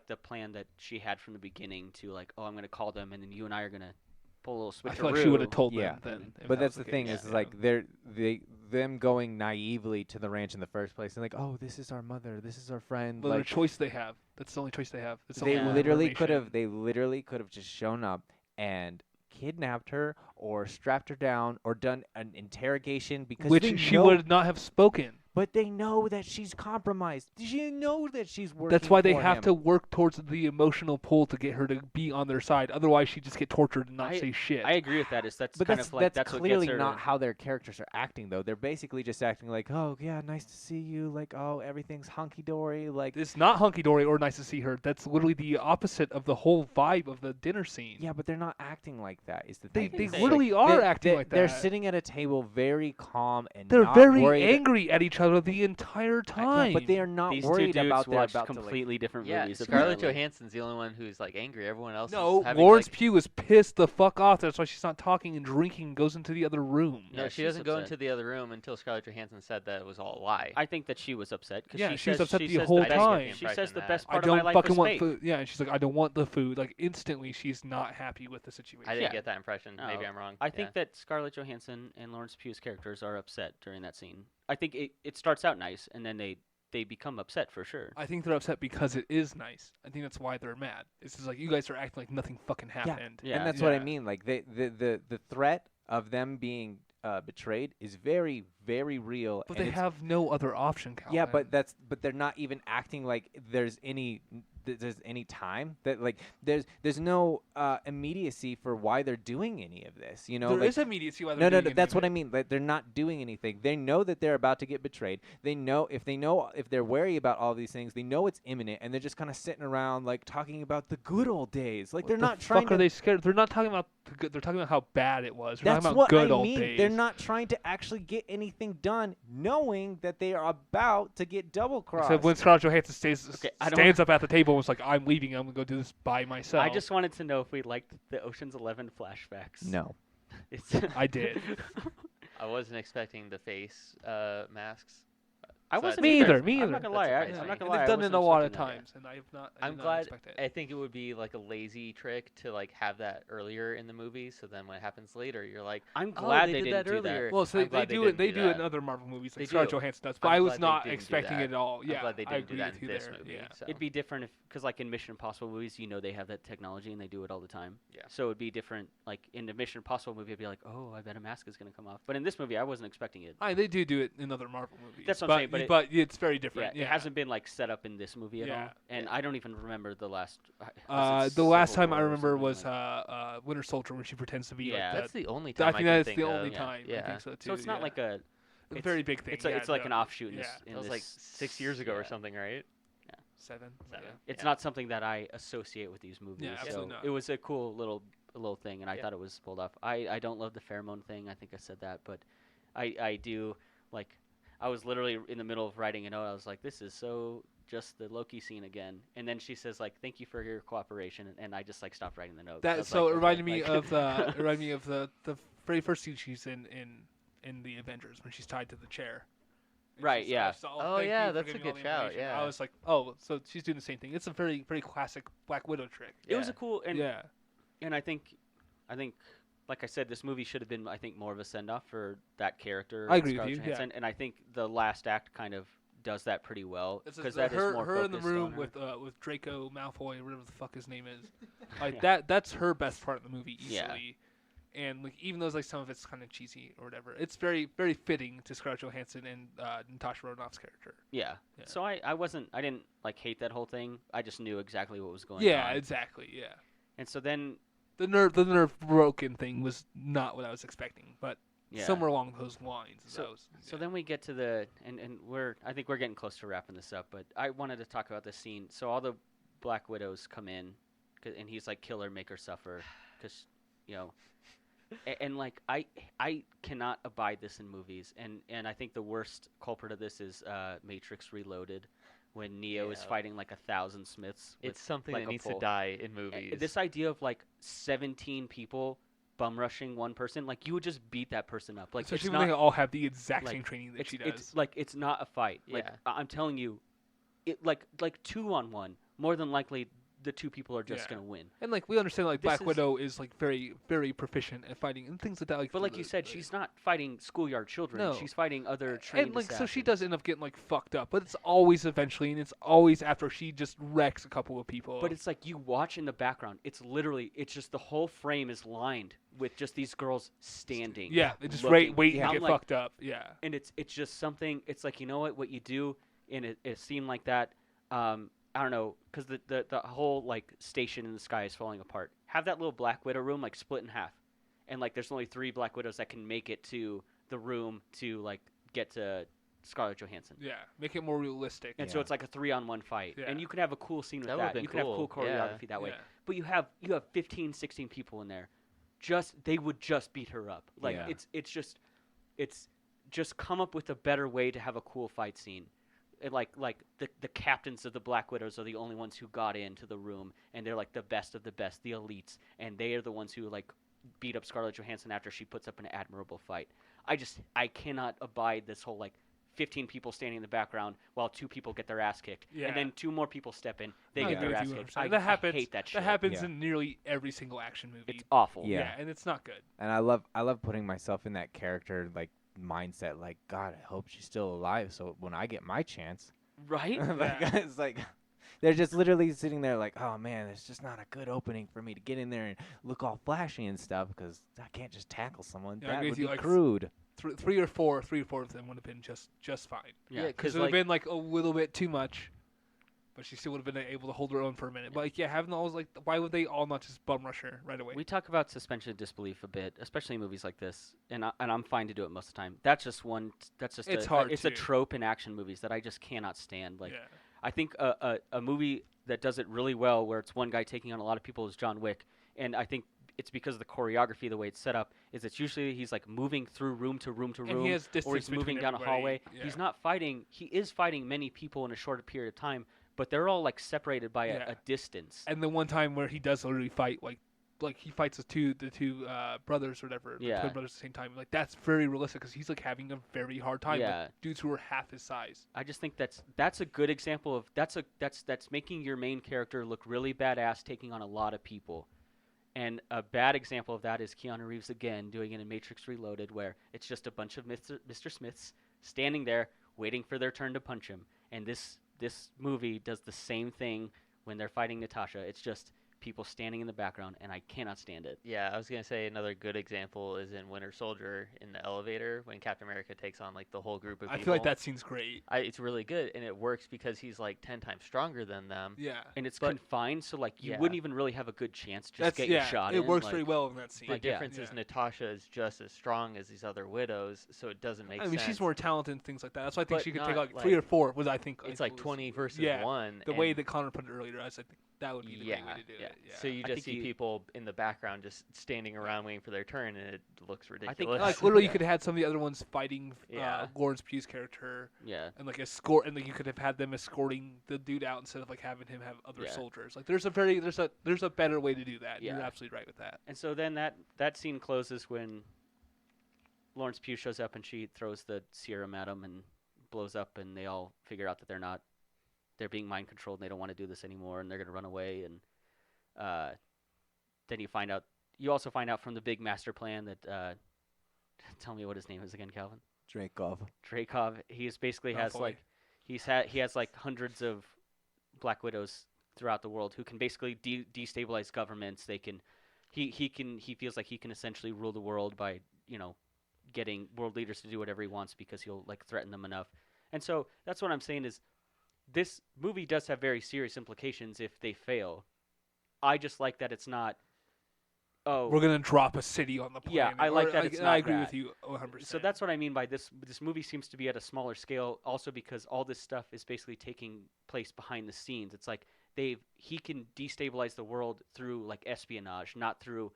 the plan that she had from the beginning to like, oh, I'm gonna call them and then you and I are gonna pull a little switcheroo. I feel like she would have told Yeah. them then. if But that that's was the thing case. is like them going naively to the ranch in the first place and like, oh, this is our mother, this is our friend. Well, the Like choice they have. That's the only choice they have. It's the they only literally information. could have. They literally could have just shown up and kidnapped her or strapped her down or done an interrogation because they Which she know- would not have spoken. But they know that she's compromised. You know that she's working. That's why they for have him. to work towards the emotional pull to get her to be on their side. Otherwise, she'd just get tortured and not say shit. I agree with that. That's But kind that's of like that's what clearly gets her not how their characters are acting, though. They're basically just acting like, oh yeah, nice to see you. Like, oh, everything's hunky dory. Like, It's not hunky dory or nice to see her. That's literally the opposite of the whole vibe of the dinner scene. yeah, but they're not acting like that. Is the They thing? they It's literally like, are acting like that. They're sitting at a table, very calm and They're not very worried. angry at each other the entire Yeah, time. but they are not These worried two dudes about they're watch about to like. completely different Yeah, movies. Scarlett apparently. Johansson's the only one who's like angry. Everyone else No, is having Lawrence like, Pugh is pissed the fuck off. That's why she's not talking and drinking and goes into the other room. No, Yeah, she she's doesn't go upset. into the other room until Scarlett Johansson said that it was all a lie. I think that she was upset because Yeah, she she was says, upset she the says whole best- time. She says the that. best I part of my don't life fucking was want fake. food. Yeah, and she's like, I don't want the food. Like instantly, she's not happy with the situation. I didn't Yeah. get that impression. Maybe No, I'm wrong. I think that Scarlett Johansson and Lawrence Pugh's characters are upset during that scene. I think it starts out nice and then they become upset for sure. I think they're upset because it is nice. I think that's why they're mad. It's just like you guys are acting like nothing fucking happened. Yeah. And that's what I Yeah. mean. Like the threat of them being betrayed is very, very real. But and they it's- have no other option, Calvin. Yeah, but they're not even acting like there's any time that like there's no immediacy for why they're doing any of this. You know, there like, is immediacy why no, they're no, doing no. That's what I anything. mean. Like they're not doing anything. They know that they're about to get betrayed. They know if they're wary about all these things, they know it's imminent, and they're just kind of sitting around like talking about the good old days. Like What they're the not trying fuck to. are they scared? They're not talking about the good. They're talking about how bad it was. They're That's talking about what good I old mean. days. They're not trying to actually get anything done, knowing that they are about to get double crossed. Except when Scarlett Johansson I don't- stands up at the table and was like, "I'm leaving. I'm gonna go do this by myself." I just wanted to know if we liked the Ocean's 11 flashbacks. no. It's I did. I wasn't expecting the face masks. I So wasn't Me either. either. Me I'm either. not gonna That's lie. surprising. I'm not And gonna And lie. they've I done it wasn't a lot of expecting that. times, and I have not. I'm did not glad. expect it. I think it would be like a lazy trick to like have that earlier in the movie, so then when it happens later, you're like, I'm Oh, glad they they did didn't that do earlier. Well, so I'm they glad do it. didn't They do it in that. other Marvel movies, like They Scarlett do. Johansson does. But I'm I was glad they not didn't do expecting that. it at all. Yeah, I'm glad they I didn't do agree that with in you this there. movie. Yeah. So. It'd be different if, because like in Mission Impossible movies, you know they have that technology and they do it all the time. Yeah. So it'd be different. Like in the Mission Impossible movie, I'd be like, oh, I bet a mask is gonna come off. But in this movie, I wasn't expecting it. They do it in other Marvel movies. That's what but, I'm saying, but it's very different. Yeah, it hasn't been like set up in this movie at Yeah. all. And I don't even remember the last. was it The last Civil time I War or remember something was like- Winter Soldier when she pretends to be Yeah. like That's that. the only I time think I that's can the think only of. time. I Yeah. think so too. So it's not yeah. like a. A very big thing. It's like yeah, it's like an no. offshoot in Yeah. this. In That was this like 6 years ago or yeah. something, right? 7. Seven. Yeah. It's Yeah. not something that I associate with these movies. Yeah, so absolutely not. it was a cool little thing, and I Yeah. thought it was pulled off. I don't love the pheromone thing. I think I said that, but I do like. I was literally in the middle of writing a note. I was like, "This is so just the Loki scene again." And then she says like, "Thank you for your cooperation," and I just like stopped writing the note. I That was so like, it reminded okay, me like- of the it reminded me of the very first scene she's in the Avengers when she's tied to the chair, And Right, she's, yeah. Oh, thank yeah, you for that's a giving me all good the shout, information." yeah. I was like, oh, so she's doing the same thing. It's a very, very classic Black Widow trick. It was Yeah. a cool and Yeah. and I think, like I said, this movie should have been, I think, more of a send off for that character. I agree with Scarlett you, yeah. Johansson, and I think the last act kind of does that pretty well It's because just that is more her in the focused on room her. with Draco Malfoy, whatever the fuck his name is. Like that's her best part of the movie easily. Yeah. And like even though like some of it's kind of cheesy or whatever, it's very very fitting to Scarlett Johansson and Natasha Romanoff's character. Yeah. Yeah. So I didn't like hate that whole thing. I just knew exactly what was going Yeah, on. exactly. Yeah. And so then The nerve broken thing was not what I was expecting, but yeah. somewhere along those lines. So then we get to the and I think we're getting close to wrapping this up, but I wanted to talk about this scene. So all the Black Widows come in, and he's like, "Kill her, make her suffer," because and like I cannot abide this in movies, and I think the worst culprit of this is Matrix Reloaded, when Neo is Yeah. fighting like 1,000 Smiths. With It's something like that a needs pole. to die in movies. This idea of like 17 people bum rushing one person, like you would just beat that person up. Like especially it's when not they all have the exact like, same training that she does. It's like it's not a fight. Like Yeah. I'm telling you, it like 2-on-1. More than likely, the two people are just Yeah. gonna win. And like we understand, like This Black is- Widow is like very, very proficient at fighting and things like that. Like, But like you said, she's not fighting schoolyard children. No. She's fighting other trained and like so she assassins. does end up getting like fucked up, but it's always eventually, and it's always after she just wrecks a couple of people. But it's like you watch in the background. It's literally, it's just the whole frame is lined with just these girls standing. yeah, they just looking. waiting Yeah. to I'm get like- fucked up. Yeah, And it's just something. It's like, you know what you do in a scene like that. I don't know, because the whole like station in the sky is falling apart. Have that little Black Widow room like split in half, and like there's only 3 Black Widows that can make it to the room to like get to Scarlett Johansson. yeah, make it more realistic. And so Yeah. it's like a 3-on-1 fight, Yeah. and you could have a cool scene with That that. would've been You could have cool cool, yeah. choreography that way. Yeah. But you have 15, 16 people in there. They would just beat her up. Like Yeah. it's just come up with a better way to have a cool fight scene. Like the captains of the Black Widows are the only ones who got into the room, and they're like the best of the best, the elites, and they are the ones who like beat up Scarlett Johansson after she puts up an admirable fight. I cannot abide this whole like 15 people standing in the background while 2 people get their ass kicked, Yeah. and then 2 more people step in, they I get agree their with ass you kicked. 100%. I That happens. hate that shit. That happens Yeah. in nearly every single action movie. It's awful. Yeah. and it's not good. And I love putting myself in that character like mindset. Like, God, I hope she's still alive, so when I get my chance, Right? like, Yeah. it's like they're just literally sitting there like, oh man, it's just not a good opening for me to get in there and look all flashy and stuff because I can't just tackle someone. Yeah, I that agree would with you, be like, crude. Three or four of them would have been just fine. Yeah. Yeah, Because because it would have like been like a little bit too much, but she still would have been able to hold her own for a minute. But like, yeah, having all like, why would they all not just bum rush her right away? We talk about suspension of disbelief a bit, especially in movies like this, and I'm fine to do it most of the time. That's just one. That's just It's a, hard It's a to. trope in action movies that I just cannot stand. Like yeah, I think a movie that does it really well, where it's one guy taking on a lot of people, is John Wick, and I think it's because of the choreography, the way it's set up, is it's usually he's like moving through room to room to and room, he has distance or he's moving between down a everybody. hallway. Yeah. He's not fighting. He is fighting many people in a short period of time, but they're all like separated by Yeah. a distance. And the one time where he does literally fight, like he fights the two brothers or whatever, the Yeah. twin brothers at the same time. Like that's very realistic because he's like having a very hard time Yeah. with dudes who are half his size. I just think that's a good example of that's making your main character look really badass, taking on a lot of people. And a bad example of that is Keanu Reeves again doing it in Matrix Reloaded, where it's just a bunch of Mr. Smiths standing there waiting for their turn to punch him. And this movie does the same thing when they're fighting Natasha. It's just people standing in the background, and I cannot stand it. yeah, I was gonna say another good example is in Winter Soldier in the elevator when Captain America takes on like the whole group of people. I feel like that scene's great. It's really good and it works because he's like 10 times stronger than them. Yeah, And it's But- confined, so like you Yeah. wouldn't even really have a good chance. Just that's get your yeah. shot It in. works like, very well in that scene. The Like, yeah. difference is Yeah. Natasha is just as strong as these other widows, so it doesn't make I sense. mean, she's more talented and things like that. That's why I think But she could not take like like- 3 or 4. Was I think It's like like 20 versus yeah, 1. the way and- that Connor put it earlier. I think that would be the great way to do yeah. it. Yeah. So you I just think see you- people in the background just standing around waiting for their turn, and it looks ridiculous. think, like literally, you could have had some of the other ones fighting Yeah. Lawrence Pugh's character, Yeah. and like escort, and like you could have had them escorting the dude out instead of like having him have other Yeah. soldiers. Like there's a better way to do that. Yeah. You're absolutely right with that. And so then that scene closes when Florence Pugh shows up and she throws the serum at him and blows up, and they all figure out that they're being mind controlled, and they don't want to do this anymore, and they're gonna run away. And then you also find out from the big master plan that tell me what his name is again, Calvin. Dreykov. He basically has boy. like he has like hundreds of Black Widows throughout the world who can basically destabilize governments. He feels like he can essentially rule the world by getting world leaders to do whatever he wants because he'll like threaten them enough. And so that's what I'm saying is this movie does have very serious implications if they fail. I just like that it's not. Oh, We're gonna drop a city on the planet. Yeah, I like that it's not I agree that. with you 100%. So that's what I mean by this. This movie seems to be at a smaller scale, also because all this stuff is basically taking place behind the scenes. It's like he can destabilize the world through like espionage, not through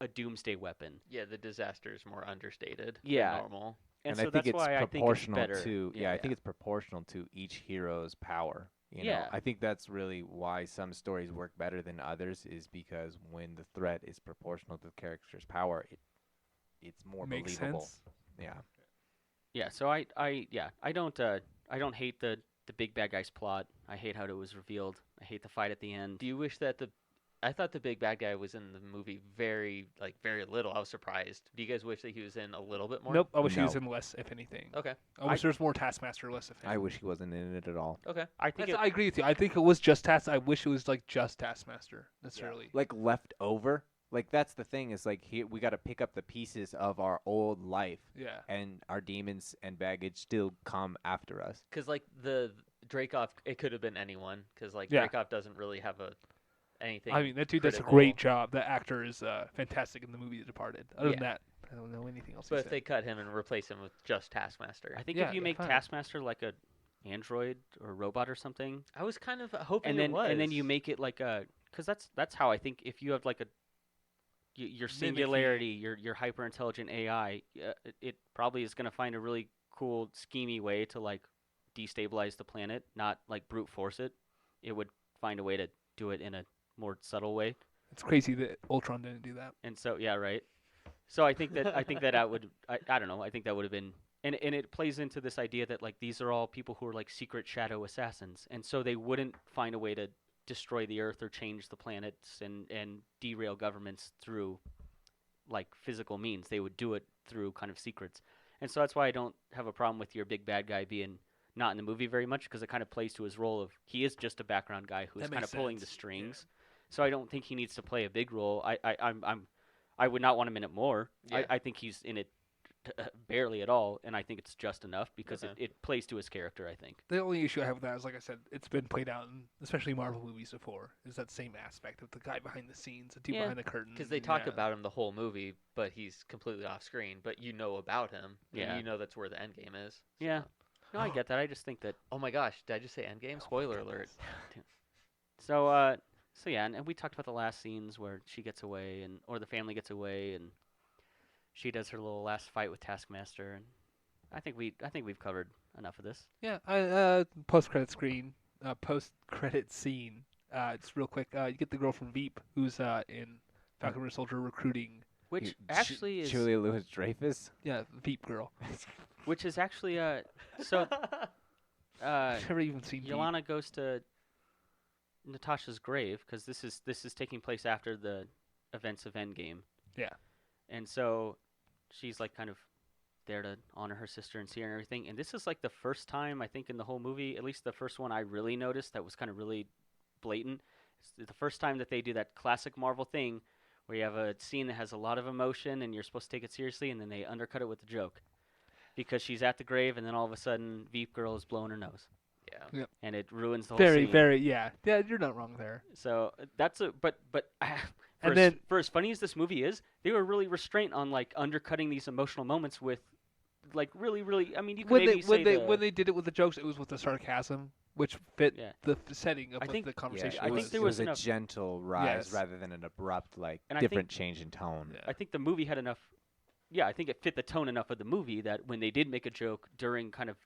a doomsday weapon. Yeah, the disaster is more understated Yeah. than normal. And I so think that's it's why I think it's proportional better. to I think it's proportional to each hero's power. You know, Yeah. I think that's really why some stories work better than others is because when the threat is proportional to the character's power, it's more makes believable. sense. Yeah. Yeah. So I don't hate the big bad guy's plot. I hate how it was revealed. I hate the fight at the end. Do you wish that I thought the big bad guy was in the movie very little. I was surprised. Do you guys wish that he was in a little bit more? Nope. I wish he No. was in less, if anything. Okay. I wish there was more Taskmaster, less of him. I wish he wasn't in it at all. Okay. I think I agree with you. I think it was just I wish it was like just Taskmaster necessarily. Like left over. Like that's the thing is like we got to pick up the pieces of our old life, Yeah. and our demons and baggage still come after us. Because like the Dreykov, it could have been anyone. Because like Yeah. Dreykov doesn't really have anything. I mean, that dude does a critical. great job. That actor is fantastic in the movie The Departed. Other than Yeah. that, I don't know anything else. But he's if in. they cut him and replace him with just Taskmaster, I think Yeah, if you yeah, make fine. Taskmaster like a android or robot or something, I was kind of hoping and then it was. and then you make it like because that's how I think if you have like your singularity, your hyper intelligent AI, it probably is going to find a really cool schemy way to like destabilize the planet, not like brute force it. It would find a way to do it in a more subtle way. It's crazy that Ultron didn't do that. And so yeah, right. So I think that would I don't know, I think that would have been and it plays into this idea that like these are all people who are like secret shadow assassins, and so they wouldn't find a way to destroy the earth or change the planets and derail governments through like physical means. They would do it through kind of secrets. And so that's why I don't have a problem with your big bad guy being not in the movie very much, because it kind of plays to his role of he is just a background guy who's That kind of makes pulling the sense, strings. So I don't think he needs to play a big role. I would not want him in it more. Yeah. I think he's in it barely at all, and I think it's just enough because Okay. it plays to his character, I think. The only issue I have with that is, like I said, it's been played out in especially Marvel movies before. Is that same aspect of the guy behind the scenes, the dude Yeah. behind the curtain? Because they talk yeah. about him the whole movie, but he's completely off screen. But you know about him. and Yeah. you know that's where the end game is. Yeah. No, I get that. I just think that Oh my gosh, did I just say end game? Spoiler alert. so yeah, and we talked about the last scenes where she gets away or the family gets away and she does her little last fight with Taskmaster, and I think we've covered enough of this. Yeah, post credit scene. It's real quick. You get the girl from Veep who's in Falcon Winter Soldier recruiting. Which actually is Julia Louis-Dreyfus. Yeah, Veep girl. which is actually so I've never even seen Veep. Yelena goes to Natasha's grave because this is taking place after the events of Endgame. Yeah. And so she's like kind of there to honor her sister and see her and everything. And this is like the first time I think in the whole movie, at least the first one I really noticed that was kind of really blatant. It's the first time that they do that classic Marvel thing where you have a scene that has a lot of emotion and you're supposed to take it seriously, and then they undercut it with a joke. Because she's at the grave and then all of a sudden Veep Girl is blowing her nose. Yeah. And it ruins the whole Very, scene. very, yeah. Yeah, you're not wrong there. So that's but And then- for as funny as this movie is, they were really restrained on like undercutting these emotional moments with like really, really. I mean, you could maybe say when they did it with the jokes, it was with the sarcasm, which fit Yeah. the setting of I what think- the conversation. I was. think there it was was a enough- gentle rise Yes. rather than an abrupt, like, And I different think- change in tone. Yeah. I think the movie had enough. Yeah, I think it fit the tone enough of the movie that when they did make a joke during kind of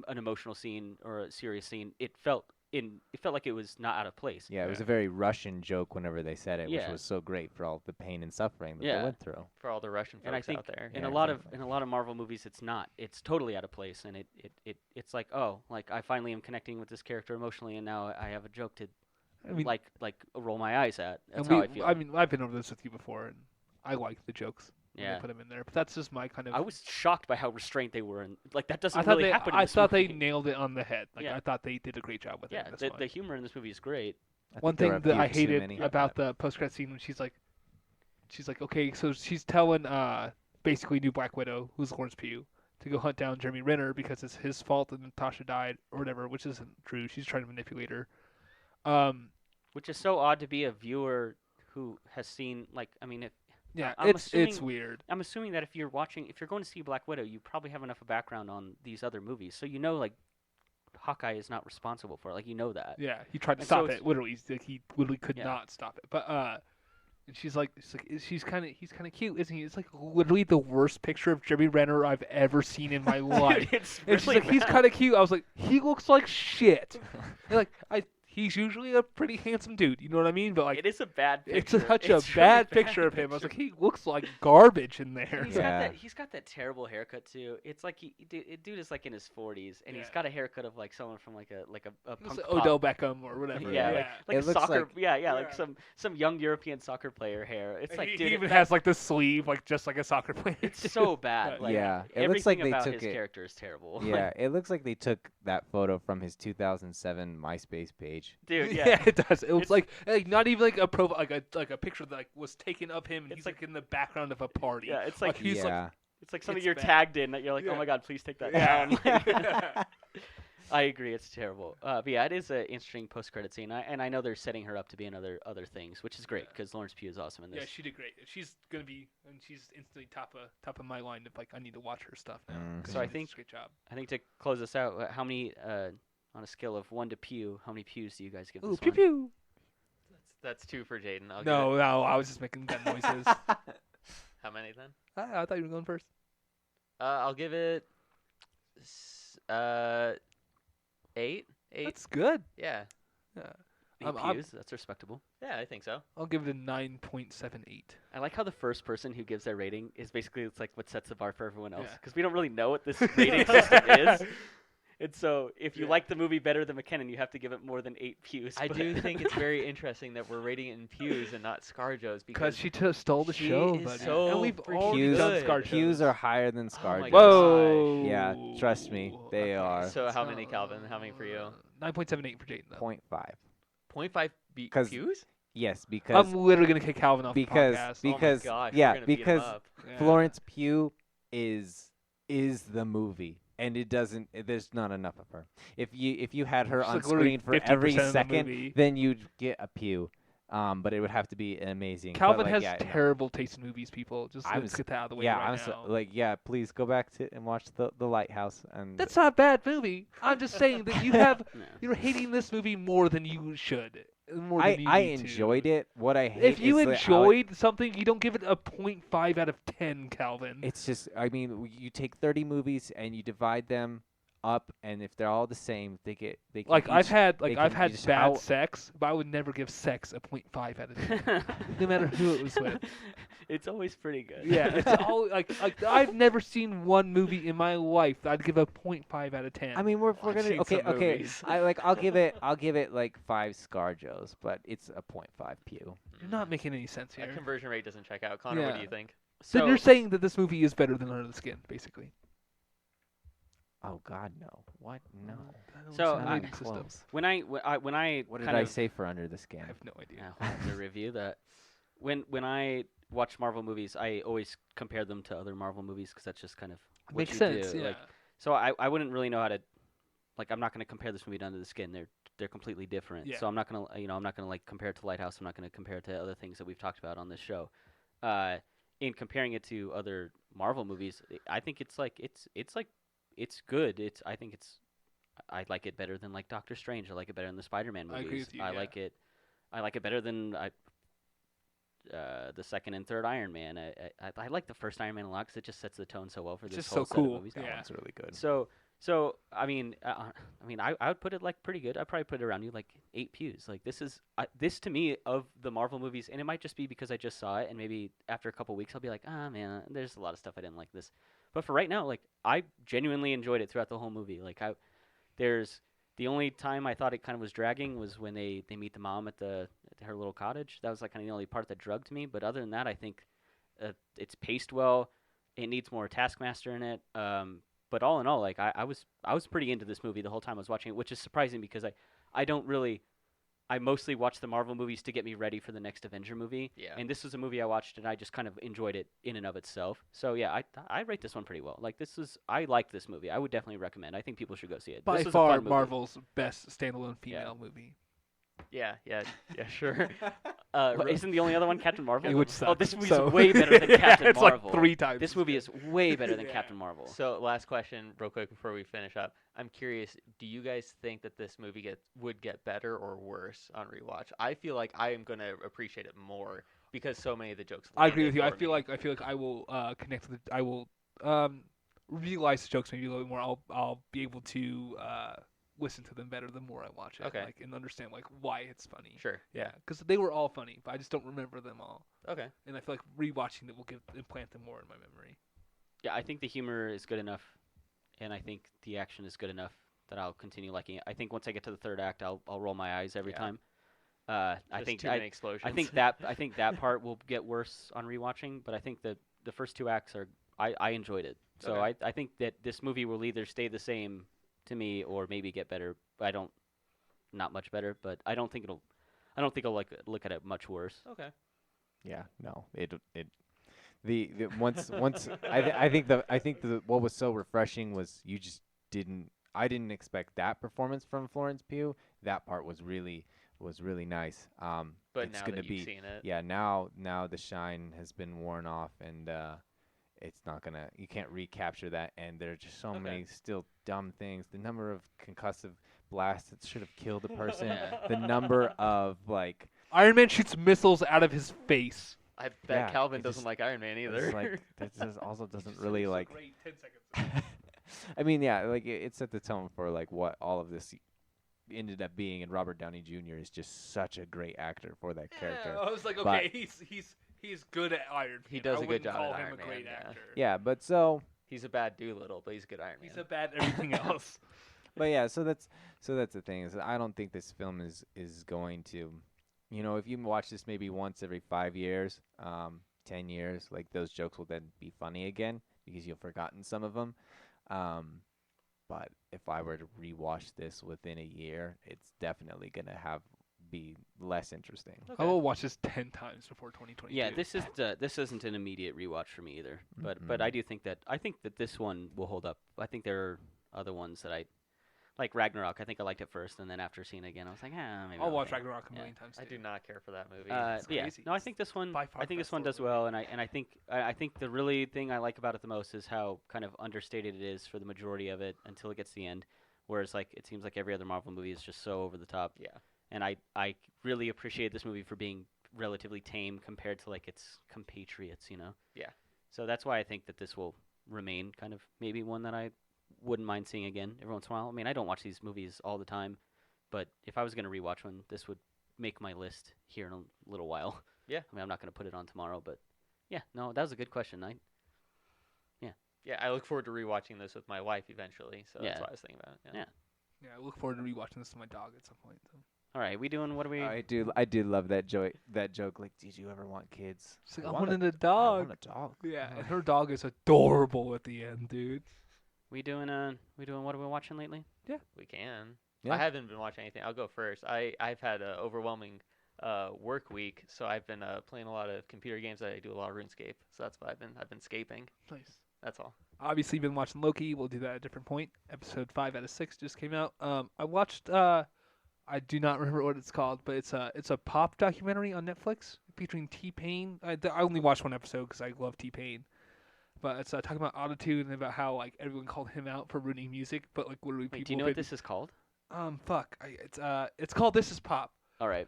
an emotional scene or a serious scene, it felt it felt like it was not out of place. Yeah, it was a very Russian joke whenever they said it, which Yeah. was so great for all the pain and suffering that Yeah. they went through. For all the Russian And I folks think out there. in Yeah, a lot of Marvel movies, it's not. It's totally out of place, and it's like, oh, like I finally am connecting with this character emotionally, and now I have a joke to I mean, like roll my eyes at. That's and how I feel. I mean, I've been over this with you before, and I like the jokes when Yeah. they put them in there. But that's just my kind of. I was shocked by how restrained they were, and like that doesn't I thought really they. happen. In I this thought they movie. nailed it on the head. Like Yeah. I thought they did a great job with Yeah, it. That's the why. humor in this movie is great. I One think there thing were a that I few too hated many. about the post-credit scene when she's like, okay, so she's telling basically new Black Widow, who's Florence Pugh, to go hunt down Jeremy Renner because it's his fault that Natasha died or whatever, which isn't true. She's trying to manipulate her. Which is so odd to be a viewer who has seen like I mean, if Yeah, I'm it's assuming- weird. I'm assuming that if you're going to see Black Widow, you probably have enough of background on these other movies, so you know like Hawkeye is not responsible for it. Like you know that. Yeah, he tried to And so stop it's- it. Literally, he literally could Yeah. not stop it. But and he's kind of cute, isn't he? It's like literally the worst picture of Jeremy Renner I've ever seen in my life. It's And she's really like, he's bad. kind of cute. I was like, he looks like shit. And like he's usually a pretty handsome dude. You know what I mean? But like, It is a bad it's picture. such a It's really bad picture of him. I was like, he looks like garbage in there. And Yeah. he's got that terrible haircut too. It's like dude is like in his 40s, and he's Yeah. got a haircut of like someone from like a Looks punk like pop. Odell Beckham or whatever. Yeah, like It looks soccer. like- Like Yeah. some young European soccer player hair. It's like he dude, even that- has like the sleeve, like just like a soccer player. it's so bad. Like, Yeah, it everything looks like they about took his it- character is terrible. Yeah, it looks like they took that photo from his 2007 MySpace page. Dude, Yeah, yeah. it does. It was It's- like not even like a profile, like a picture that like was taken of him. And It's he's like in the background of a party. Yeah, it's Like, like he's like, yeah. it's like something it's you're bad. tagged in that you're like, oh Yeah. my god, please take that Yeah. down. I agree, it's terrible. But yeah, it is an interesting post-credit scene, and I know they're setting her up to be in other things, which is great because Florence Pugh is awesome in this. Yeah, she did great. She's gonna be, and she's instantly top of my line of like I need to watch her stuff now. 'cause So she I did think- such a great job. I think to close this out, how many on a scale of 1 to Pew, how many pews do you guys give Ooh, this pew one? pew. That's 2 for Jaden. I'll give No, it- no, I was just making gun noises. How many then? I thought you were going first. I'll give it 8. 8. That's good. Yeah. Yeah. 8 I'm- pews, that's respectable. Yeah, I think so. I'll give it a 9.78. I like how the first person who gives their rating is basically it's like what sets the bar for everyone else Yeah. because we don't really know what this rating system is. And so if you Yeah. like the movie better than McKinnon, you have to give it more than 8 pews. I but- do think it's very interesting that we're rating it in pews and not ScarJo's Because because she stole the she show, is buddy. so and we've freaking already Pews, done good. Scar Pews shows. are higher than Oh my ScarJo. Whoa. Yeah, trust me, they are. So how many, Calvin? How many for you? 9.78 for Jaden, though. 0.5. 0.5 'Cause- pews? Yes, because I'm literally going to kick Calvin off because the podcast. because oh my gosh, yeah, you're gonna beat 'em because up. Yeah. Florence Pugh is the movie, and it doesn't. There's not enough of her. If you had her She's on like literally screen for every 50% of the second, movie. then you'd get a Pugh. But it would have to be amazing. But, Calvin like, has yeah, no. terrible taste in movies, people. Just I'm let's s- get that out of the way Yeah, right I'm now. so, yeah. Please go back to and watch the Lighthouse. And That's not a bad movie. I'm just saying that you have No. you're hating this movie more than you should. More I than you I need to. enjoyed it. What I hate If you is how enjoyed something, you don't give it a 0.5 out of 10, Calvin. it's just. I mean, you take 30 movies and you divide them up, and if they're all the same, they can like I've each- had they I've can had just bad how- sex, but I would never give sex a 0.5 out of 10, no matter who it was with. It's always pretty good. Yeah, it's all like I've never seen one movie in my life that I'd give a 0.5 out of 10. I mean, we're I've gonna seen okay some okay. movies. I'll give it like 5 ScarJos, but it's a 0.5 Pew. you're not making any sense here. That conversion rate doesn't check out. Connor, what Yeah. do you think? Then So you're saying that this movie is better than Under the Skin, basically. Oh God, no! What? No. So, Not I- even close. when I What did kind I of say for Under the Skin? I have no idea. Yeah, we'll have to review that. When I watch Marvel movies, I always compare them to other Marvel movies because that's just kind of what Makes you sense. do. Yeah. Like, so I wouldn't really know how to, like, I'm not going to compare this movie to Under the Skin. They're completely different. Yeah. So I'm not going to, I'm not going to like compare it to Lighthouse. I'm not going to compare it to other things that we've talked about on this show. In comparing it to other Marvel movies, I think it's good. I like it better than like Doctor Strange. I like it better than the Spider-Man I movies. agree with you, I yeah. like it better than the second and third Iron Man. I like the first Iron Man a lot because it just sets the tone so well for It's this just whole so set of cool. movies. That Yeah. one's really good. So So I would put it like pretty good. I'd probably put it around you like 8 pews. Like this to me of the Marvel movies, and it might just be because I just saw it, and maybe after a couple weeks I'll be like, ah man, there's a lot of stuff I didn't like this. But for right now, like I genuinely enjoyed it throughout the whole movie. There's the only time I thought it kind of was dragging was when they meet the mom at her little cottage. That was like kind of the only part that drugged me. But other than that, I think it's paced well. It needs more Taskmaster in it. But all in all, like I was pretty into this movie the whole time I was watching it, which is surprising because I don't really I mostly watch the Marvel movies to get me ready for the next Avenger movie. Yeah. And this was a movie I watched and I just kind of enjoyed it in and of itself. So yeah, I rate this one pretty well. Like I liked this movie. I would definitely recommend. I think people should go see it. By This was a far, fun movie. Marvel's best standalone female movie. Yeah, sure. Isn't the only other one Captain Marvel? Which Oh, sucks. this movie's So- way better than Yeah, Captain it's Marvel. like 3 times. This as movie good. is way better than Yeah. Captain Marvel. So last question, real quick before we finish up. I'm curious, do you guys think that this movie would get better or worse on rewatch? I feel like I am going to appreciate it more because so many of the jokes. I agree with you. I landed feel for me. like I will connect with it. I will realize the jokes maybe a little bit more. I'll be able to listen to them better the more I watch it. Okay. Like, and understand like why it's funny. Sure. Yeah, because they were all funny, but I just don't remember them all. Okay. And I feel like rewatching it will implant them more in my memory. Yeah, I think the humor is good enough, and I think the action is good enough that I'll continue liking it. I think once I get to the third act, I'll roll my eyes every Yeah. time. I Just think too many explosions. I think that part will get worse on rewatching, but I think that the first 2 acts are I enjoyed it. So Okay. I think that this movie will either stay the same to me or maybe get better. Not much better, but I don't think I'll like look at it much worse. Okay. Yeah, no, the once I think the what was so refreshing was I didn't expect that performance from Florence Pugh. That part was really nice. But it's now gonna that be you've seen it, yeah, now the shine has been worn off, and it's not gonna, you can't recapture that, and there are just so Okay. many still dumb things. The number of concussive blasts that should have killed a person. Yeah. The number of like Iron Man shoots missiles out of his face. I bet Yeah, Calvin it doesn't just- like Iron Man either. it's like that just also doesn't really like. Great 10 seconds. I mean, yeah, like it set the tone for like what all of this ended up being, and Robert Downey Jr. is just such a great actor for that character. I was like, But- okay, he's good at Iron Man. He does I a good wouldn't job call at him Iron a Man, great yeah. actor. Yeah, but so, He's a bad Doolittle, but he's a good Iron Man. He's a bad everything else. but yeah, so that's the thing is I don't think this film is going to, if you watch this maybe once every 5 years, 10 years, like those jokes will then be funny again because you've forgotten some of them. But if I were to rewatch this within a year, it's definitely gonna be less interesting. I will watch this 10 times before 2022. Yeah, this isn't an immediate rewatch for me either. But I do think that this one will hold up. I think there are other ones that I like Ragnarok. I think I liked it first, and then after seeing it again, I was like, maybe I'll not watch okay. Ragnarok a Yeah. million times. I too. do not care for that movie. Yeah, crazy. no, I think this one. By far I think the this one best does well, and I think the really thing I like about it the most is how kind of understated it is for the majority of it until it gets to the end. Whereas like it seems like every other Marvel movie is just so over the top. Yeah. And I really appreciate this movie for being relatively tame compared to like its compatriots, Yeah. So that's why I think that this will remain kind of maybe one that I wouldn't mind seeing again every once in a while. I mean, I don't watch these movies all the time, but if I was going to rewatch one, this would make my list here in a little while. Yeah. I mean, I'm not going to put it on tomorrow, but yeah, no, that was a good question. Yeah, I look forward to rewatching this with my wife eventually. So Yeah. that's what I was thinking about. Yeah. Yeah, I look forward to rewatching this with my dog at some point. So. All right, we doing what are we? I do love that joke. Like, did you ever want kids? She's like, I I want wanted a I dog. want a dog. Yeah, and her dog is adorable at the end, dude. We doing what are we watching lately? We can. Yeah. I haven't been watching anything. I'll go first. I've had an overwhelming work week, so I've been playing a lot of computer games. I do a lot of RuneScape, so that's what I've been scaping. Nice. That's all. Obviously, been watching Loki. We'll do that at a different point. Episode 5 out of 6 just came out. I watched. I do not remember what it's called, but it's a pop documentary on Netflix featuring T-Pain. I only watched one episode because I love T-Pain. But it's talking about autotune and about how like everyone called him out for ruining music, but like literally Wait, people. do you know what this is called? It's called This Is Pop. All right.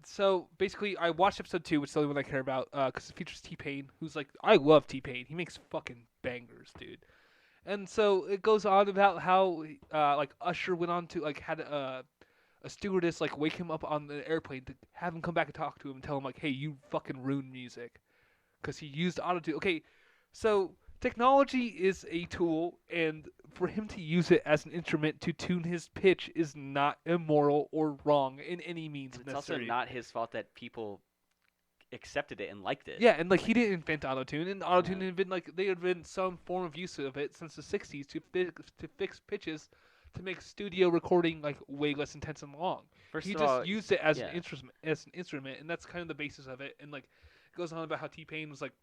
So basically, I watched episode 2, which is the only one I care about, because it features T-Pain, who's like, I love T-Pain. He makes fucking bangers, dude. And so it goes on about how like Usher went on to like had a stewardess like wake him up on the airplane to have him come back and talk to him and tell him like, hey, you fucking ruined music, because he used autotune. Okay, so technology is a tool, and for him to use it as an instrument to tune his pitch is not immoral or wrong in any means It's also necessary. not his fault that people accepted it and liked it. Yeah, and like he didn't invent autotune, and autotune Yeah. had been like there had been some form of use of it since the '60s to fix pitches, to make studio recording like way less intense and long. First He of just all, used it as yeah. an instrument, and that's kind of the basis of it. And like it goes on about how T-Pain was like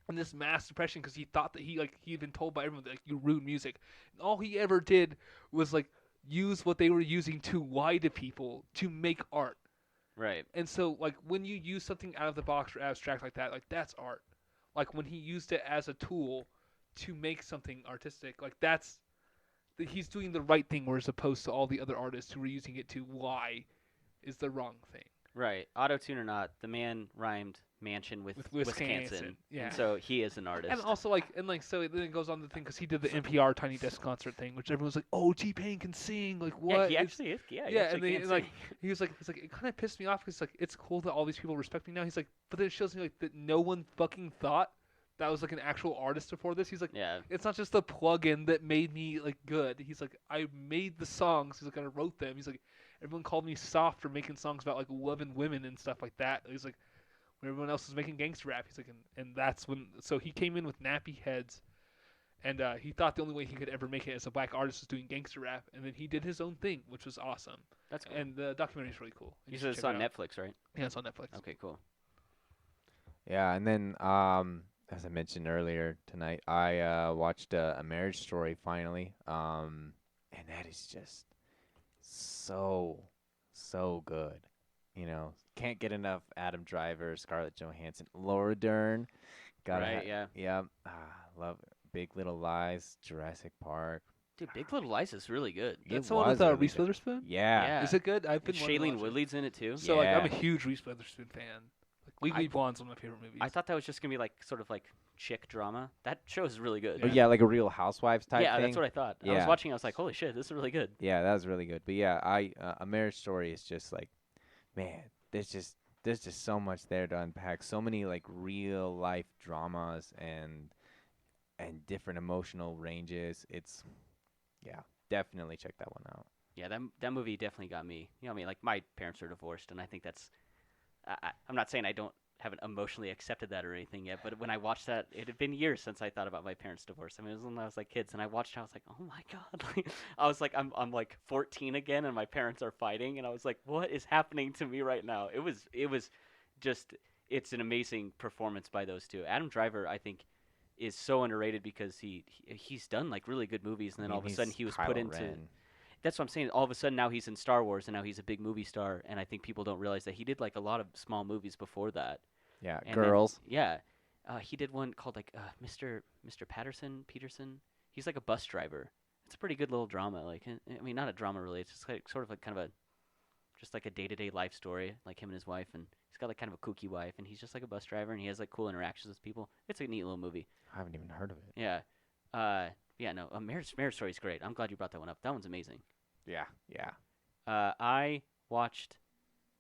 in this mass depression because he thought that he had been told by everyone that like, you ruin music, and all he ever did was like use what they were using to lie to people to make art. Right. And so, like, when you use something out of the box or abstract like that, like, that's art. Like, when he used it as a tool to make something artistic, like, he's doing the right thing, whereas opposed to all the other artists who were using it to lie is the wrong thing. Right. Auto-tune or not, the man rhymed mansion with Wisconsin. Yeah. And so he is an artist. And also, like, so then it goes on the thing because he did the NPR Tiny Desk concert thing, which everyone's like, "Oh, T-Pain can sing!" Like, what? Yeah, he actually is. Yeah, he actually and can like sing. he was like, it kind of pissed me off because like it's cool that all these people respect me now. He's like, but then it shows me like that no one fucking thought that was like an actual artist before this. He's like, Yeah. it's not just a plug-in that made me like good. He's like, I made the songs. He's like, I wrote them. He's like, everyone called me soft for making songs about like loving women and stuff like that. He's like, when everyone else was making gangster rap, he's like, and that's when. So he came in with nappy heads, and he thought the only way he could ever make it as a black artist was doing gangster rap, and then he did his own thing, which was awesome. That's cool. And the documentary is really cool. You should said it's check on it out. Netflix, right? Yeah, it's on Netflix. Okay, cool. Yeah, and then as I mentioned earlier tonight, I watched A Marriage Story finally, and that is just so good. You know, can't get enough Adam Driver, Scarlett Johansson, Laura Dern. Right, yeah. Yeah. Love Big Little Lies, Jurassic Park. Dude, Big Little Lies is really good. That's It the one was with really Reese good. Witherspoon. Yeah. Yeah. Is it good? I've been And wanting to Shailene watch it. Woodley's in it too. So like, I'm a Yeah. huge Reese Witherspoon fan. Like Legally Blonde's one of my favorite movies. I thought that was just gonna be like sort of like chick drama. That show is really good. Oh, yeah, like a Real Housewives type yeah, thing. that's what I thought. I was Yeah. watching. I was like, holy shit, this is really good. Yeah, that was really good. But yeah, A Marriage Story is just like, man, there's just so much there to unpack. So many like real life dramas and different emotional ranges. It's definitely check that one out. Yeah, that movie definitely got me. You know, I mean, like my parents are divorced, and I think that's. I'm not saying I haven't emotionally accepted that or anything yet, but when I watched that, it had been years since I thought about my parents' divorce. I mean, it was when I was like kids, and I watched it. I was like, oh my god! Like, I was like, I'm like 14 again, and my parents are fighting, and I was like, what is happening to me right now? It was just it's an amazing performance by those two. Adam Driver, I think, is so underrated because he's done like really good movies, and then I all mean, of a sudden he's he was Kylo put into. Ren. That's what I'm saying. All of a sudden now he's in Star Wars, and now he's a big movie star, and I think people don't realize that he did like a lot of small movies before that. Yeah, And then- Girls. Yeah, he did one called like Mr. Peterson. He's like a bus driver. It's a pretty good little drama. Like I mean, not a drama really. It's just like sort of like kind of just like a day-to-day life story, like him and his wife, and he's got like kind of a kooky wife, and he's just like a bus driver, and he has like cool interactions with people. It's a neat little movie. I haven't even heard of it. Yeah. Yeah. No, Marriage Story is great. I'm glad you brought that one up. That one's amazing. Yeah. I watched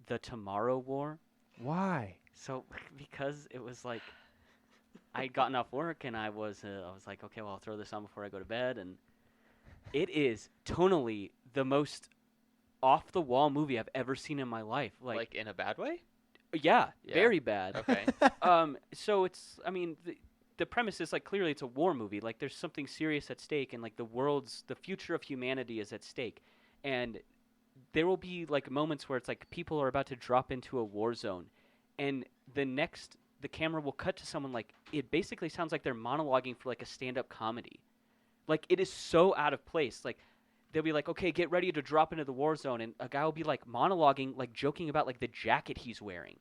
The Tomorrow War. Why? So because it was like I'd gotten off work and I was like, okay, well, I'll throw this on before I go to bed, and it is tonally the most off the wall movie I've ever seen in my life. Like in a bad way? Yeah, Yeah. very bad. Okay. So it's, I mean, the premise is like clearly it's a war movie. Like there's something serious at stake, and like the future of humanity is at stake, and there will be like moments where it's like people are about to drop into a war zone, and the camera will cut to someone like it basically sounds like they're monologuing for like a stand-up comedy. Like it is so out of place. Like they'll be like, okay, get ready to drop into the war zone, and a guy will be like monologuing, like joking about like the jacket he's wearing.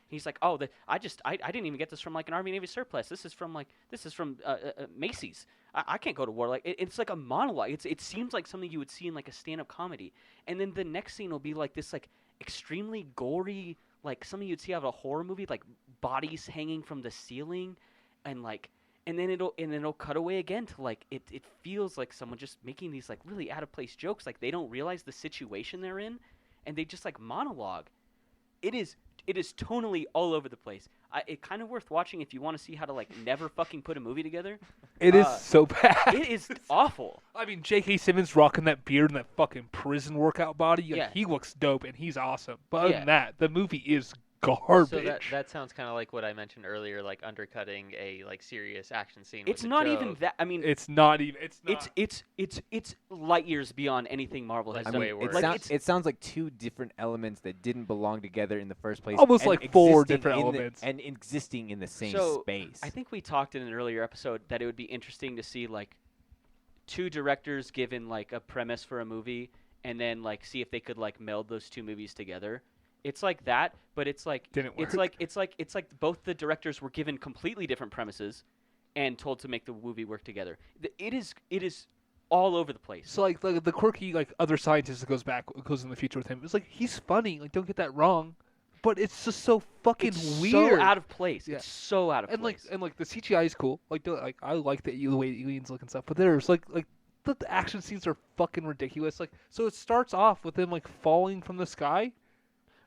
He's like, oh, I didn't even get this from like an Army Navy surplus. This is from Macy's. I can't go to war. Like it's like a monologue. It seems like something you would see in like a stand-up comedy. And then the next scene will be like this like extremely gory, like something you'd see out of a horror movie, like bodies hanging from the ceiling, and and then it'll cut away again to like it feels like someone just making these like really out of place jokes, like they don't realize the situation they're in, and they just like monologue. It is tonally all over the place. It kind of worth watching if you want to see how to like never fucking put a movie together. It is so bad. It is awful. I mean, J.K. Simmons rocking that beard and that fucking prison workout body. Like, Yeah. he looks dope and he's awesome. But other Yeah. than that, the movie is garbage. So that sounds kind of like what I mentioned earlier, like undercutting a like serious action scene. It's with a not joke. even that. I mean, it's not even. It's not. it's light years beyond anything Marvel has Like, done. way it, worse. Like, sounds, it sounds like two different elements that didn't belong together in the first place. Almost and like four existing different in the- elements. and existing in the same So, space. I think we talked in an earlier episode that it would be interesting to see like two directors given like a premise for a movie and then like see if they could like meld those two movies together. It's like that, but it's like Didn't it's work. like both the directors were given completely different premises and told to make the movie work together. It is all over the place. So like the quirky like other scientist that goes in the future with him. It's like he's funny. Like, don't get that wrong, but it's just so fucking It's weird. so out of place. Yeah. It's so out of and place. like the CGI is cool. Like I like the way aliens look and stuff. But there's like the action scenes are fucking ridiculous. Like, so it starts off with them like falling from the sky,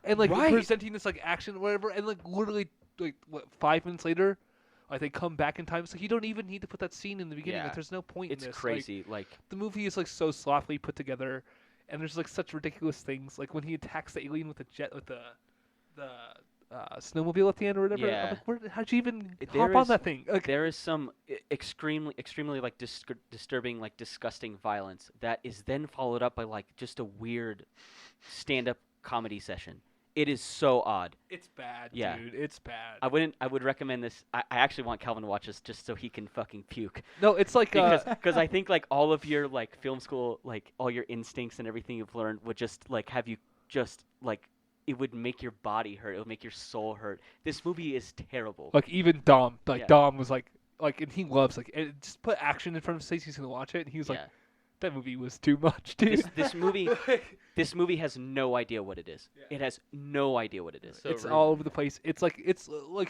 and like Right. presenting this like action or whatever, and like literally like 5 minutes later, like they come back in time. It's like you don't even need to put that scene in the beginning. Yeah. Like, there's no point It's in this. Like, crazy. Like the movie is like so sloppily put together, and there's like such ridiculous things. Like when he attacks the alien with the jet with the snowmobile at the end or whatever. Yeah. I'm like, how'd you even There hop on is- that thing? Like, there is some extremely like disturbing, like disgusting violence that is then followed up by like just a weird stand-up comedy session. It is so odd. it's bad, Yeah. dude. It's bad. I would recommend this. I actually want Calvin to watch this just so he can fucking puke. No, it's like Because I think like all of your like film school, like all your instincts and everything you've learned would just like have you just like it would make your body hurt. It would make your soul hurt. This movie is terrible. like even Dom, Yeah. Dom was like, and he loves like, and just put action in front of his face. He's gonna watch it, and he was like, Yeah. that movie was too much, dude. This movie has no idea what it is. Yeah. It has no idea what it is. So it's rude. all over the place. It's like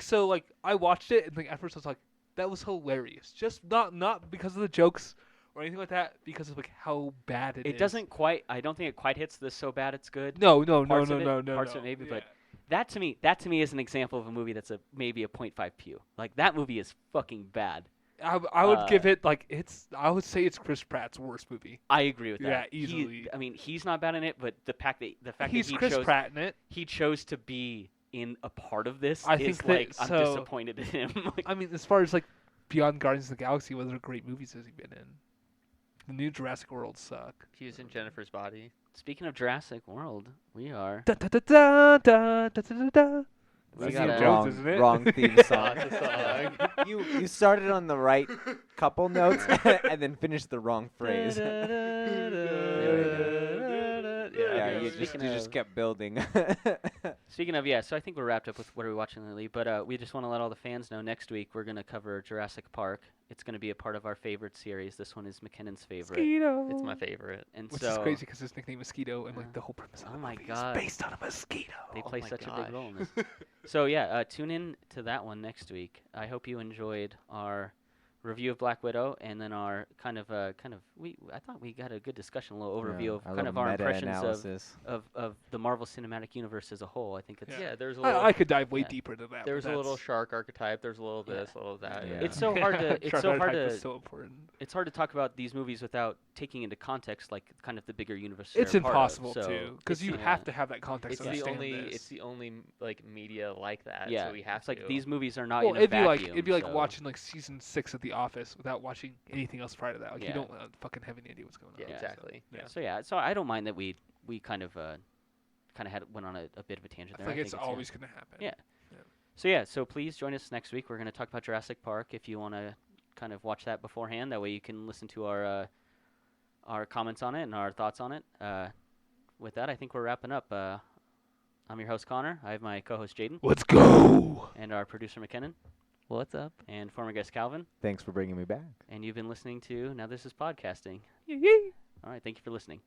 so like I watched it and like at first I was like, that was hilarious. Just not because of the jokes or anything like that, because of like how bad it is. It doesn't quite. I don't think it quite hits the so bad it's good. No, parts of it- no. parts of it maybe, but that to me is an example of a movie that's maybe a 0.5 Pugh. Like that movie is fucking bad. I would give it like I would say it's Chris Pratt's worst movie. I agree with that. Yeah, easily. I mean, he's not bad in it, but the fact that He's he Chris chose Pratt in it. he chose to be in a part of this I is think that- like I'm so- disappointed in him. Like, I mean, as far as like Beyond Guardians of the Galaxy, what other great movies has he been in? The new Jurassic World suck. He was in Jennifer's Body. speaking of Jurassic World, we are. Da, da, da, da, da, da, da, da. We That's got Indiana a- Jones, isn't it? wrong theme song. That's a song. you started on the right couple notes and then finished the wrong phrase. Yeah, you just kept building. Speaking of, yeah, so I think we're wrapped up with what are we watching lately, but we just want to let all the fans know next week we're going to cover Jurassic Park. It's going to be a part of our favorite series. This one is McKinnon's favorite. Mosquito. It's my favorite. And Which so is crazy because his nickname Mosquito and like the whole premise of Oh the my movie God. is based on a mosquito. they Oh play my such a gosh. big role in this. So yeah, tune in to that one next week. I hope you enjoyed our review of Black Widow and then our I thought we got a good discussion, a little overview of kind of our impressions of the Marvel Cinematic Universe as a whole. I think it's Yeah, there's a little. I could dive way Yeah. deeper into that. There's but a little that's- shark archetype. There's a little Yeah. this, a little that. Yeah. It's so hard to Shark archetype is to so important. it's hard to talk about these movies without taking into context like kind of the bigger universe. It's they're a part of. impossible So to because it's- you yeah. have to have that context. It's to the understand only. this. It's the only like media like that. Yeah, So we have it's like to. these movies are not well, in a it'd be like vacuum. it'd be like so- watching like season 6 of The Office without watching anything else prior to that. Like Yeah. you don't fucking have any idea what's going on. Yeah, Yeah. exactly. Yeah. So I don't mind that we kind of went on a bit of a tangent I there. think I it's think always going to happen. Yeah. So please join us next week. We're going to talk about Jurassic Park. If you want to kind of watch that beforehand, that way you can listen to our comments on it and our thoughts on it. With that, I think we're wrapping up. I'm your host Connor. I have my co-host Jaden Let's go. and our producer McKinnon What's up? and former guest Calvin. Thanks for bringing me back. And you've been listening to Now This Is Podcasting. Yee. All right, thank you for listening.